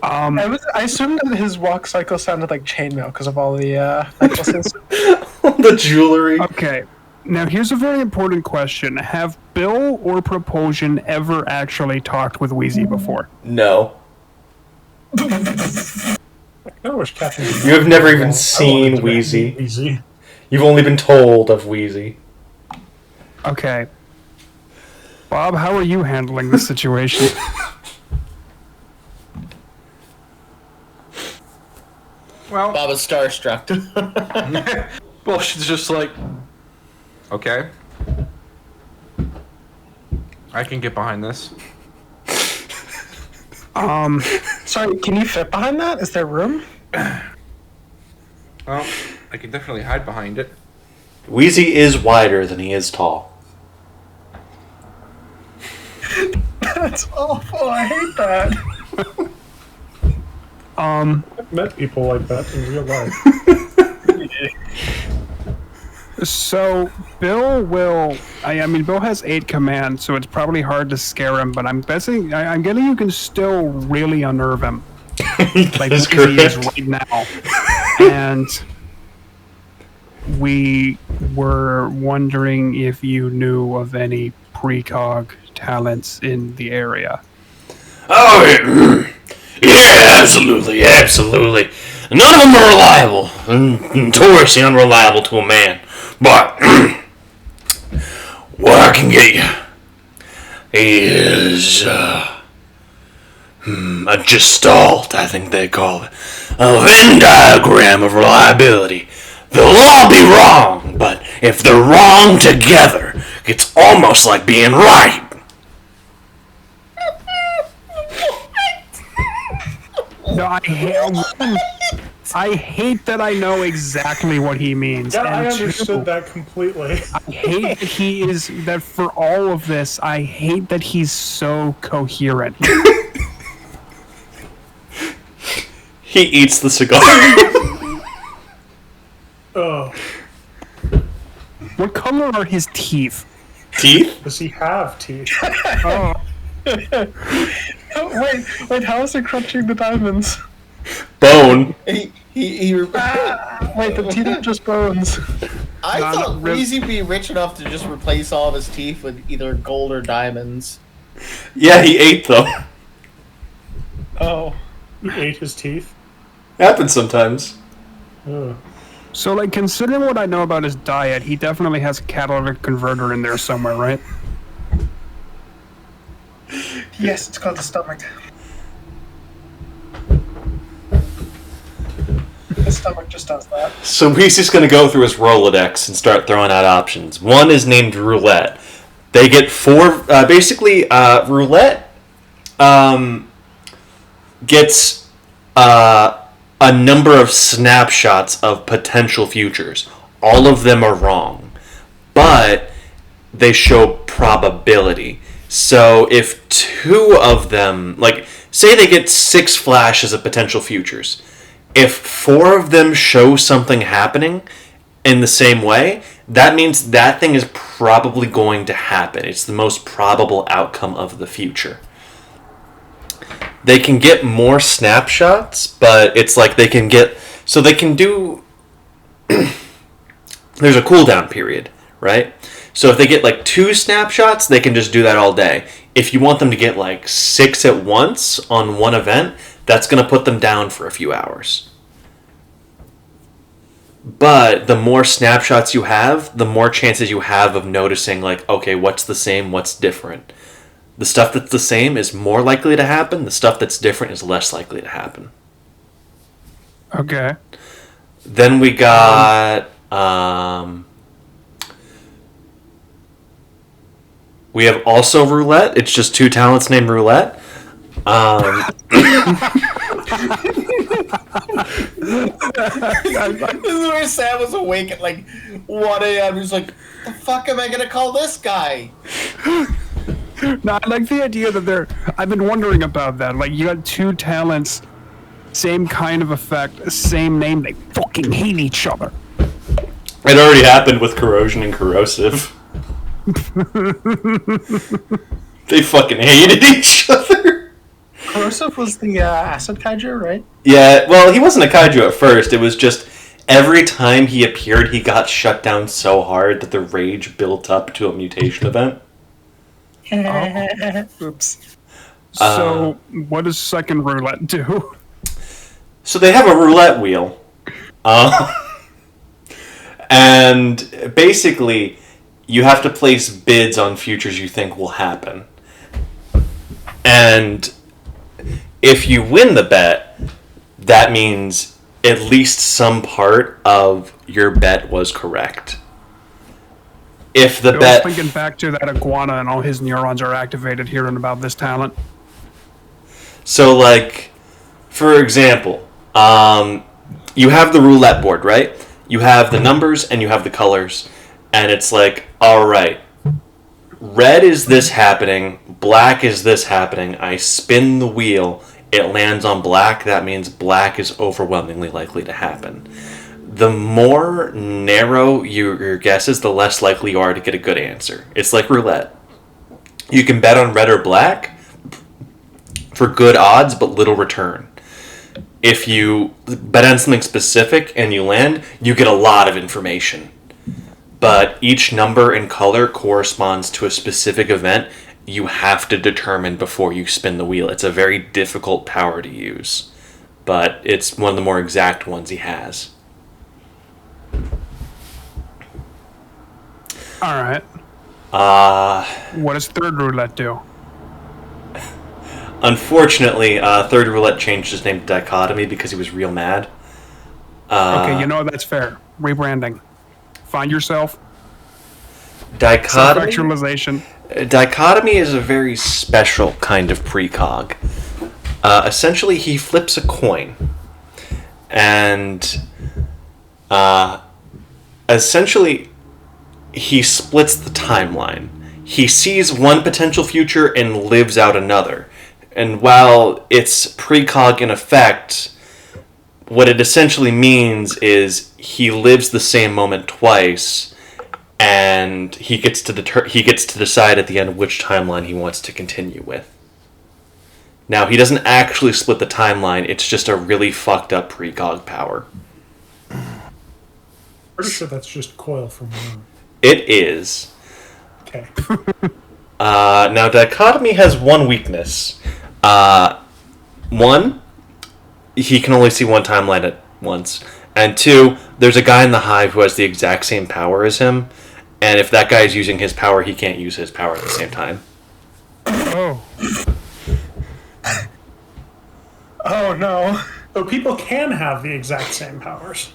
I assumed that his walk cycle sounded like chainmail because of all the necklaces. The jewelry. Okay, now here's a very important question: have Bill or Propulsion ever actually talked with Wheezy before? No. I wish Captain. You have never even seen Wheezy. Wheezy. You've only been told of Wheezy. Okay, Bob, how are you handling this situation? Well, Bob is starstruck. well, she's just like, okay, I can get behind this. Sorry, can you fit behind that? Is there room? Well, I can definitely hide behind it. Wheezy is wider than he is tall. That's awful. I hate that. I've met people like that in real life. So Bill will. I mean, Bill has 8 commands, so it's probably hard to scare him. But I'm guessing, I'm getting you can still really unnerve him, like That's he is correct. right now. And we were wondering if you knew of any precog talents in the area. Oh, yeah, absolutely, absolutely. None of them are reliable, notoriously unreliable to a man. But what I can get you is a gestalt, I think they call it, a Venn diagram of reliability. They'll all be wrong, but if they're wrong together, it's almost like being right. No, I hate that I know exactly what he means. Yeah, I And understood two, that completely. I hate that he is that for all of this. I hate that he's so coherent. He eats the cigar. Oh, What color are his teeth? Teeth? does he have teeth? Oh, Oh, wait, how is it crunching the diamonds? Bone. he Wait, the teeth are just bones. I No, thought not really. Weezy would be rich enough to just replace all of his teeth with either gold or diamonds. Yeah, he ate them. Oh. He ate his teeth. Happens sometimes. Ugh. so like considering what I know about his diet, he definitely has a catalytic converter in there somewhere, right? Yes, it's called the stomach. The stomach just does that. So he's just going to go through his Rolodex and start throwing out options. One is named Roulette. They get 4... Roulette gets a number of snapshots of potential futures. All of them are wrong. But they show probability. So if 2 of them... Like, say they get 6 flashes of potential futures. If 4 of them show something happening in the same way, that means that thing is probably going to happen. It's the most probable outcome of the future. They can get more snapshots, but it's like they can get... So they can do... There's a cooldown period, right? So if they get like 2 snapshots, they can just do that all day. If you want them to get like 6 at once on one event, that's going to put them down for a few hours. But the more snapshots you have, the more chances you have of noticing, like, okay, what's the same, what's different. The stuff that's the same is more likely to happen. The stuff that's different is less likely to happen. Okay. Then we got we have also roulette. It's just two talents named roulette. This is where Sam was awake at like 1 a.m. He's like, the fuck am I gonna call this guy? No, I like the idea that I've been wondering about that. Like, you got two talents, same kind of effect, same name, they fucking hate each other. It already happened with corrosion and corrosive. They fucking hated each other. Corrosive was the acid kaiju, right? Yeah, well, he wasn't a kaiju at first. It was just every time he appeared, he got shut down so hard that the rage built up to a mutation event. Oops. So, what does second roulette do? So they have a roulette wheel. And basically, you have to place bids on futures you think will happen. And if you win the bet, that means at least some part of your bet was correct. If the I bet... was thinking back to that iguana and all his neurons are activated hearing about this talent. So, like, for example, you have the roulette board, right? You have the numbers and you have the colors. And it's like, alright, red is this happening, black is this happening, I spin the wheel, it lands on black, that means black is overwhelmingly likely to happen. The more narrow your guess is, the less likely you are to get a good answer. It's like roulette. You can bet on red or black for good odds but little return. If you bet on something specific and you land, you get a lot of information. But each number and color corresponds to a specific event you have to determine before you spin the wheel. It's a very difficult power to use, but it's one of the more exact ones he has. Alright. What does third roulette do? Unfortunately, third roulette changed his name to Dichotomy because he was real mad. Okay, you know that's fair. Rebranding. Find yourself. Dichotomy? Self-actualization. Dichotomy is a very special kind of precog. Essentially, he flips a coin. And essentially, he splits the timeline. He sees one potential future and lives out another. And while it's precog in effect, what it essentially means is he lives the same moment twice, and he gets to decide at the end which timeline he wants to continue with. Now, he doesn't actually split the timeline, it's just a really fucked up precog power. Pretty sure that's just coil from Moon. It is. Okay. Now, Dichotomy has one weakness. One, he can only see one timeline at once. And two, there's a guy in the hive who has the exact same power as him. And if that guy is using his power, he can't use his power at the same time. Oh. Oh no. So people can have the exact same powers.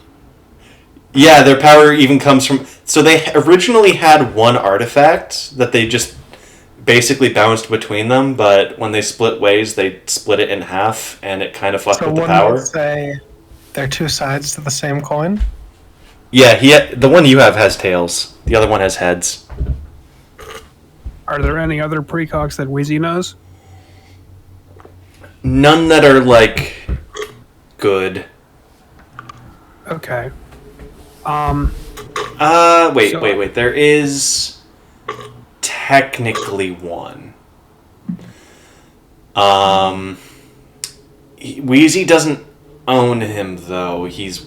Yeah, their power even comes from... So they originally had one artifact that they just basically bounced between them, but when they split ways, they split it in half, and it kind of fucked with the one power. would say they're two sides to the same coin? Yeah, the one you have has tails. The other one has heads. Are there any other precogs that Wheezy knows? None that are, like, good. Okay. Wait. There is technically one. Wheezy doesn't own him, though. He's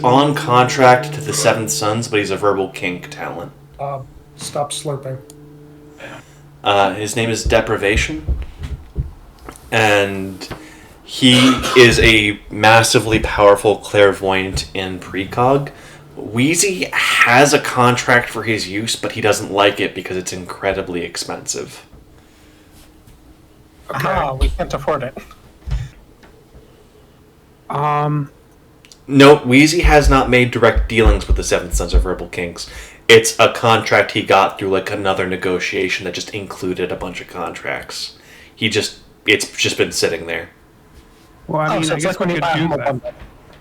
on contract to the Seventh Sons, but he's a verbal kink talent. Stop slurping. His name is Deprivation. And he is a massively powerful clairvoyant in precog, Wheezy has a contract for his use, but he doesn't like it because it's incredibly expensive. We can't afford it. No, Wheezy has not made direct dealings with the Seventh Sons of Rebel Kings. It's a contract he got through like another negotiation that just included a bunch of contracts. It's just been sitting there. Well, I mean, so I it's guess like when we you could buy do a that. bundle.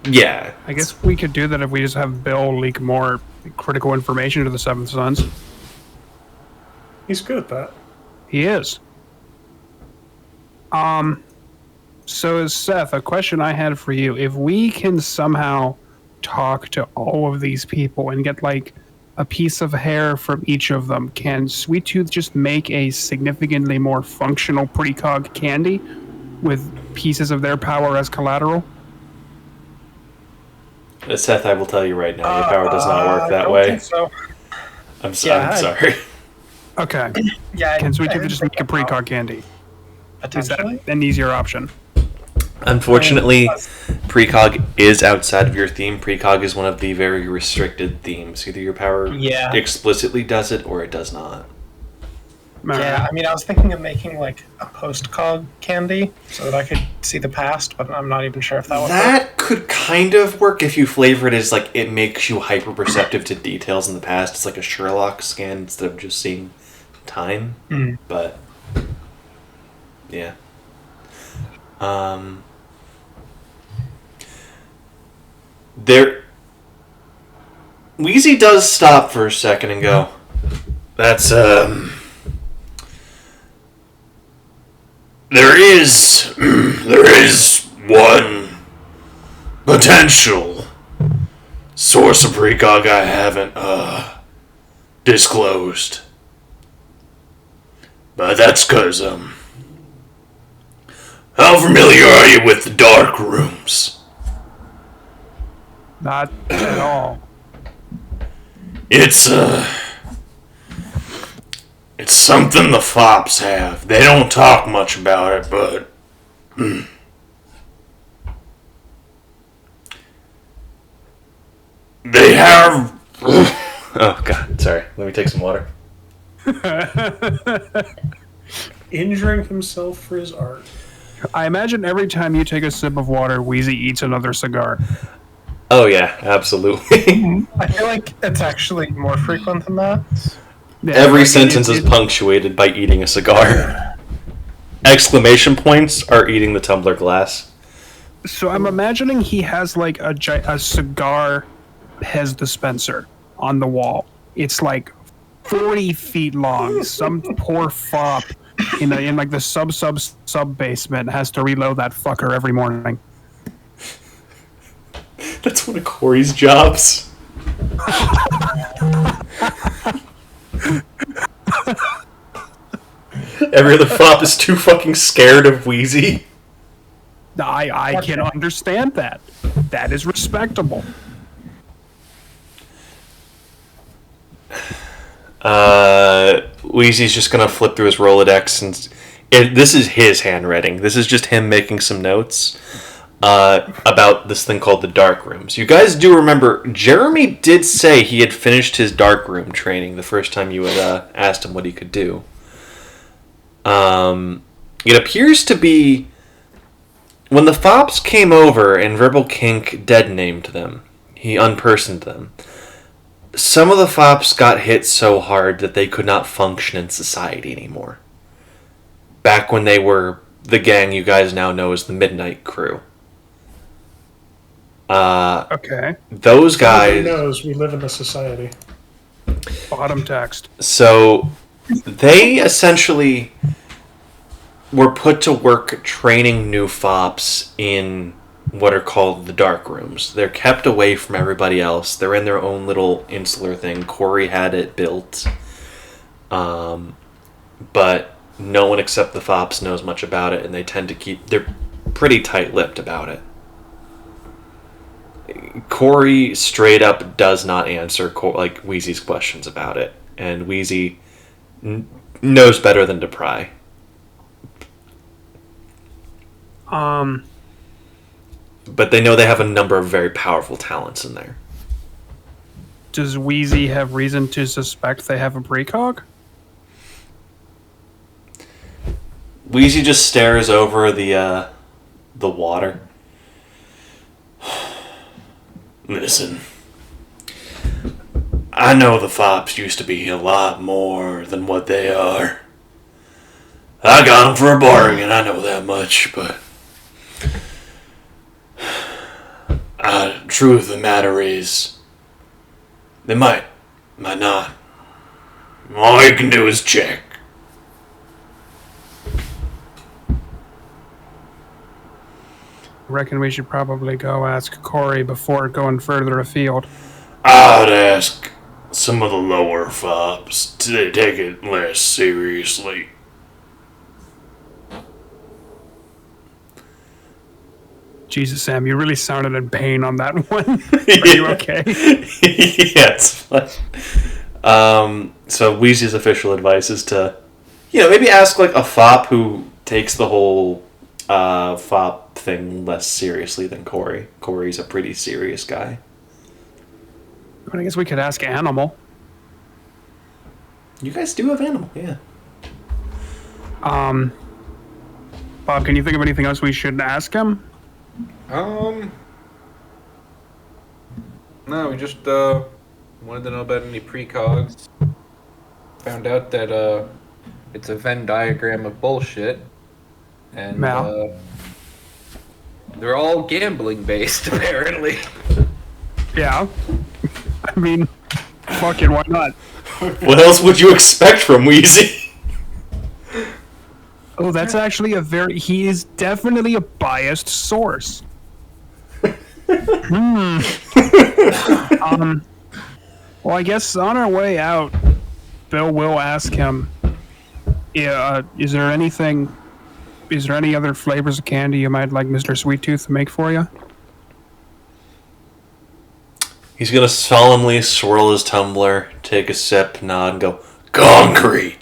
Yeah. I guess we could do that if we just have Bill leak more critical information to the Seventh Sons. He's good at that. He is. So Seth, a question I had for you. If we can somehow talk to all of these people and get like a piece of hair from each of them, can Sweet Tooth just make a significantly more functional precog candy with pieces of their power as collateral? Seth, I will tell you right now, your power does not work that I don't way. think so. I'm Yeah, sorry. Okay. Yeah, Can Sweet I Tooth didn't just think make a about- precog candy? Is that Potentially. an easier option? Unfortunately, precog is outside of your theme. Precog is one of the very restricted themes. Either your power Yeah. explicitly does it or it does not. Yeah, I mean, I was thinking of making like a post-cog candy so that I could see the past, but I'm not even sure if that would work. That could kind of work if you flavor it as like it makes you hyper perceptive to details in the past. It's like a Sherlock scan instead of just seeing time. But yeah. Wheezy does stop for a second and go, that's there is one potential source of precog I haven't disclosed. But that's cause how familiar are you with the dark rooms? Not at all. It's something the fops have. They don't talk much about it, but they have. Oh God! Sorry. Let me take some water. Injuring himself for his art. I imagine every time you take a sip of water, Wheezy eats another cigar. Oh yeah, absolutely. I feel like it's actually more frequent than that. Yeah, Every like, sentence is punctuated by eating a cigar. Exclamation points are eating the tumbler glass. So I'm imagining he has like a cigar Pez dispenser on the wall. It's like 40 feet long. Some poor fop in like the sub basement has to reload that fucker every morning. That's one of Corey's jobs. Every other fop is too fucking scared of Wheezy. I can understand that. That is respectable. Wheezy's just gonna flip through his Rolodex and this is his handwriting. This is just him making some notes about this thing called the dark rooms. You guys do remember Jeremy did say he had finished his dark room training the first time you had asked him what he could do. It appears to be when the fops came over and Rebel Kink dead named them. He unpersoned them. Some of the fops got hit so hard that they could not function in society anymore. Back when they were the gang you guys now know as the Midnight Crew. Okay. Those guys. Everybody knows we live in a society. Bottom text. So they essentially were put to work training new fops in what are called the dark rooms. They're kept away from everybody else. They're in their own little insular thing. Corey had it built. But no one except the fops knows much about it, and they tend to they're pretty tight-lipped about it. Corey straight up does not answer Wheezy's questions about it, and Wheezy knows better than to pry. But they know they have a number of very powerful talents in there. Does Wheezy have reason to suspect they have a precog? Wheezy just stares over the water. Listen, I know the fops used to be a lot more than what they are. I got them for a bargain, I know that much, but truth of the matter is, they might not. All you can do is check. I reckon we should probably go ask Corey before going further afield. I'd ask some of the lower fops to take it less seriously. Jesus, Sam, you really sounded in pain on that one. Are you okay? Yes. So Wheezy's official advice is to, maybe ask like a fop who takes the whole fop thing less seriously than Corey. Corey's a pretty serious guy. But I guess we could ask Animal. You guys do have Animal, yeah. Bob, can you think of anything else we should ask him? No, we just wanted to know about any precogs. Found out that it's a Venn diagram of bullshit, and they're all gambling based apparently. Yeah. I mean, fuck it, why not? What else would you expect from Wheezy? Oh, that's actually he is definitely a biased source. Well, I guess on our way out, Bill will ask him, is there any other flavors of candy you might like Mr. Sweet Tooth to make for you? He's gonna solemnly swirl his tumbler, take a sip, nod, and go, concrete!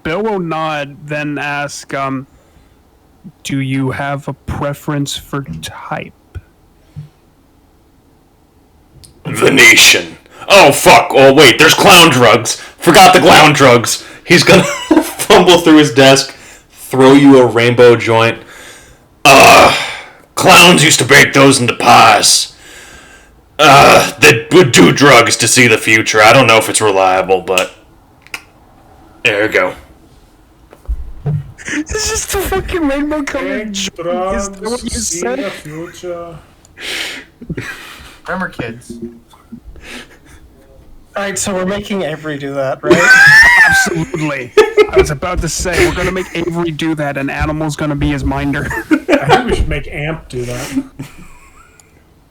Bill will nod, then ask, do you have a preference for type? Venetian. Oh, fuck. Oh, wait, there's clown drugs. Forgot the clown drugs. He's gonna fumble through his desk, throw you a rainbow joint. Clowns used to bake those into pies. They would do drugs to see the future. I don't know if it's reliable, but there you go. It's just a fucking rainbow colored Big joint. Is that what you drugs, see said? the future. Remember, kids. Alright, so we're making Avery do that, right? Absolutely. I was about to say, we're gonna make Avery do that, and Animal's gonna be his minder. I think we should make Amp do that.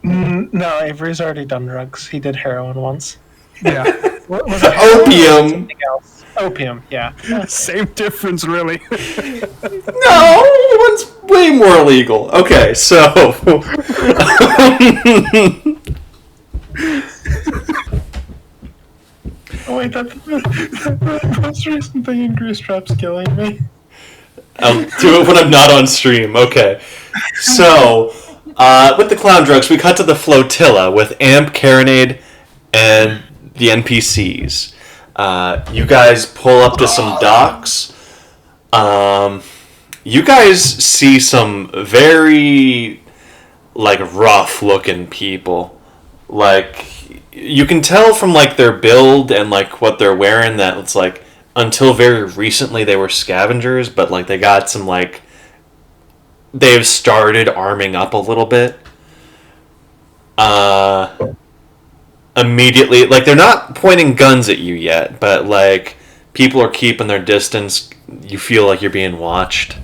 No, Avery's already done drugs. He did heroin once. Yeah. What was it? Heroin or Opium. something else? Opium, yeah. Same difference, really. No, one's way more illegal. Okay, so... Oh wait, that most recent thing in Grease Trap's killing me. I'll do it when I'm not on stream. Okay. So, with the clown drugs, we cut to the flotilla with Amp, Carinade, and the NPCs. You guys pull up to some docks. You guys see some very, rough-looking people. You can tell from, their build and, what they're wearing that it's, until very recently they were scavengers, but, they got some, they've started arming up a little bit. Immediately, they're not pointing guns at you yet, but, people are keeping their distance. You feel like you're being watched.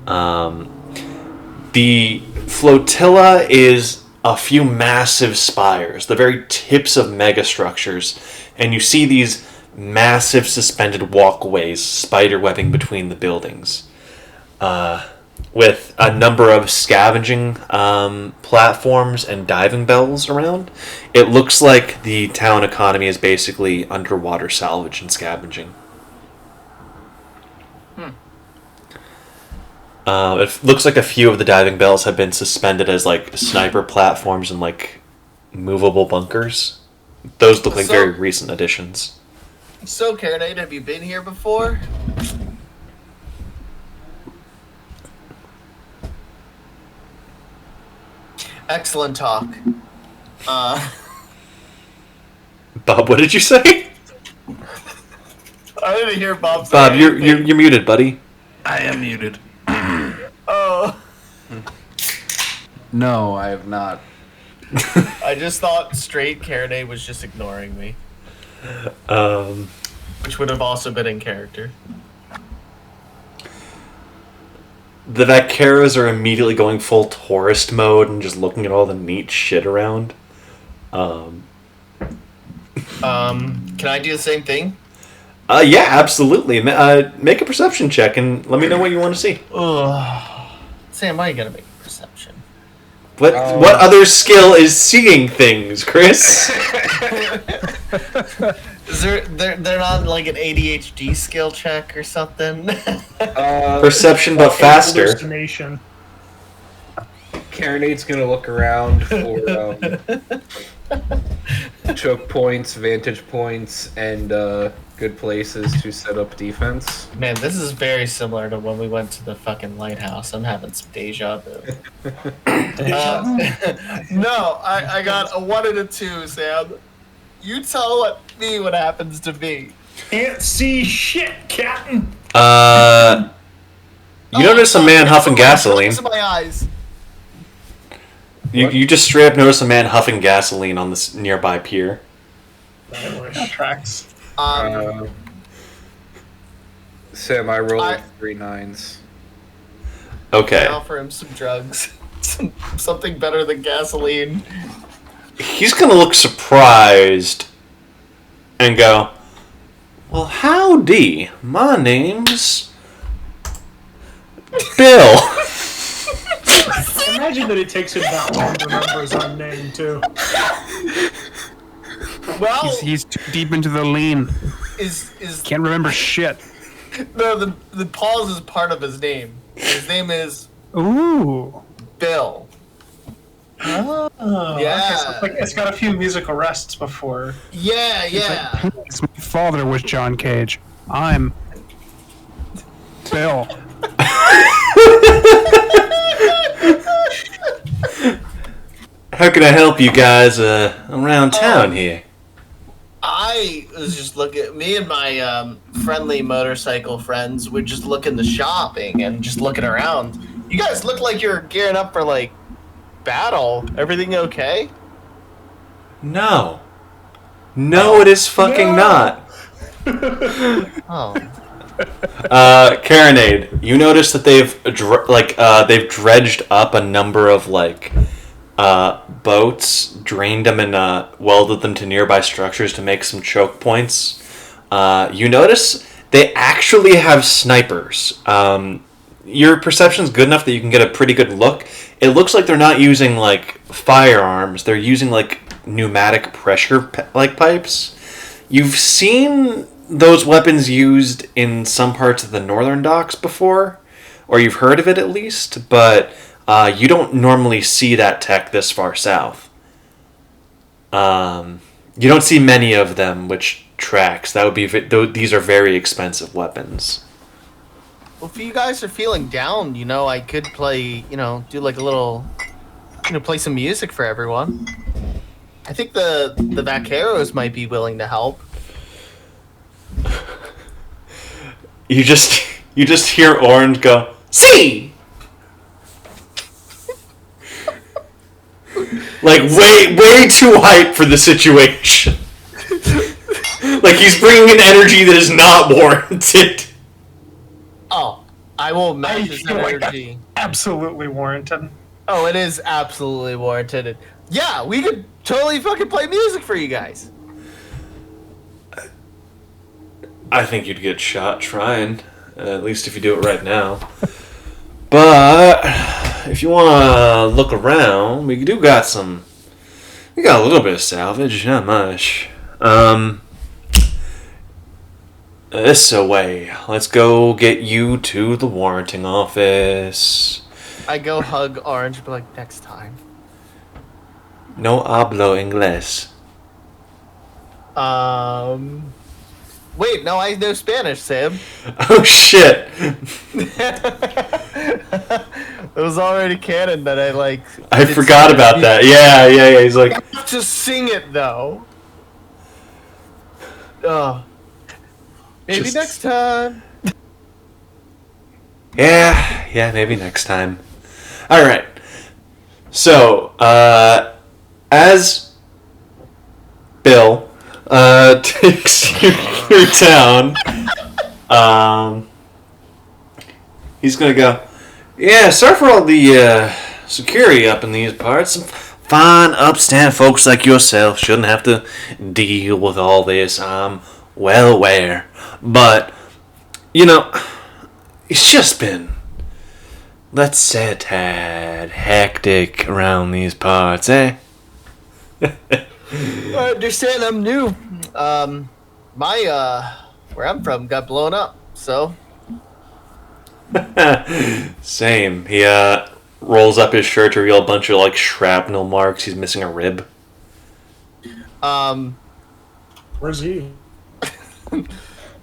The flotilla is a few massive spires, the very tips of megastructures, and you see these massive suspended walkways spiderwebbing between the buildings, with a number of scavenging platforms and diving bells around. It looks like the town economy is basically underwater salvage and scavenging. It looks like a few of the diving bells have been suspended as like sniper platforms and like movable bunkers. Those look like very recent additions. So, Karenade, have you been here before? Excellent talk. Bob, what did you say? I didn't hear Bob say Bob, anything. you're muted, buddy. I am muted. Oh. No, I have not. I just thought straight Karenade was just ignoring me. Which would have also been in character. The Vaqueros are immediately going full tourist mode and just looking at all the neat shit around. Can I do the same thing? Yeah, absolutely. Make a perception check and let me know what you want to see. Sam, why you gotta make a perception? What other skill is seeing things, Chris? Is they're not like an ADHD skill check or something? Perception, but faster. Hallucination. Karenade's gonna look around for choke points, vantage points, and good places to set up defense. Man, this is very similar to when we went to the fucking lighthouse. I'm having some deja vu. No, I got a 1 and a 2, Sam. You tell me what happens to me. Can't see shit, Captain. You notice a man huffing gasoline. In my eyes. You just straight up notice a man huffing gasoline on this nearby pier. That tracks. Sam, I rolled 3 9s. Okay. I offer him some drugs. Something better than gasoline. He's gonna look surprised and go, "Well, howdy. My name's Bill." Imagine that it takes him that long to remember his own name, too. Well, He's too deep into the lean. is Can't remember shit. the pause is part of his name. His name is Ooh. Bill. Oh, Yeah. Okay, so it's got a few musical rests before. Yeah. My father was John Cage. I'm Bill. How can I help you guys around town here? I was just looking. Me and my friendly motorcycle friends were just looking the shopping and just looking around. You guys look like you're gearing up for like battle. Everything okay? No, it is fucking not. Oh. Karenade, you notice that they've dredged up a number of boats, drained them, and welded them to nearby structures to make some choke points. You notice they actually have snipers. Your perception's good enough that you can get a pretty good look. It looks like they're not using firearms. They're using pneumatic pressure pipes. You've seen those weapons used in some parts of the northern docks before, or you've heard of it at least, but you don't normally see that tech this far south. You don't see many of them, which tracks. That would be these are very expensive weapons. Well, if you guys are feeling down, I could play, do like a little, play some music for everyone. I think the Vaqueros might be willing to help. You just hear Orange go, "See!" way too hype for the situation. He's bringing an energy that is not warranted. Oh, I will match his feel like energy. Absolutely warranted. Oh, it is absolutely warranted. Yeah, we could totally fucking play music for you guys. I think you'd get shot trying, at least if you do it right now. But if you want to look around, we got a little bit of salvage, not much. This away. Let's go get you to the warranting office. I go hug Orange, but like next time. No hablo inglés. Wait, no, I know Spanish, Sam. Oh shit! It was already canon that I like. I forgot about that. Yeah. He's like, I have to sing it though. Maybe Just- next time. yeah, maybe next time. All right. So, as Bill takes you through town, he's gonna go. Yeah, sorry for all the security up in these parts. Some fine, upstand folks like yourself shouldn't have to deal with all this. I'm well aware, but it's just been, let's say, a tad hectic around these parts, eh? I understand I'm new. Where I'm from got blown up, so. Same. He rolls up his shirt to reveal a bunch of like shrapnel marks. He's missing a rib. Where's he?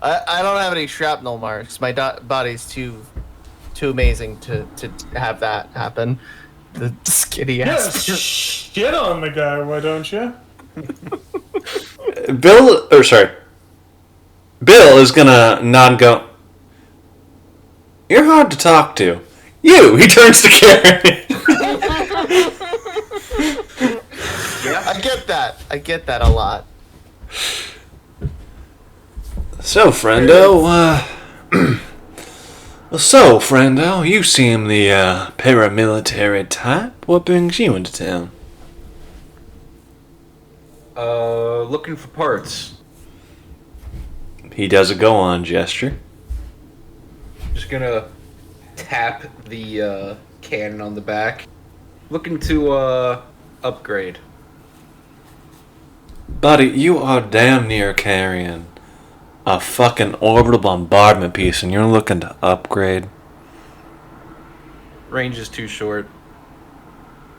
I don't have any shrapnel marks. My body's too amazing to have that happen. The skinny Yeah, ass. shit on the guy, why don't you? Bill is gonna nod and go, "You're hard to talk to." You! He turns to Karen. I get that a lot. So, friendo, you seem the paramilitary type. What brings you into town? Looking for parts. He does a go-on gesture. Just gonna tap the cannon on the back. Looking to upgrade. Buddy, you are damn near carrying a fucking orbital bombardment piece and you're looking to upgrade? Range is too short.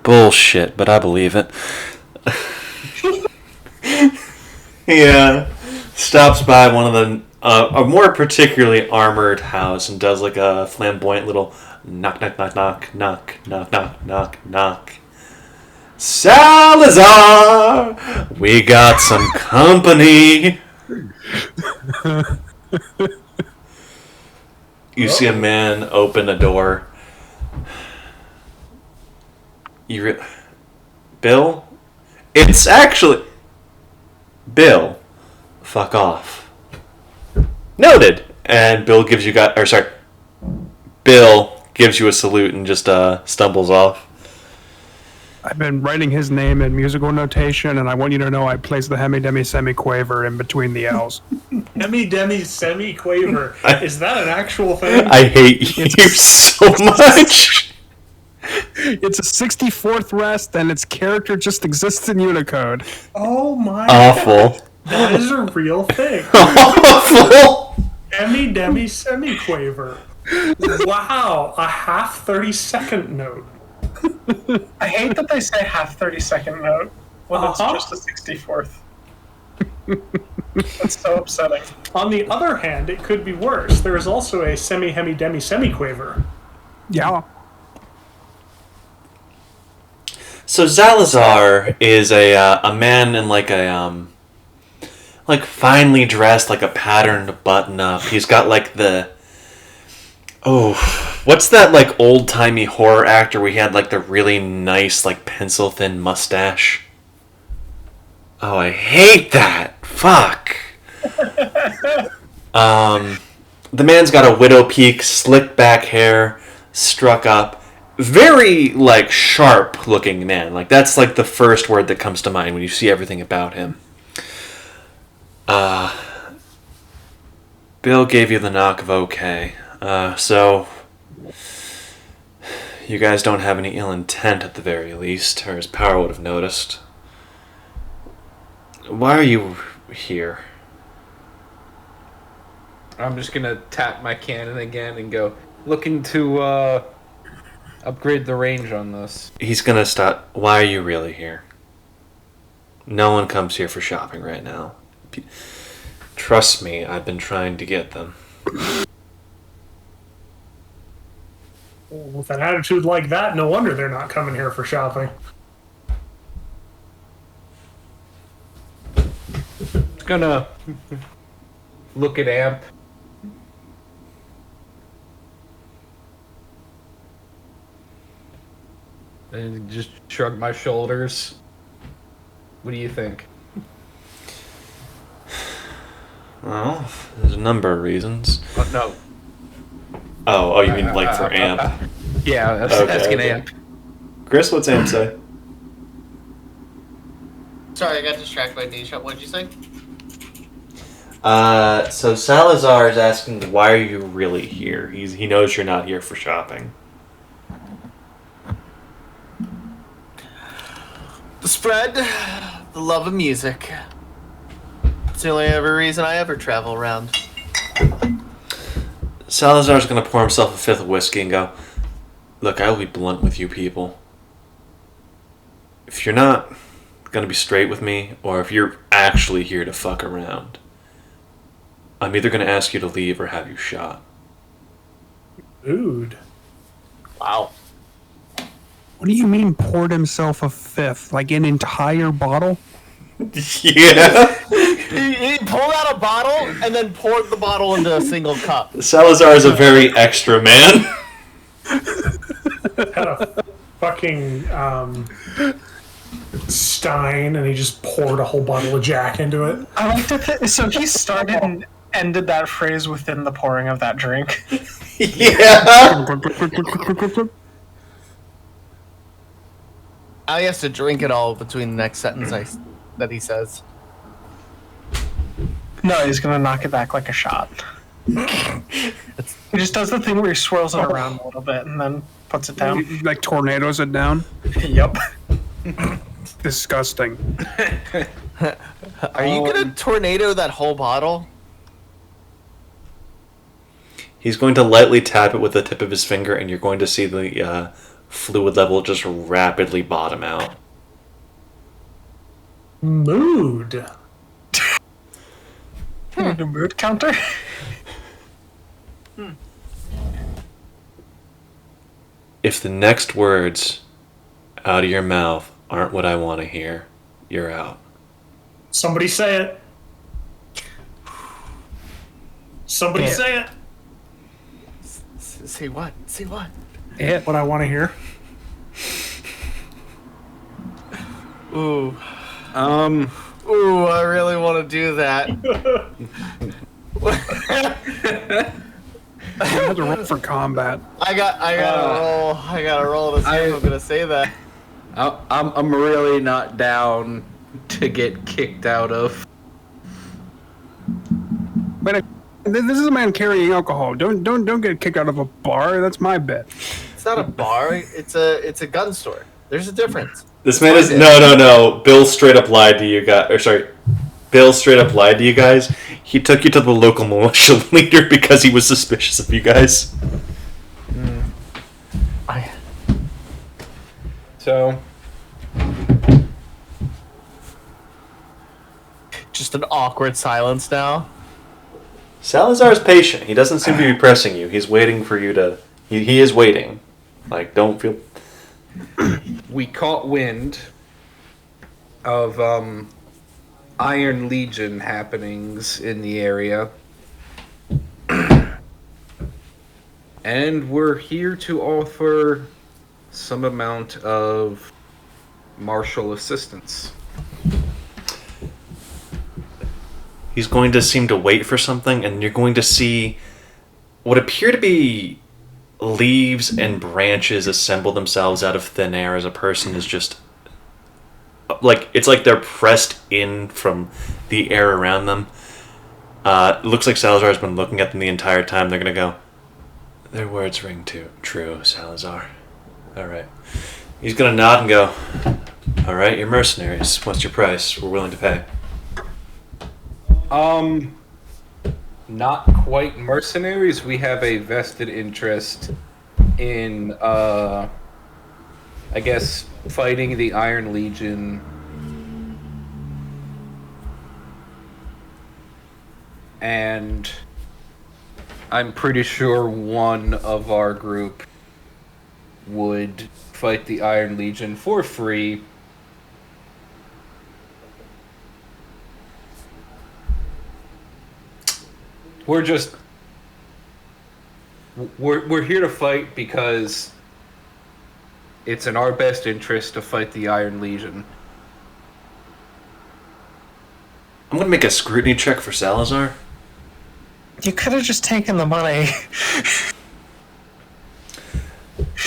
Bullshit, but I believe it. He stops by one of the a more particularly armored house and does like a flamboyant little knock knock knock knock knock knock knock knock knock. Salazar, we got some company. You see a man open a door. Bill? It's actually Bill. Fuck off. Noted. And Bill gives you Bill gives you a salute and just stumbles off. I've been writing his name in musical notation, and I want you to know I placed the hemi-demi semi-quaver in between the L's. Hemi-demi semi-quaver. Is that an actual thing? I hate you so much. It's a 64th rest, and its character just exists in Unicode. Oh my Awful. God. That is a real thing. Awful. Hemi-demi semi-quaver. Wow, a half 30-second note. I hate that they say half 30-second note when it's Uh-huh. just a 64th. That's so upsetting. On the other hand, it could be worse. There is also a semi-hemi-demi semi-quaver. Yeah. So Salazar is a man in like a like finely dressed, like a patterned button up. He's got like what's that like old timey horror actor where he had like the really nice like pencil thin mustache? Oh, I hate that. Fuck. The man's got a widow peak, slick back hair, struck up. Very, like, sharp-looking man. Like, that's, like, the first word that comes to mind when you see everything about him. Bill gave you the knock of okay. So, you guys don't have any ill intent at the very least, or his power would have noticed. Why are you here? I'm just gonna tap my cannon again and go, looking to upgrade the range on this. He's gonna stop. Why are you really here? No one comes here for shopping right now. Trust me, I've been trying to get them. With an attitude like that, no wonder they're not coming here for shopping. Just gonna look at Amp. And just shrug my shoulders. What do you think? Well, there's a number of reasons. No. Oh, you mean like for Amp? Yeah, that's Okay, asking okay. Amp. Chris, what's Amp say? Sorry, I got distracted by D-Shot. What'd you say? So Salazar is asking, why are you really here? He knows you're not here for shopping. The spread, the love of music. It's the only ever reason I ever travel around. Salazar's gonna pour himself a fifth of whiskey and go, look, I will be blunt with you people. If you're not gonna be straight with me, or if you're actually here to fuck around, I'm either gonna ask you to leave or have you shot. Dude. Wow. What do you mean poured himself a fifth? Like an entire bottle? Yeah. He pulled out a bottle and then poured the bottle into a single cup. Salazar is a very extra man. Had a fucking stein, and he just poured a whole bottle of Jack into it. I like to so he started and ended that phrase within the pouring of that drink. Yeah. I has to drink it all between the next sentence that he says. No, he's gonna knock it back like a shot. He just does the thing where he swirls it around a little bit and then puts it down. Like tornadoes it down? Yep. Disgusting. Are you gonna tornado that whole bottle? He's going to lightly tap it with the tip of his finger, and you're going to see the fluid level just rapidly bottom out. Mood. The mood counter? If the next words out of your mouth aren't what I want to hear, you're out. Somebody say it. Somebody say it. Say what? Say what? It. What I want to hear. Ooh. Ooh, I really want to do that. I had to roll for combat. I gotta roll to see if I'm gonna say that. I'm really not down to get kicked out of. Wait, this is a man carrying alcohol. Don't get kicked out of a bar. That's my bet. It's not a bar. It's a gun store. There's a difference. This man is no. Bill straight up lied to you guys. Or sorry, Bill straight up lied to you guys. He took you to the local militia leader because he was suspicious of you guys. So, just an awkward silence now. Salazar's patient. He doesn't seem to be pressing you. He's waiting for you to. He is waiting. Like, don't feel. we caught wind of Iron Legion happenings in the area. And we're here to offer some amount of martial assistance. He's going to seem to wait for something, and you're going to see what appear to be leaves and branches assemble themselves out of thin air as a person is just like it's like they're pressed in from the air around them. It looks like Salazar's been looking at them the entire time. They're gonna go, their words ring true, Salazar. Alright. He's gonna nod and go, alright, you're mercenaries. What's your price? We're willing to pay. not quite mercenaries. We have a vested interest in, I guess, fighting the Iron Legion. And I'm pretty sure one of our group would fight the Iron Legion for free. We're here to fight because it's in our best interest to fight the Iron Legion. I'm gonna make a scrutiny check for Salazar. You could have just taken the money.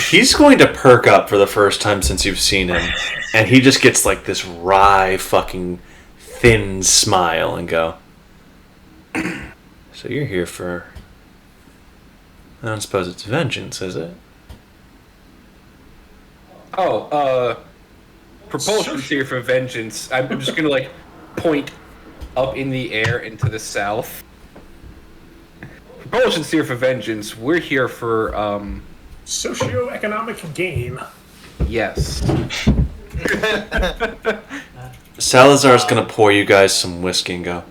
He's going to perk up for the first time since you've seen him, and he just gets like this wry, fucking thin smile and go, so you're here for... I don't suppose it's vengeance, is it? Propulsion's here for vengeance. I'm just gonna, like, point up in the air into the south. Propulsion's here for vengeance. We're here for, Socioeconomic gain. yes. Salazar's gonna pour you guys some whiskey and go,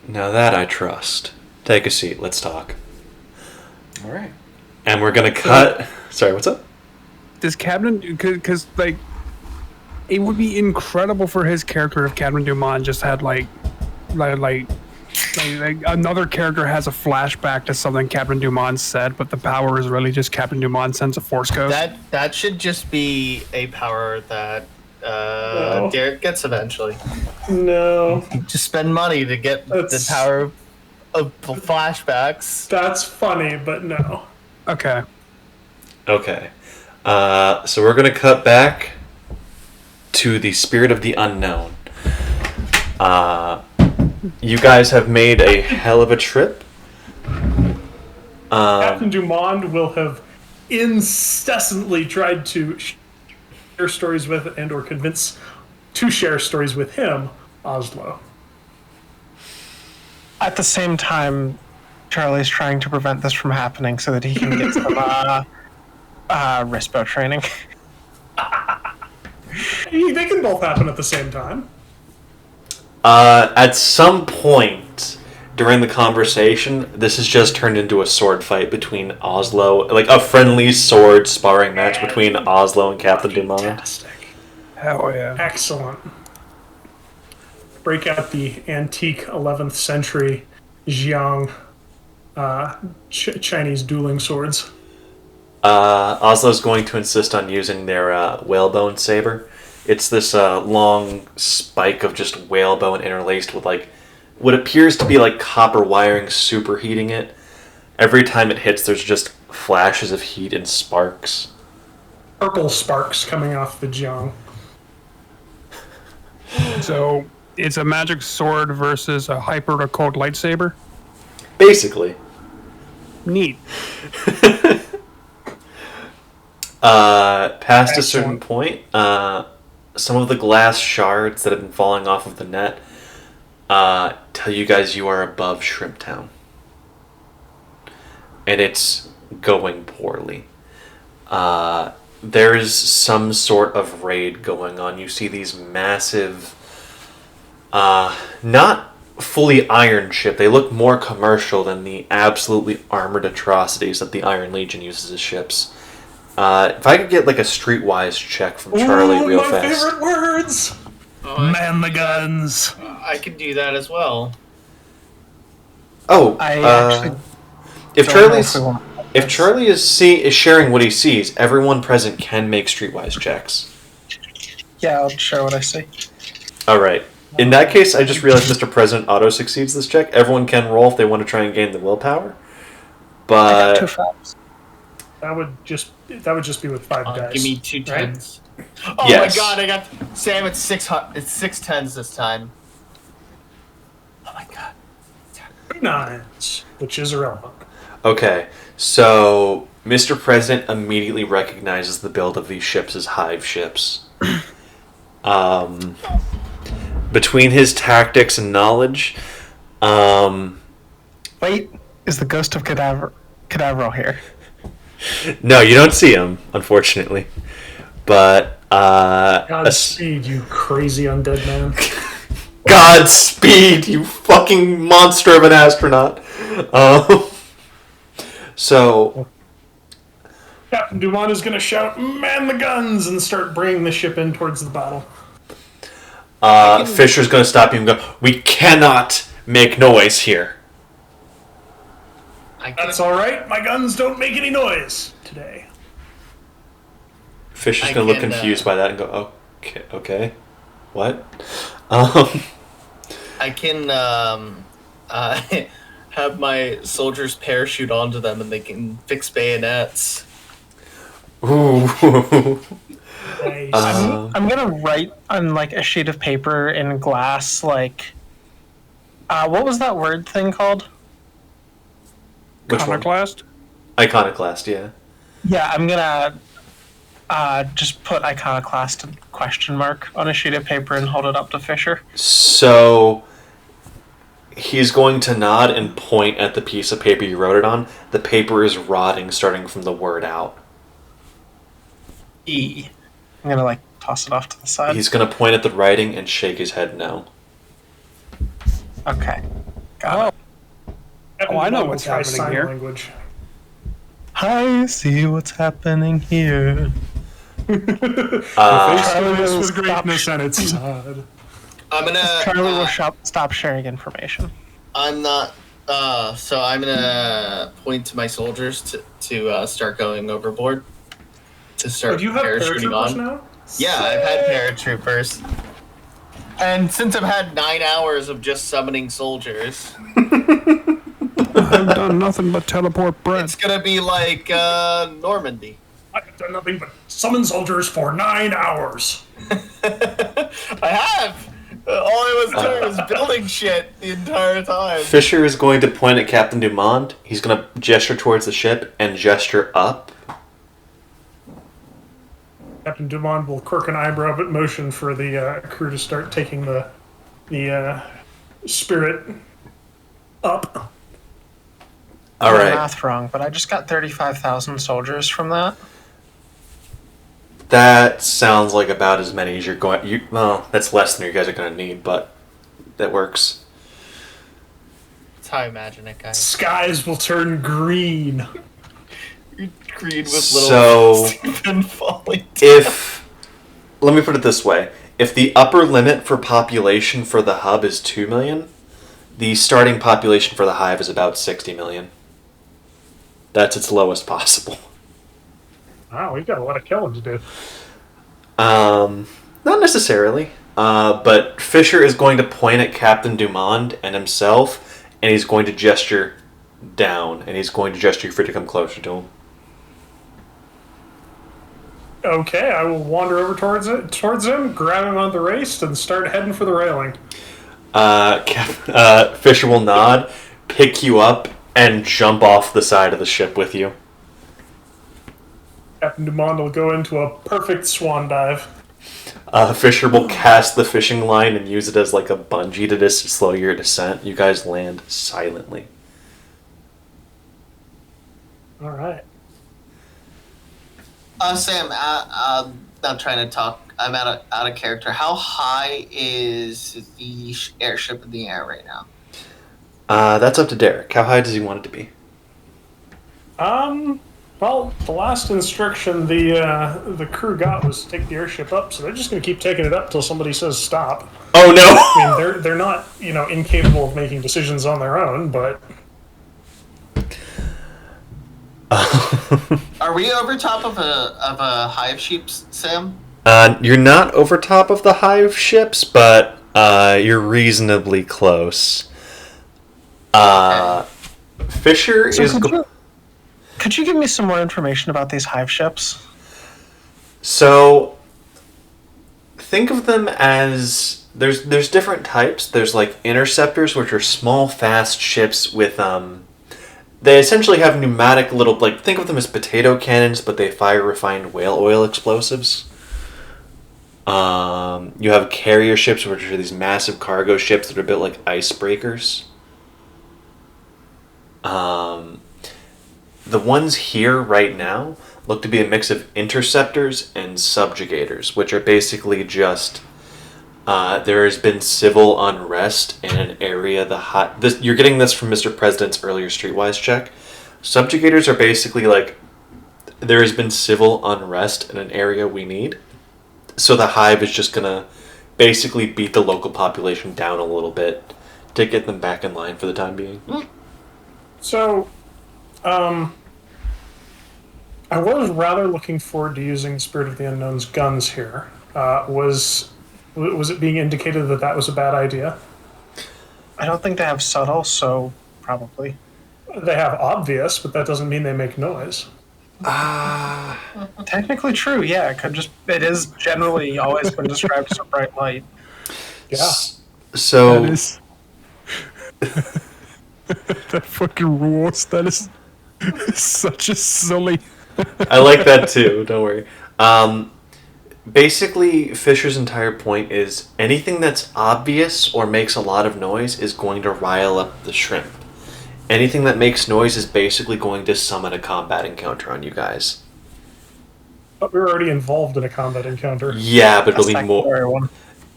now that I trust. Take a seat, let's talk. Alright. And we're gonna cut... Sorry, what's up? Does Captain... Because, like, it would be incredible for his character if Captain Dumont just had, like another character has a flashback to something Captain Dumont said, but the power is really just Captain Dumont sends a Force Ghost. That should just be a power that No. Derek gets eventually. No. Just spend money to get the That's- power of flashbacks. That's funny, but no. Okay. Okay. So we're gonna cut back to the Spirit of the Unknown. You guys have made a hell of a trip. Captain Dumond will have incessantly tried to share stories with and or convince to share stories with him, Oslo. At the same time, Charlie's trying to prevent this from happening so that he can get some Rispo training. They can both happen at the same time. At some point during the conversation, this has just turned into a sword fight between Oslo, like a friendly sword sparring match between Oslo and Captain Dumont. Fantastic. Hell yeah. Excellent. Break out the antique 11th century Jiang Chinese dueling swords. Oslo's going to insist on using their whalebone saber. It's this long spike of just whalebone interlaced with like what appears to be like copper wiring superheating it. Every time it hits, there's just flashes of heat and sparks. Purple sparks coming off the Jiang. So it's a magic sword versus a hyper occult lightsaber. Basically. Neat. Past a certain point, some of the glass shards that have been falling off of the net tell you guys you are above Shrimp Town. And it's going poorly. There's some sort of raid going on. You see these massive, not fully iron ship. They look more commercial than the absolutely armored atrocities that the Iron Legion uses as ships. If I could get like a streetwise check from Charlie real my fast. favorite words! Man the guns! I could do that as well. Oh, I actually if don't know Charlie's if we want- if Charlie is sharing what he sees, everyone present can make streetwise checks. Yeah, I'll share what I see. All right. In that case, I just realized Mr. President auto succeeds this check. Everyone can roll if they want to try and gain the willpower. I got 2 But fives. That would just be with 5 dice. Give me 2 right? tens. Oh Yes. my god, I got Sam. It's 6 tens this time. Oh my god. 2 nines, which is irrelevant. okay, so Mr. President immediately recognizes the build of these ships as hive ships. Between his tactics and knowledge, Wait, is the ghost of Cadaverl here? No, you don't see him, unfortunately. But Godspeed, you crazy undead man. Godspeed, you fucking monster of an astronaut. So Captain Dumont is going to shout, "Man the guns!" and start bringing the ship in towards the battle. Fisher's going to stop you and go, "We cannot make noise here." That's all right. My guns don't make any noise today. Fisher's going to look confused by that and go, okay, what? I can have my soldiers parachute onto them and they can fix bayonets. Ooh. Nice. I'm gonna write on like a sheet of paper in glass, like what was that word thing called? Which one? Iconoclast? Iconoclast, yeah. Yeah, I'm gonna just put iconoclast question mark on a sheet of paper and hold it up to Fisher. So he's going to nod and point at the piece of paper you wrote it on. The paper is rotting, starting from the word out. E. I'm gonna like toss it off to the side. He's going to point at the writing and shake his head no. Okay, got it. Oh, I know what's Try happening sign here. Language. I see what's happening here. Charlie will with stop greatness and it's sad. I'm gonna. Charlie will stop sharing information. I'm not. So I'm gonna point to my soldiers to start going overboard. To start Do you have parachuting paratroopers on. now? Yeah, I've had paratroopers. And since I've had 9 hours of just summoning soldiers, I've done nothing but teleport bread. it's gonna be like Normandy. I've done nothing but summon soldiers for 9 hours. I have! All I was doing was building shit the entire time. Fisher is going to point at Captain Dumont. He's going to gesture towards the ship and gesture up. Captain Dumont will quirk an eyebrow but motion for the crew to start taking the spirit up. All I got the right. math wrong, but I just got 35,000 soldiers from that. That sounds like about as many as you're going. Well, that's less than you guys are going to need, but that works. That's how I imagine it, guys. Skies will turn green. Green with So, Stephen falling. let me put it this way. If the upper limit for population for the hub is 2 million, the starting population for the hive is about 60 million. That's its lowest possible. Wow, we got a lot of killing to do. Not necessarily. But Fisher is going to point at Captain Dumont and himself, and he's going to gesture down, and he's going to gesture for you to come closer to him. Okay, I will wander over towards him, grab him on the waist, and start heading for the railing. Fisher will nod, pick you up, and jump off the side of the ship with you. Captain Dumont will go into a perfect swan dive. Fisher will cast the fishing line and use it as like a bungee to slow your descent. You guys land silently. All right. Sam, I'm not trying to talk. I'm out of character. How high is the airship in the air right now? That's up to Derek. How high does he want it to be? Well, the last instruction the crew got was to take the airship up, so they're just going to keep taking it up till somebody says stop. Oh no! I mean, they're not incapable of making decisions on their own, but Are we over top of a hive sheep, Sam? You're not over top of the hive ships, but you're reasonably close. Fisher So is. could you give me some more information about these hive ships? So, think of them as there's different types. There's like interceptors, which are small, fast ships with They essentially have pneumatic little think of them as potato cannons, but they fire refined whale oil explosives. You have carrier ships, which are these massive cargo ships that are built like icebreakers. The ones here right now look to be a mix of interceptors and subjugators, which are basically just there has been civil unrest in an area. You're getting this from Mr. President's earlier Streetwise check. Subjugators are basically like there has been civil unrest in an area we need, so the Hive is just gonna basically beat the local population down a little bit to get them back in line for the time being. So, I was rather looking forward to using Spirit of the Unknown's guns here. Was it being indicated that that was a bad idea? I don't think they have subtle, so probably. They have obvious, but that doesn't mean they make noise. Technically true, yeah. It is generally always been described as a bright light. Yeah. So That is. That fucking rules. That is such a silly. I like that too. Don't worry. Basically, Fisher's entire point is anything that's obvious or makes a lot of noise is going to rile up the shrimp. Anything that makes noise is basically going to summon a combat encounter on you guys. But we were already involved in a combat encounter. Yeah, but it'll be That's more. everyone.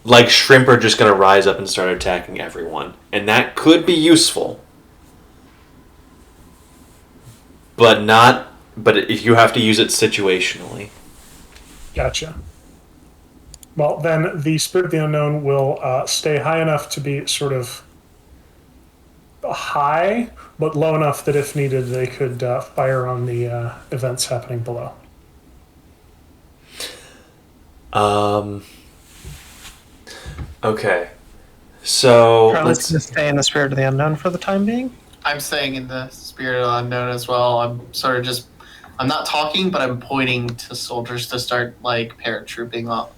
Like, shrimp are just going to rise up and start attacking everyone. And that could be useful. But not. But if you have to use it situationally. Gotcha. Well, then the Spirit of the Unknown will stay high enough to be sort of high, but low enough that if needed, they could fire on the events happening below. Okay. So Charlotte's going to stay in the Spirit of the Unknown for the time being. I'm staying in the Spirit of the Unknown as well. I'm sort of just, I'm not talking, but I'm pointing to soldiers to start like parachuting off.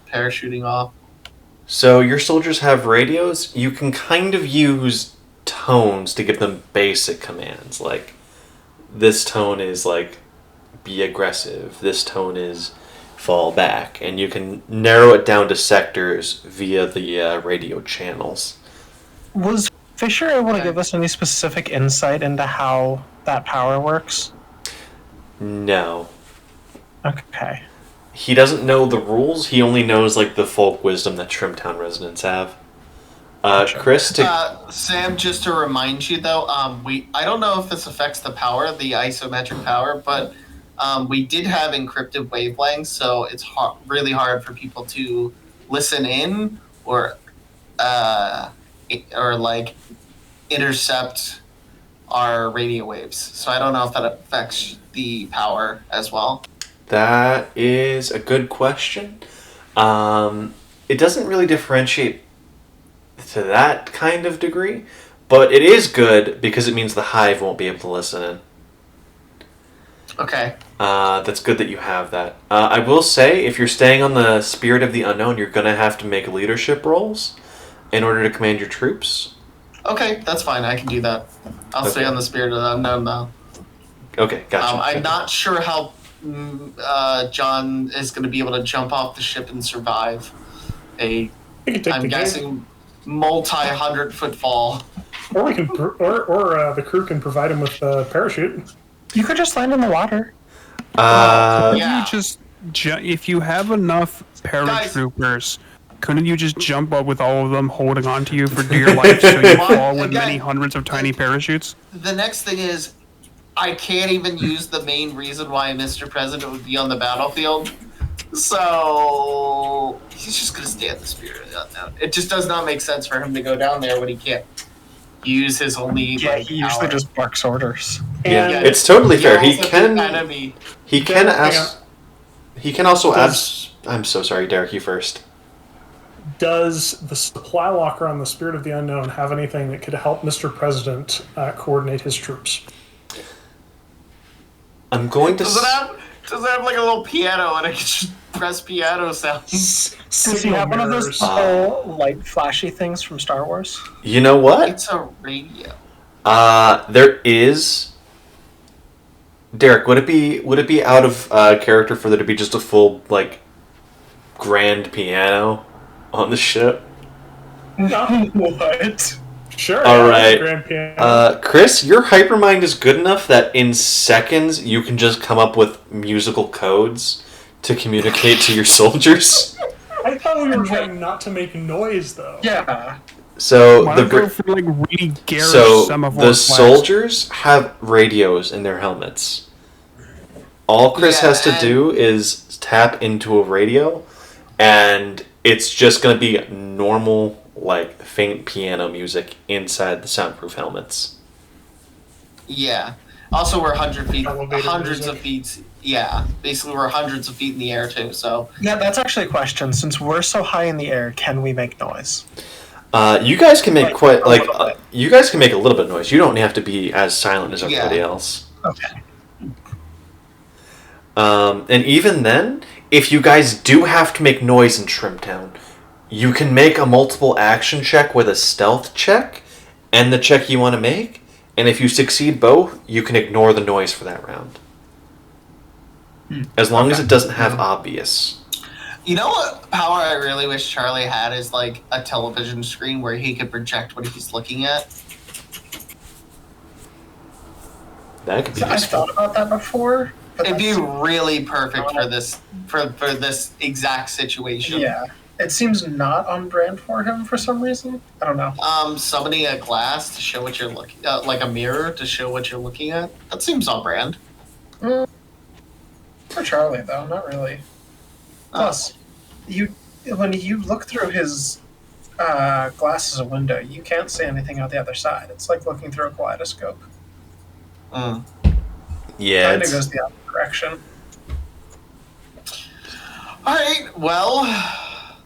So your soldiers have radios. You can kind of use tones to give them basic commands. Like, this tone is like, be aggressive. This tone is fall back. And you can narrow it down to sectors via the radio channels. Was Fisher able to give us any specific insight into how that power works? No. Okay. He doesn't know the rules. He only knows like the folk wisdom that Shrimptown residents have. Chris, Sam, just to remind you though, I don't know if this affects the power, the isometric power, but we did have encrypted wavelengths, so it's really hard for people to listen in or like intercept our radio waves. So I don't know if that affects the power as well. that is a good question. It doesn't really differentiate to that kind of degree, but it is good because it means the Hive won't be able to listen in. Okay. That's good that you have that. I will say, if you're staying on the Spirit of the Unknown, you're going to have to make leadership roles in order to command your troops. Okay, that's fine. I can do that. I'll stay on the Spirit of the Unknown though. Okay, gotcha. I'm not sure how John is going to be able to jump off the ship and survive We can take I'm the guessing, multi-100-foot fall. or we can, or the crew can provide him with a parachute. You could just land in the water. Yeah. You just if you have enough paratroopers, couldn't you just jump up with all of them holding on to you for dear life so you fall with many hundreds of tiny parachutes? The next thing is, I can't even use the main reason why Mr. President would be on the battlefield. So he's just gonna stay at the Spirit of the Unknown. It just does not make sense for him to go down there when he can't use his only He usually power. just barks orders. Yeah, it's totally fair. He yells at can. the enemy. He can Hang ask. He can also Does- ask. I'm so sorry, Derek. You first. Does the supply locker on the Spirit of the Unknown have anything that could help Mr. President coordinate his troops? I'm going to. Does it have like a little piano and I can just press piano sounds? Does he have one of those Mirrors. little, like, flashy things from Star Wars? You know what? It's a radio. There is. Derek, would it be out of character for there to be just a full like grand piano on the ship? What? Sure. All yeah, right. Grand piano. Chris, your hypermind is good enough that in seconds you can just come up with musical codes to communicate to your soldiers. I thought we were trying not to make noise, though. Yeah. So Why the not go for like really garish so semaphore the flags? soldiers have radios in their helmets. All Chris Yeah, has to and- do is tap into a radio, and it's just going to be normal, like faint piano music inside the soundproof helmets. Yeah. Also, we're Elevator hundreds music. of feet. Yeah, basically we're hundreds of feet in the air too. So Yeah, that's actually a question. Since we're so high in the air, can we make noise? You guys can make Like, quite a like little bit. you guys can make a little bit of noise. You don't have to be as silent as everybody Yeah. else. Okay. And even then, if you guys do have to make noise in Shrimptown, you can make a multiple action check with a stealth check and the check you want to make. And if you succeed both, you can ignore the noise for that round. As long as it doesn't have obvious. you know what power I really wish Charlie had is like a television screen where he could project what he's looking at. That could be I've useful. thought about that before. But It'd be that's- really perfect for this for this exact situation. Yeah. It seems not on brand for him for some reason. I don't know. Summoning a glass to show what you're looking, like a mirror to show what you're looking at. That seems on brand. For Charlie, though, not really. Plus, when you look through his glass as a window, you can't see anything out the other side. It's like looking through a kaleidoscope. Mm. Yeah. Kind of It's, goes the opposite direction. All right. Well,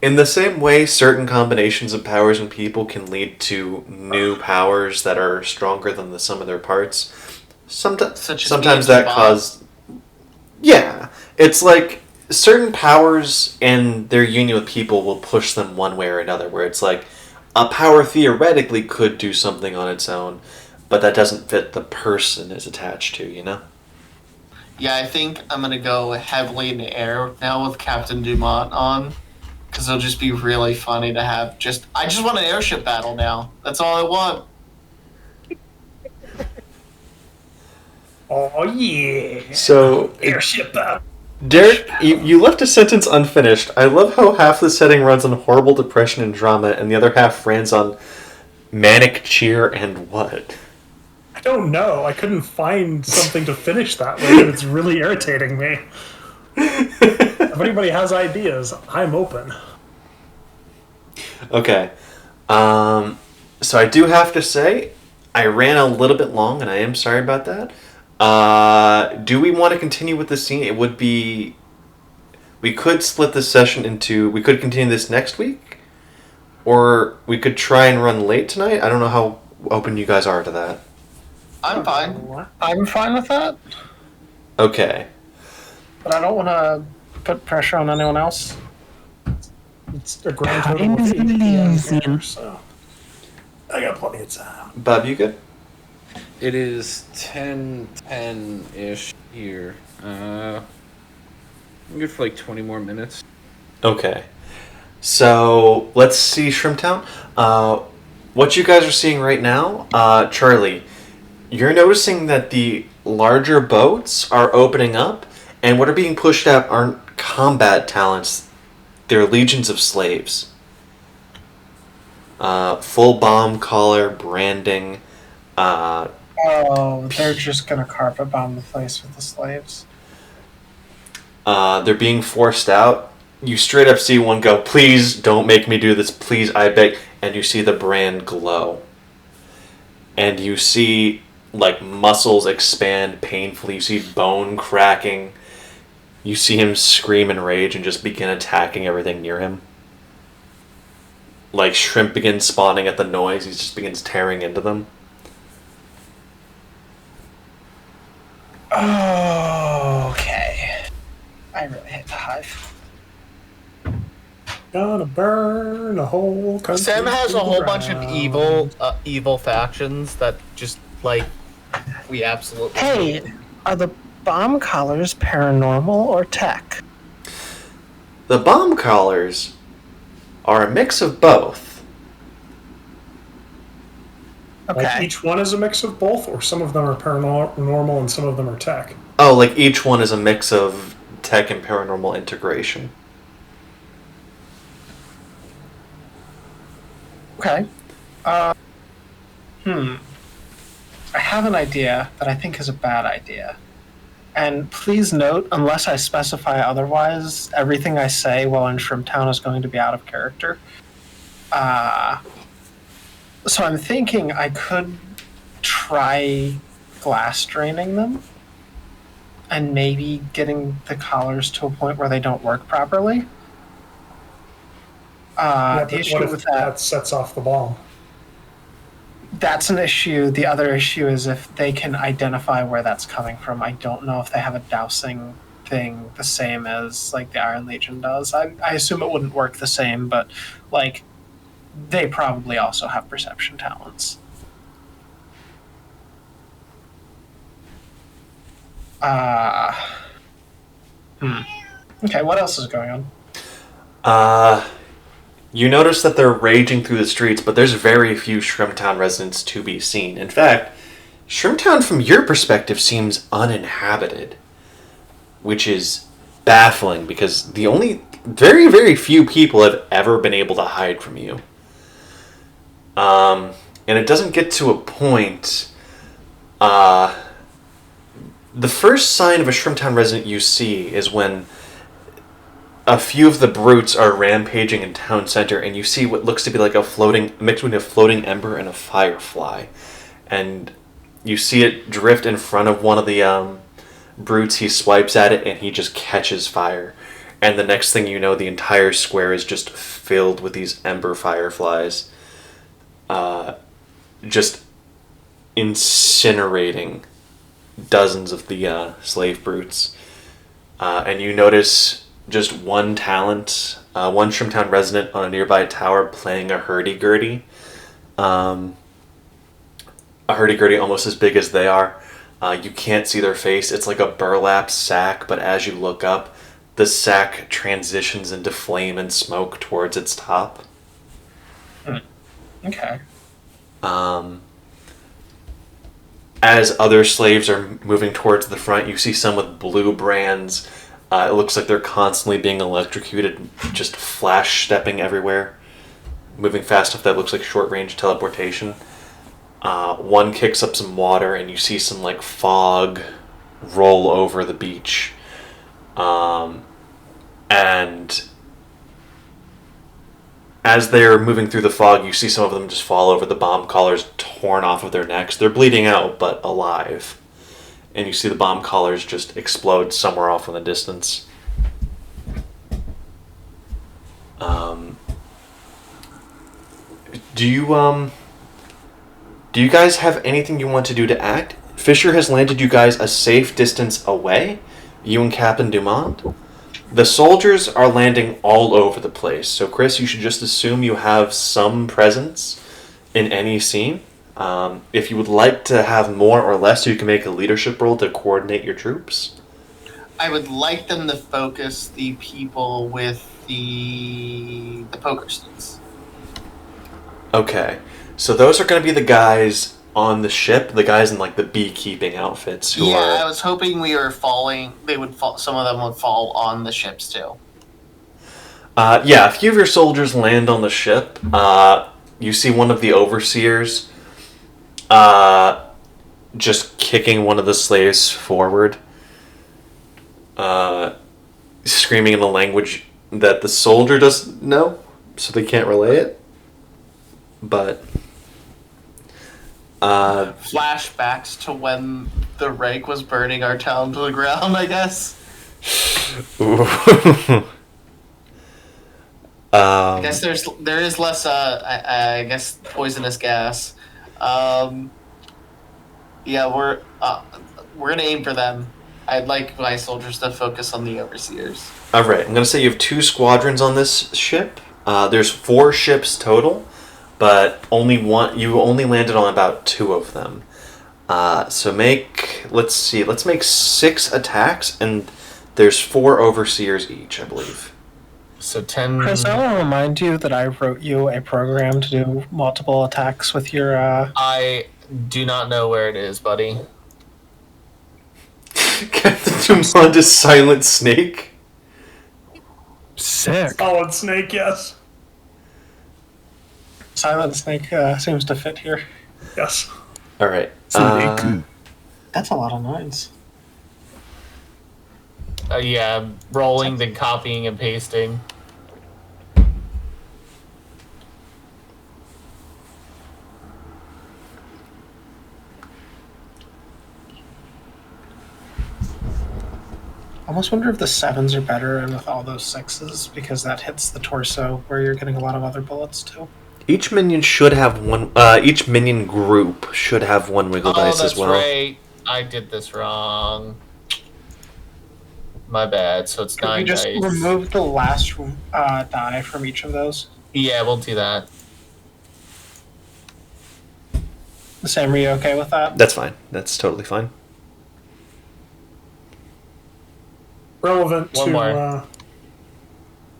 in the same way, certain combinations of powers and people can lead to new powers that are stronger than the sum of their parts. Such as Sometimes being that Bob. cause. Yeah, it's like certain powers and their union with people will push them one way or another. Where it's like a power theoretically could do something on its own, but that doesn't fit the person it's attached to. You know. yeah, I think I'm gonna go heavily in the air now with Captain Dumont on, because it'll just be really funny to have. I just want an airship battle now. That's all I want. Oh yeah. So Airship battle. Derek, you left a sentence unfinished. I love how half the setting runs on horrible depression and drama, and the other half runs on manic cheer and what? I don't know. I couldn't find something to finish that with, and it's really irritating me. If anybody has ideas, I'm open. Okay. So I do have to say, I ran a little bit long, and I am sorry about that. Do we want to continue with the scene? It would be... We could split this session into... We could continue this next week, or we could try and run late tonight. I don't know how open you guys are to that. I'm fine. I'm fine with that, Okay. but I don't want to put pressure on anyone else. It's a grand total of 8 p.m. here, so I got plenty of time. Bob, you good? It is 10:10-ish here. I'm good for like 20 more minutes. Okay. So, let's see Shrimptown. What you guys are seeing right now, Charlie, you're noticing that the larger boats are opening up, and what are being pushed out aren't combat talents. They're legions of slaves. Full bomb collar, branding. Oh, they're just gonna carpet bomb the place with the slaves. They're being forced out. You straight up see one go, "Please don't make me do this, please, I beg." And you see the brand glow. And you see, like, muscles expand painfully. You see bone cracking. You see him scream in rage and just begin attacking everything near him. Like, shrimp begins spawning at the noise. He just begins tearing into them. Okay. I really hate the hive. Gonna burn a whole country. Sam has to a the whole bunch of ground. evil factions that just like we absolutely Hey, are the bomb collars paranormal or tech? The bomb collars are a mix of both. Like Okay. each one is a mix of both, or some of them are paranormal and some of them are tech. Oh, like each one is a mix of tech and paranormal integration. Okay. I have an idea that I think is a bad idea. And please note, unless I specify otherwise, everything I say while in Shrimptown is going to be out of character. So I'm thinking I could try glass draining them and maybe getting the collars to a point where they don't work properly. Yeah, The but issue what if with that sets off the bomb? that's an issue. The other issue is if they can identify where that's coming from. I don't know if they have a dowsing thing the same as like the Iron Legion does. I assume it wouldn't work the same, but like they probably also have perception talents. Okay, what else is going on? You notice that they're raging through the streets, but there's very few Shrimptown residents to be seen. In fact, Shrimptown, from your perspective, seems uninhabited, which is baffling because the only very, very few people have ever been able to hide from you. And it doesn't get to a point. The first sign of a Shrimptown resident you see is when a few of the brutes are rampaging in town center, and you see what looks to be like a mix between a floating ember and a firefly, and you see it drift in front of one of the brutes. He swipes at it, and he just catches fire, and the next thing you know, the entire square is just filled with these ember fireflies, just incinerating dozens of the slave brutes, and you notice just one one Shrimptown resident on a nearby tower playing a hurdy-gurdy. A hurdy-gurdy almost as big as they are. You can't see their face. It's like a burlap sack, but as you look up, the sack transitions into flame and smoke towards its top. Okay. As other slaves are moving towards the front, you see some with blue brands. It looks like they're constantly being electrocuted, just flash stepping everywhere, moving fast enough that looks like short range teleportation. One kicks up some water, and you see some like fog roll over the beach. And as they're moving through the fog, you see some of them just fall over, the bomb collars torn off of their necks. They're bleeding out, but alive. And you see the bomb collars just explode somewhere off in the distance. Do you guys have anything you want to do to act? Fisher has landed you guys a safe distance away, you and Captain Dumont. The soldiers are landing all over the place, so Chris, you should just assume you have some presence in any scene. If you would like to have more or less, you can make a leadership role to coordinate your troops. I would like them to focus the people with the poker sticks. Okay, so those are going to be the guys on the ship, the guys in like the beekeeping outfits who are... I was hoping we were falling. They would fall. Some of them would fall on the ships too. Yeah, a few of your soldiers land on the ship. You see one of the overseers just kicking one of the slaves forward, screaming in a language that the soldier doesn't know, so they can't relay it. But Flashbacks to when the rake was burning our town to the ground, I guess. I guess there is less I guess poisonous gas. Yeah, we're gonna aim for them. I'd like my soldiers to focus on the overseers. All right, I'm gonna say you have 2 squadrons on this ship. There's 4 ships total, but you only landed on about 2 of them. So let's make 6 attacks, and there's 4 overseers each, I believe. So 10. Chris, I want to remind you that I wrote you a program to do multiple attacks with your. I do not know where it is, buddy. Captain Jumanda's Silent Snake. Sick. Solid Snake, yes. Silent Snake seems to fit here. Yes. All right. That's a lot of noise. Yeah, rolling, then copying and pasting. I almost wonder if the 7s are better and with all those 6s because that hits the torso where you're getting a lot of other bullets too. Each minion should have one. Each minion group should have one wiggle dice as well. Oh, that's right. I did this wrong. My bad. So it's Could 9 we just dice. remove the last die from each of those? Yeah, we'll do that. Sam, are you okay with that? That's fine. That's totally fine. Relevant One to more.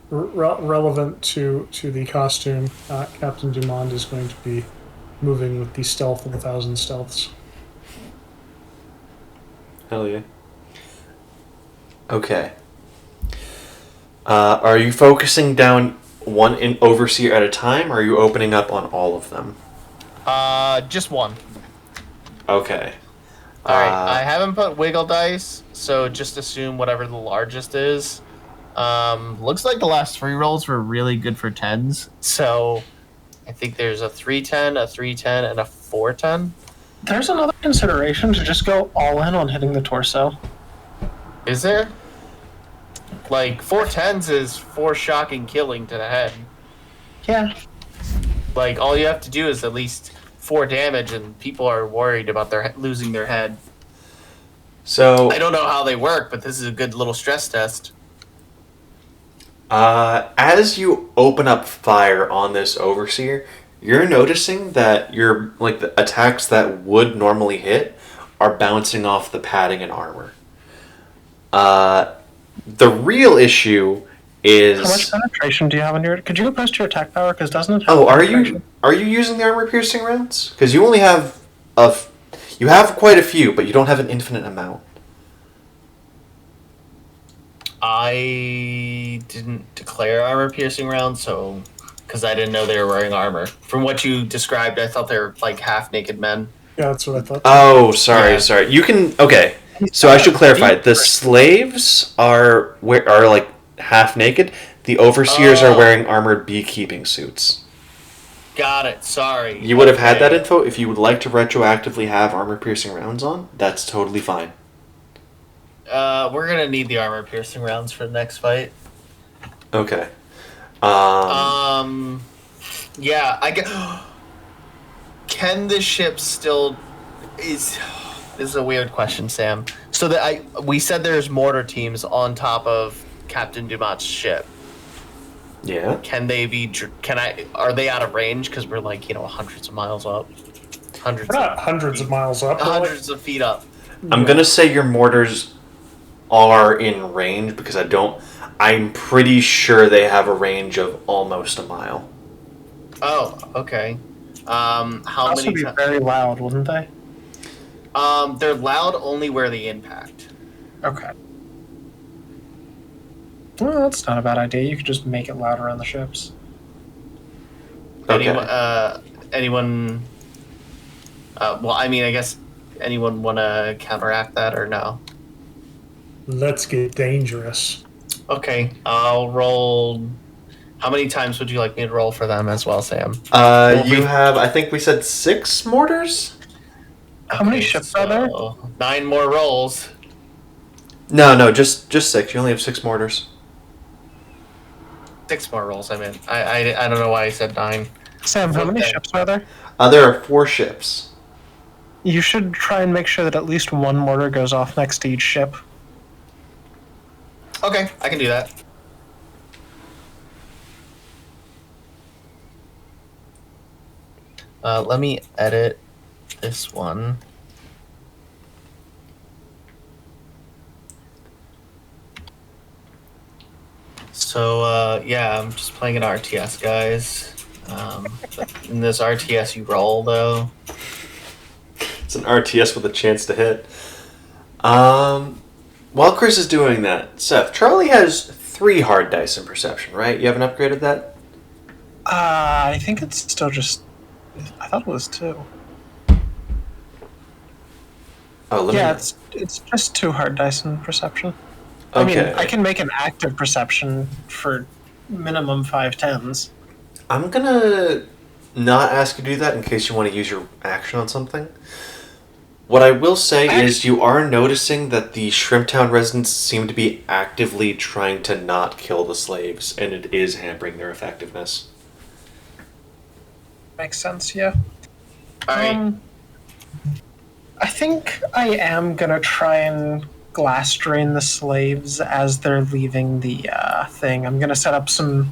relevant to the costume, Captain Dumond is going to be moving with the stealth of 1,000 stealths. Hell yeah. Okay. Are you focusing down one overseer at a time, or are you opening up on all of them? Just one. Okay. Alright, I haven't put wiggle dice, so just assume whatever the largest is. Looks like the last 3 rolls were really good for 10s, so I think there's a 310, a 310, and a 410. There's another consideration to just go all in on hitting the torso. Is there? Like, 410s is 4 shocking killing to the head. Yeah. Like, all you have to do is at least 4 damage, and people are worried about losing their head. So I don't know how they work, but this is a good little stress test. as you open up fire on this overseer, you're noticing that the attacks that would normally hit are bouncing off the padding and armor. The real issue is How much penetration do you have on your? Could you post your attack power? Because doesn't it have Oh, are penetration? you using the armor piercing rounds? Because you only have you have quite a few, but you don't have an infinite amount. I didn't declare armor piercing rounds, so because I didn't know they were wearing armor. From what you described, I thought they were like half naked men. Yeah, that's what I thought. Oh, sorry. Yeah. You can okay. So I should clarify. The slaves are like half naked. The overseers are wearing armored beekeeping suits. Got it. Sorry. You would have had that info if you would like to retroactively have armor piercing rounds on. That's totally fine. We're gonna need the armor piercing rounds for the next fight. Okay. Yeah, I get. Can the ship still? This is a weird question, Sam. So that we said there's mortar teams on top of Captain Dumont's ship. Yeah. Can they be? Are they out of range? Because we're like hundreds of miles up. We're not hundreds of miles up. We're like- Hundreds of feet up. I'm gonna say your mortars are in range because I'm pretty sure they have a range of almost a mile. Oh, okay. How Also many? be very loud, wouldn't they? They're loud only where they impact. Okay. Well, that's not a bad idea. You could just make it louder on the ships. Okay. Anyone? Well, I mean, I guess anyone want to counteract that or no? Let's get dangerous. Okay, I'll roll. How many times would you like me to roll for them as well, Sam? You have, I think we said 6 mortars? How many ships are there? 9 more rolls. No, just 6. You only have 6 mortars. 6 more rolls. I mean, I don't know why I said 9. Sam, how many Okay. ships are there? There are 4 ships. You should try and make sure that at least one mortar goes off next to each ship. Okay, I can do that. Let me edit this one. So, yeah, I'm just playing an RTS, guys. In this RTS, you roll, though. It's an RTS with a chance to hit. While Chris is doing that, Seth, Charlie has 3 hard dice in perception, right? You haven't upgraded that? I think it's still just. I thought it was 2. Oh, let Yeah, me. it's just 2 hard dice in perception. Okay. I mean, I can make an active perception for minimum 5 10s. I'm gonna not ask you to do that in case you want to use your action on something. What I will say is you are noticing that the Shrimptown residents seem to be actively trying to not kill the slaves, and it is hampering their effectiveness. Makes sense, yeah. Alright. I think I am gonna try and glass drain the slaves as they're leaving the thing. I'm gonna set up some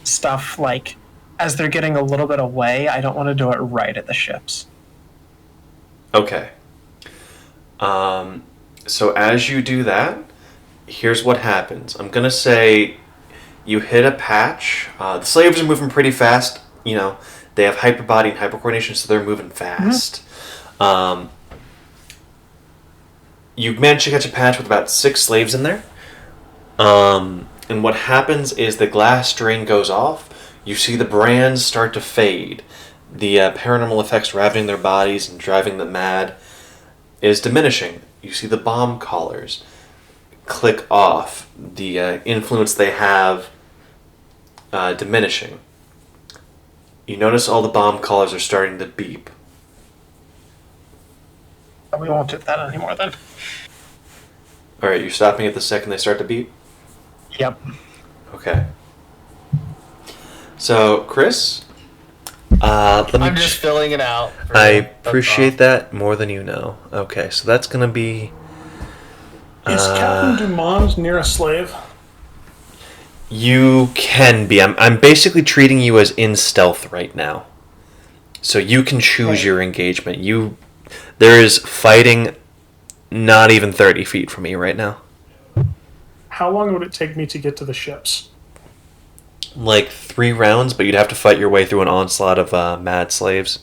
stuff like as they're getting a little bit away. I don't want to do it right at the ships. Okay. So as you do that, here's what happens. I'm gonna say you hit a patch. The slaves are moving pretty fast. You know, they have hyper body and hyper coordination, so they're moving fast. You manage to catch a patch with about 6 slaves in there. And what happens is the glass drain goes off. You see the brands start to fade. The paranormal effects ravaging their bodies and driving them mad is diminishing. You see the bomb collars click off. The influence they have diminishing. You notice all the bomb collars are starting to beep. We won't do that anymore then. Alright, you're stopping at the second they start to beep? Yep. Okay. So, Chris, let me. I'm just filling it out. I appreciate that more than you know. Okay, so that's gonna be. Is Captain Dumont near a slave? You can be. I'm basically treating you as in stealth right now, so you can choose your engagement. There is fighting, not even 30 feet from me right now. How long would it take me to get to the ships? Like 3 rounds, but you'd have to fight your way through an onslaught of mad slaves.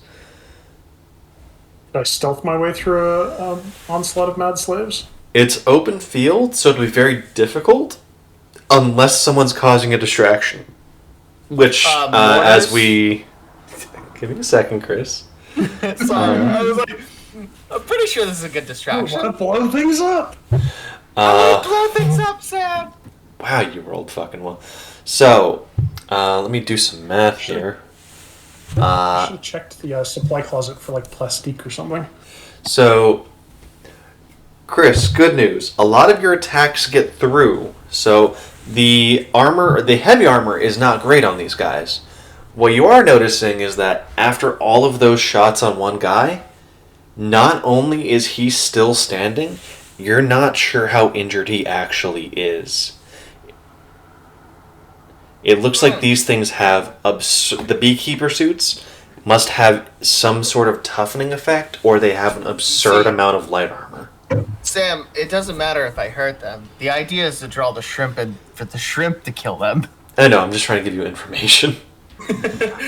Did I stealth my way through a onslaught of mad slaves? It's open field, so it'll be very difficult unless someone's causing a distraction. Which, as we... Give me a second, Chris. Sorry, I was like, I'm pretty sure this is a good distraction. I want to blow things up! Blow things up, Sam! Wow, you rolled fucking well. So, let me do some math here. I should have checked the supply closet for like plastique or something. So, Chris, good news. A lot of your attacks get through. So, the heavy armor is not great on these guys. What you are noticing is that after all of those shots on one guy, not only is he still standing, you're not sure how injured he actually is. It looks like these things have the beekeeper suits must have some sort of toughening effect, or they have an absurd amount of light armor. Sam, it doesn't matter if I hurt them. The idea is to draw the shrimp and for the shrimp to kill them. I know, I'm just trying to give you information.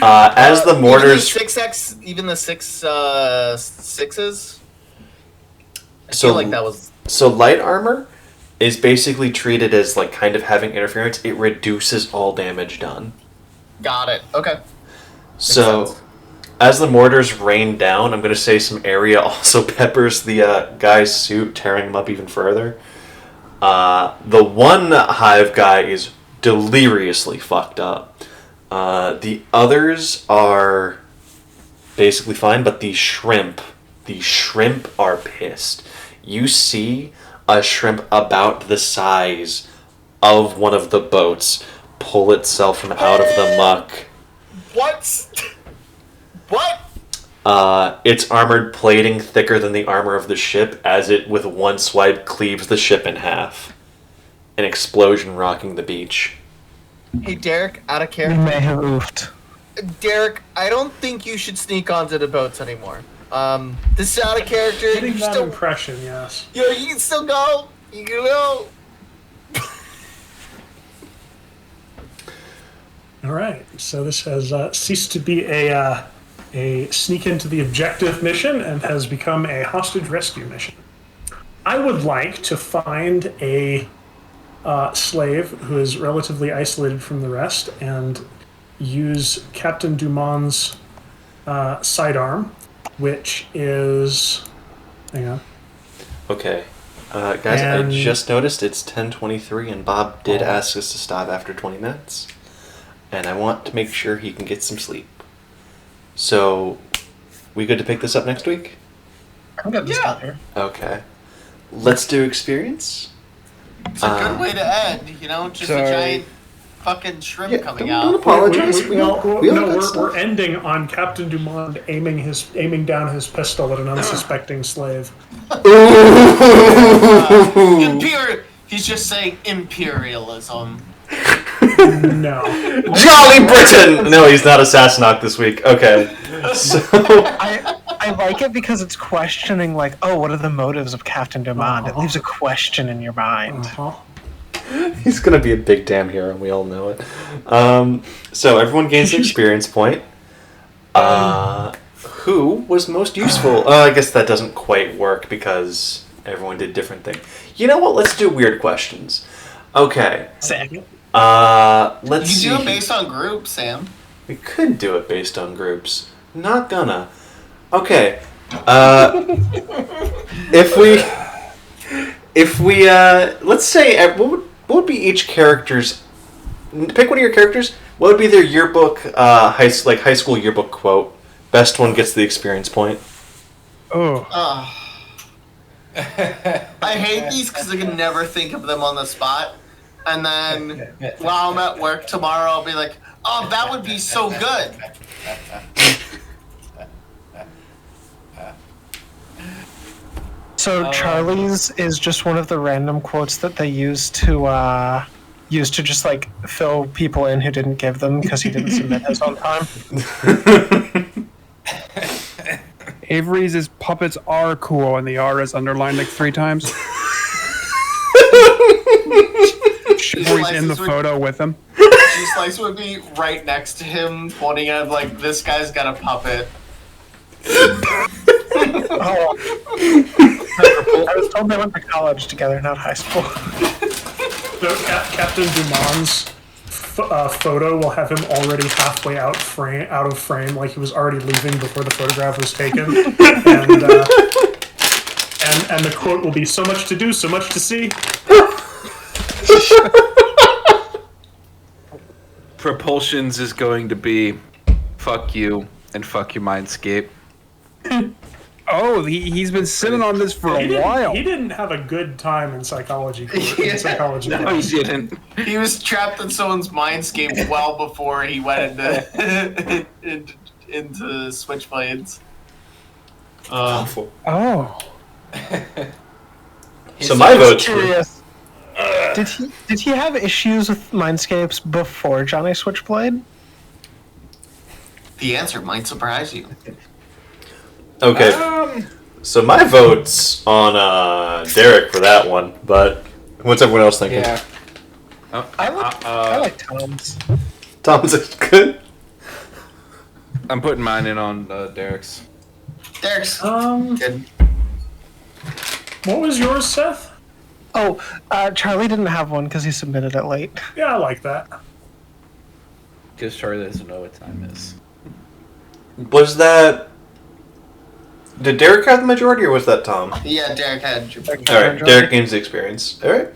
As the mortars... Even the sixes? I So, feel like that was... So light armor is basically treated as like kind of having interference. It reduces all damage done. Got it. Okay. So, sense. as the mortars rain down, I'm going to say some area also peppers the guy's suit, tearing him up even further. The one hive guy is deliriously fucked up. The others are basically fine, but the shrimp are pissed. You see a shrimp about the size of one of the boats pull itself from out of the muck. What? What? Its armored plating thicker than the armor of the ship as it, with one swipe, cleaves the ship in half. An explosion rocking the beach. Hey, Derek, out of We character. may have oofed. Derek, I don't think you should sneak onto the boats anymore. This is out of character. Getting You that still, impression, yes. you can still go. You can go. All right. So this has ceased to be a sneak into the objective mission and has become a hostage rescue mission. I would like to find a slave who is relatively isolated from the rest and use Captain Dumont's sidearm, which is. Hang on. Okay. Guys, And- I just noticed it's 10:23, and Bob did ask us to stop after 20 minutes. And I want to make sure he can get some sleep. So, we good to pick this up next week? I'm good to stop here. Okay. Let's do experience. It's a good way to end, just a Sorry. giant fucking shrimp coming don't out. apologize. We all got we're stuff. ending on Captain Dumont aiming down his pistol at an unsuspecting slave. He's just saying imperialism. No. Jolly Britain! No, he's not Assassinok this week. Okay. So, I like it because it's questioning, like, oh, what are the motives of Captain Dumont? It leaves a question in your mind. he's gonna be a big damn hero, and we all know it. So everyone gains an experience point. Who was most useful? I guess that doesn't quite work because everyone did different things. You know what? Let's do weird questions. Okay. Sam. Let's see. You do it based on groups, Sam. We could do it based on groups. Not gonna. Okay. If we let's say what would be each character's? Pick one of your characters. What would be their yearbook, high school yearbook quote? Best one gets the experience point. Oh. I hate these because I can never think of them on the spot. And then while I'm at work tomorrow, I'll be like, oh, that would be so good. So Charlie's is just one of the random quotes that they use to just like fill people in who didn't give them because he didn't submit his on time. Avery's is puppets are cool, and the R is underlined like 3 times. Before he's in the photo with him. G-Slice would be right next to him, pointing at like, this guy's got a puppet. Oh. I was told they went to college together, not high school. So Captain Dumont's photo will have him already halfway out of frame, like he was already leaving before the photograph was taken. And the quote will be, "So much to do, so much to see." Propulsions is going to be fuck you and fuck your mindscape. Oh, he's been sitting on this for a while. He didn't have a good time in psychology. Yeah. No, he didn't. He was trapped in someone's mindscape well before he went into Switchblades. Oh. So my vote's for Curious. Did he have issues with Mindscapes before Johnny Switchblade? The answer might surprise you. Okay. So my vote's on Derek for that one, but what's everyone else thinking? Yeah. I like Tom's. Tom's is good. I'm putting mine in on Derek's. Derek's good. What was yours, Seth? Oh, Charlie didn't have one because he submitted it late. Yeah, I like that. Because Charlie doesn't know what time is. Was that? Did Derek have the majority, or was that Tom? Yeah, Derek had your All right, Derek gains the experience. All right.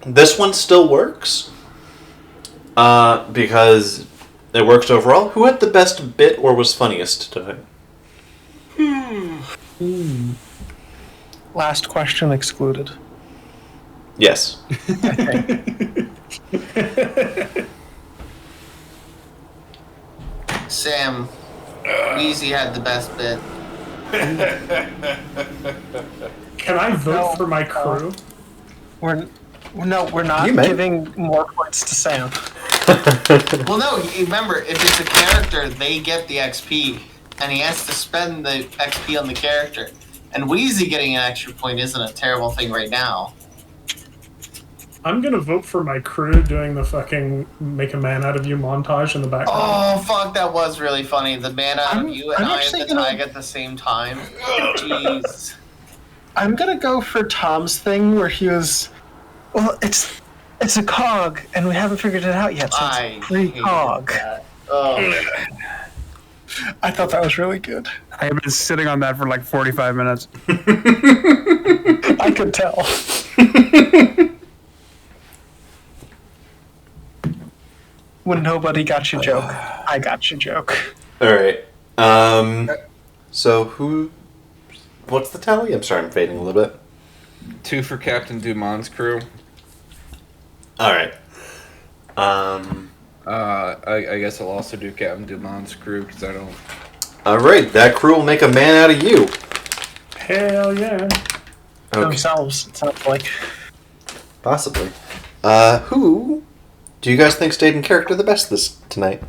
This one still works because it works overall. Who had the best bit or was funniest tonight? Last question excluded. Yes. Sam. Weezy had the best bit. Can I vote for my crew? We're not You may. giving more points to Sam. Well, no, remember, if it's a character, they get the XP, and he has to spend the XP on the character. And Wheezy getting an extra point isn't a terrible thing right now. I'm gonna vote for my crew doing the fucking make a man out of you montage in the background. Oh fuck, that was really funny. The man out of you and I'm I at actually the tag at the same time. Jeez. I'm gonna go for Tom's thing where he was. Well, it's a cog, and we haven't figured it out yet. So I it's free hated cog. that. Oh. I thought that was really good. I have been sitting on that for like 45 minutes. I could tell. When nobody got your joke, I got your joke. All right. So who? What's the tally? I'm sorry, I'm fading a little bit. 2 for Captain Dumont's crew. All right. I guess I'll also do Captain Dumont's crew because I don't. All right. That crew will make a man out of you. Hell yeah. Okay. Themselves, it sounds like. Possibly. Who do you guys think stayed in character the best this tonight?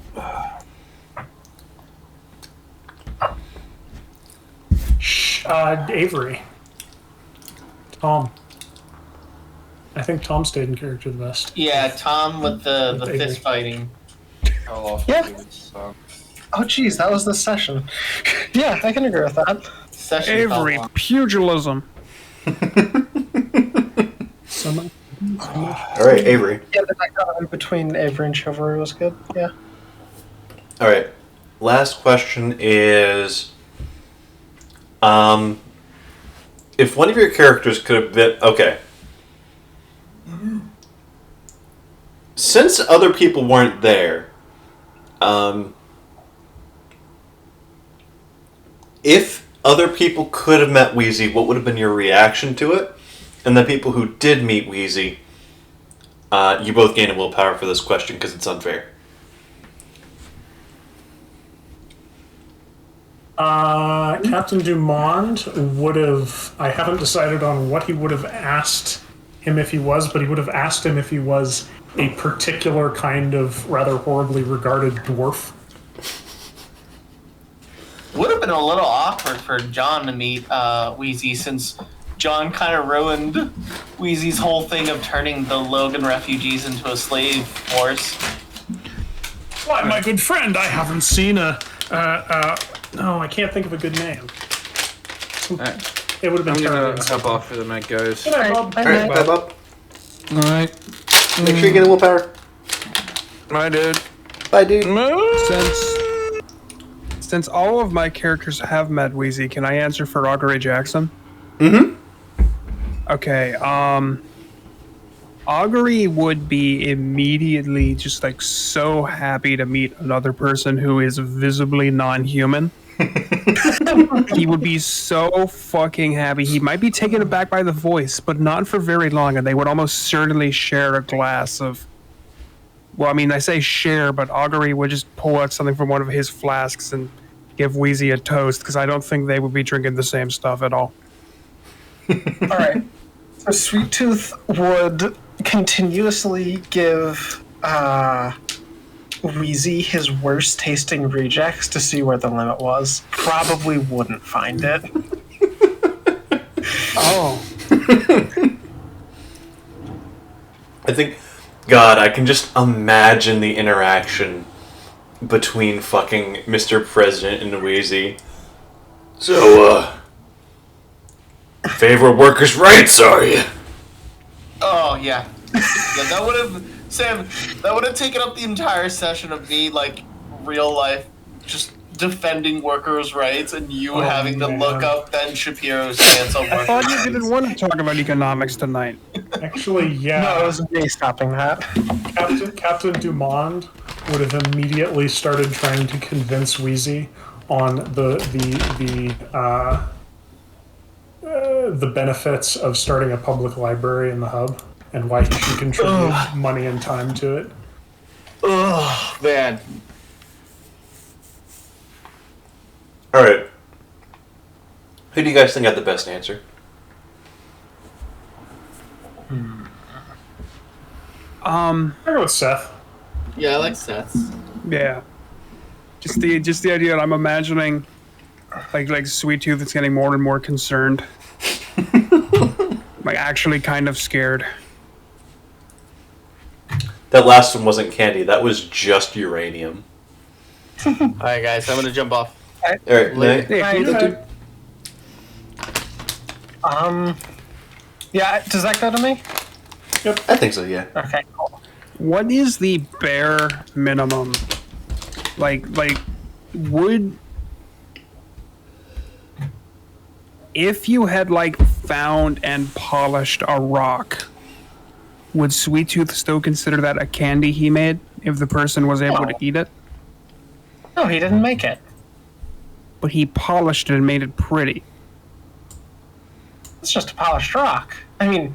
Avery. Tom. I think Tom stayed in character the best. Yeah, Tom with the Avery. fist fighting. I'll also Yeah. do this, so. Oh, geez, that was the session. Yeah, I can agree with that. Session felt Avery, long. pugilism. Someone. All right, Avery. Yeah, the dichotomy between Avery and Chivalry was good. Yeah. All right. Last question is, if one of your characters could have been okay. Since other people weren't there, if other people could have met Wheezy, what would have been your reaction to it? And the people who did meet Wheezy, you both gain a willpower for this question because it's unfair. Captain Dumont would have. I haven't decided on what he would have asked him if he was, but he would have asked him if he was a particular kind of rather horribly regarded dwarf. Would have been a little awkward for John to meet Wheezy since John kind of ruined Wheezy's whole thing of turning the Logan refugees into a slave force. Why, my good friend, I haven't seen no, I can't think of a good name. Alright. It would have I'm been gonna terrible. hop off for the night, guys. Good night, Bob. All right, Bob up. Alright. Make sure you get a willpower. Bye, dude. Bye, dude. Since all of my characters have met Wheezy, can I answer for Augury Jackson? Mm-hmm. Okay, Augury would be immediately just like so happy to meet another person who is visibly non-human. He would be so fucking happy. He might be taken aback by the voice, but not for very long, and they would almost certainly share a glass of. Well, I mean, I say share, but Augury would just pull out something from one of his flasks and give Wheezy a toast, because I don't think they would be drinking the same stuff at all. All right. So Sweet Tooth would continuously give Wheezy his worst tasting rejects to see where the limit was. Probably wouldn't find it. Oh. I think, God, I can just imagine the interaction between fucking Mr. President and Wheezy. So, favor workers' rights, are you? Oh yeah, yeah. That would have Sam. That would have taken up the entire session of me like real life, just defending workers' rights, and you having to look up Ben Shapiro's stance on I workers' thought you rights. didn't want to talk about economics tonight. Actually, yeah. No, it was me stopping that. Captain Dumont would have immediately started trying to convince Wheezy on the benefits of starting a public library in the hub and why he should contribute money and time to it. Oh man. All right. Who do you guys think got the best answer? I'll go with Seth. Yeah, I like Seth's. Yeah. Just the idea that I'm imagining like Sweet Tooth is getting more and more concerned. Like actually kind of scared. That last one wasn't candy. That was just uranium. All right, guys, I'm gonna jump off. All right, Later. Nick. Yeah, does that go to me? I think so. Yeah. Okay, cool. What is the bare minimum? Like, would if you had like found and polished a rock, would Sweet Tooth still consider that a candy he made if the person was able to No. eat it? No, he didn't make it. But he polished it and made it pretty. It's just a polished rock. I mean,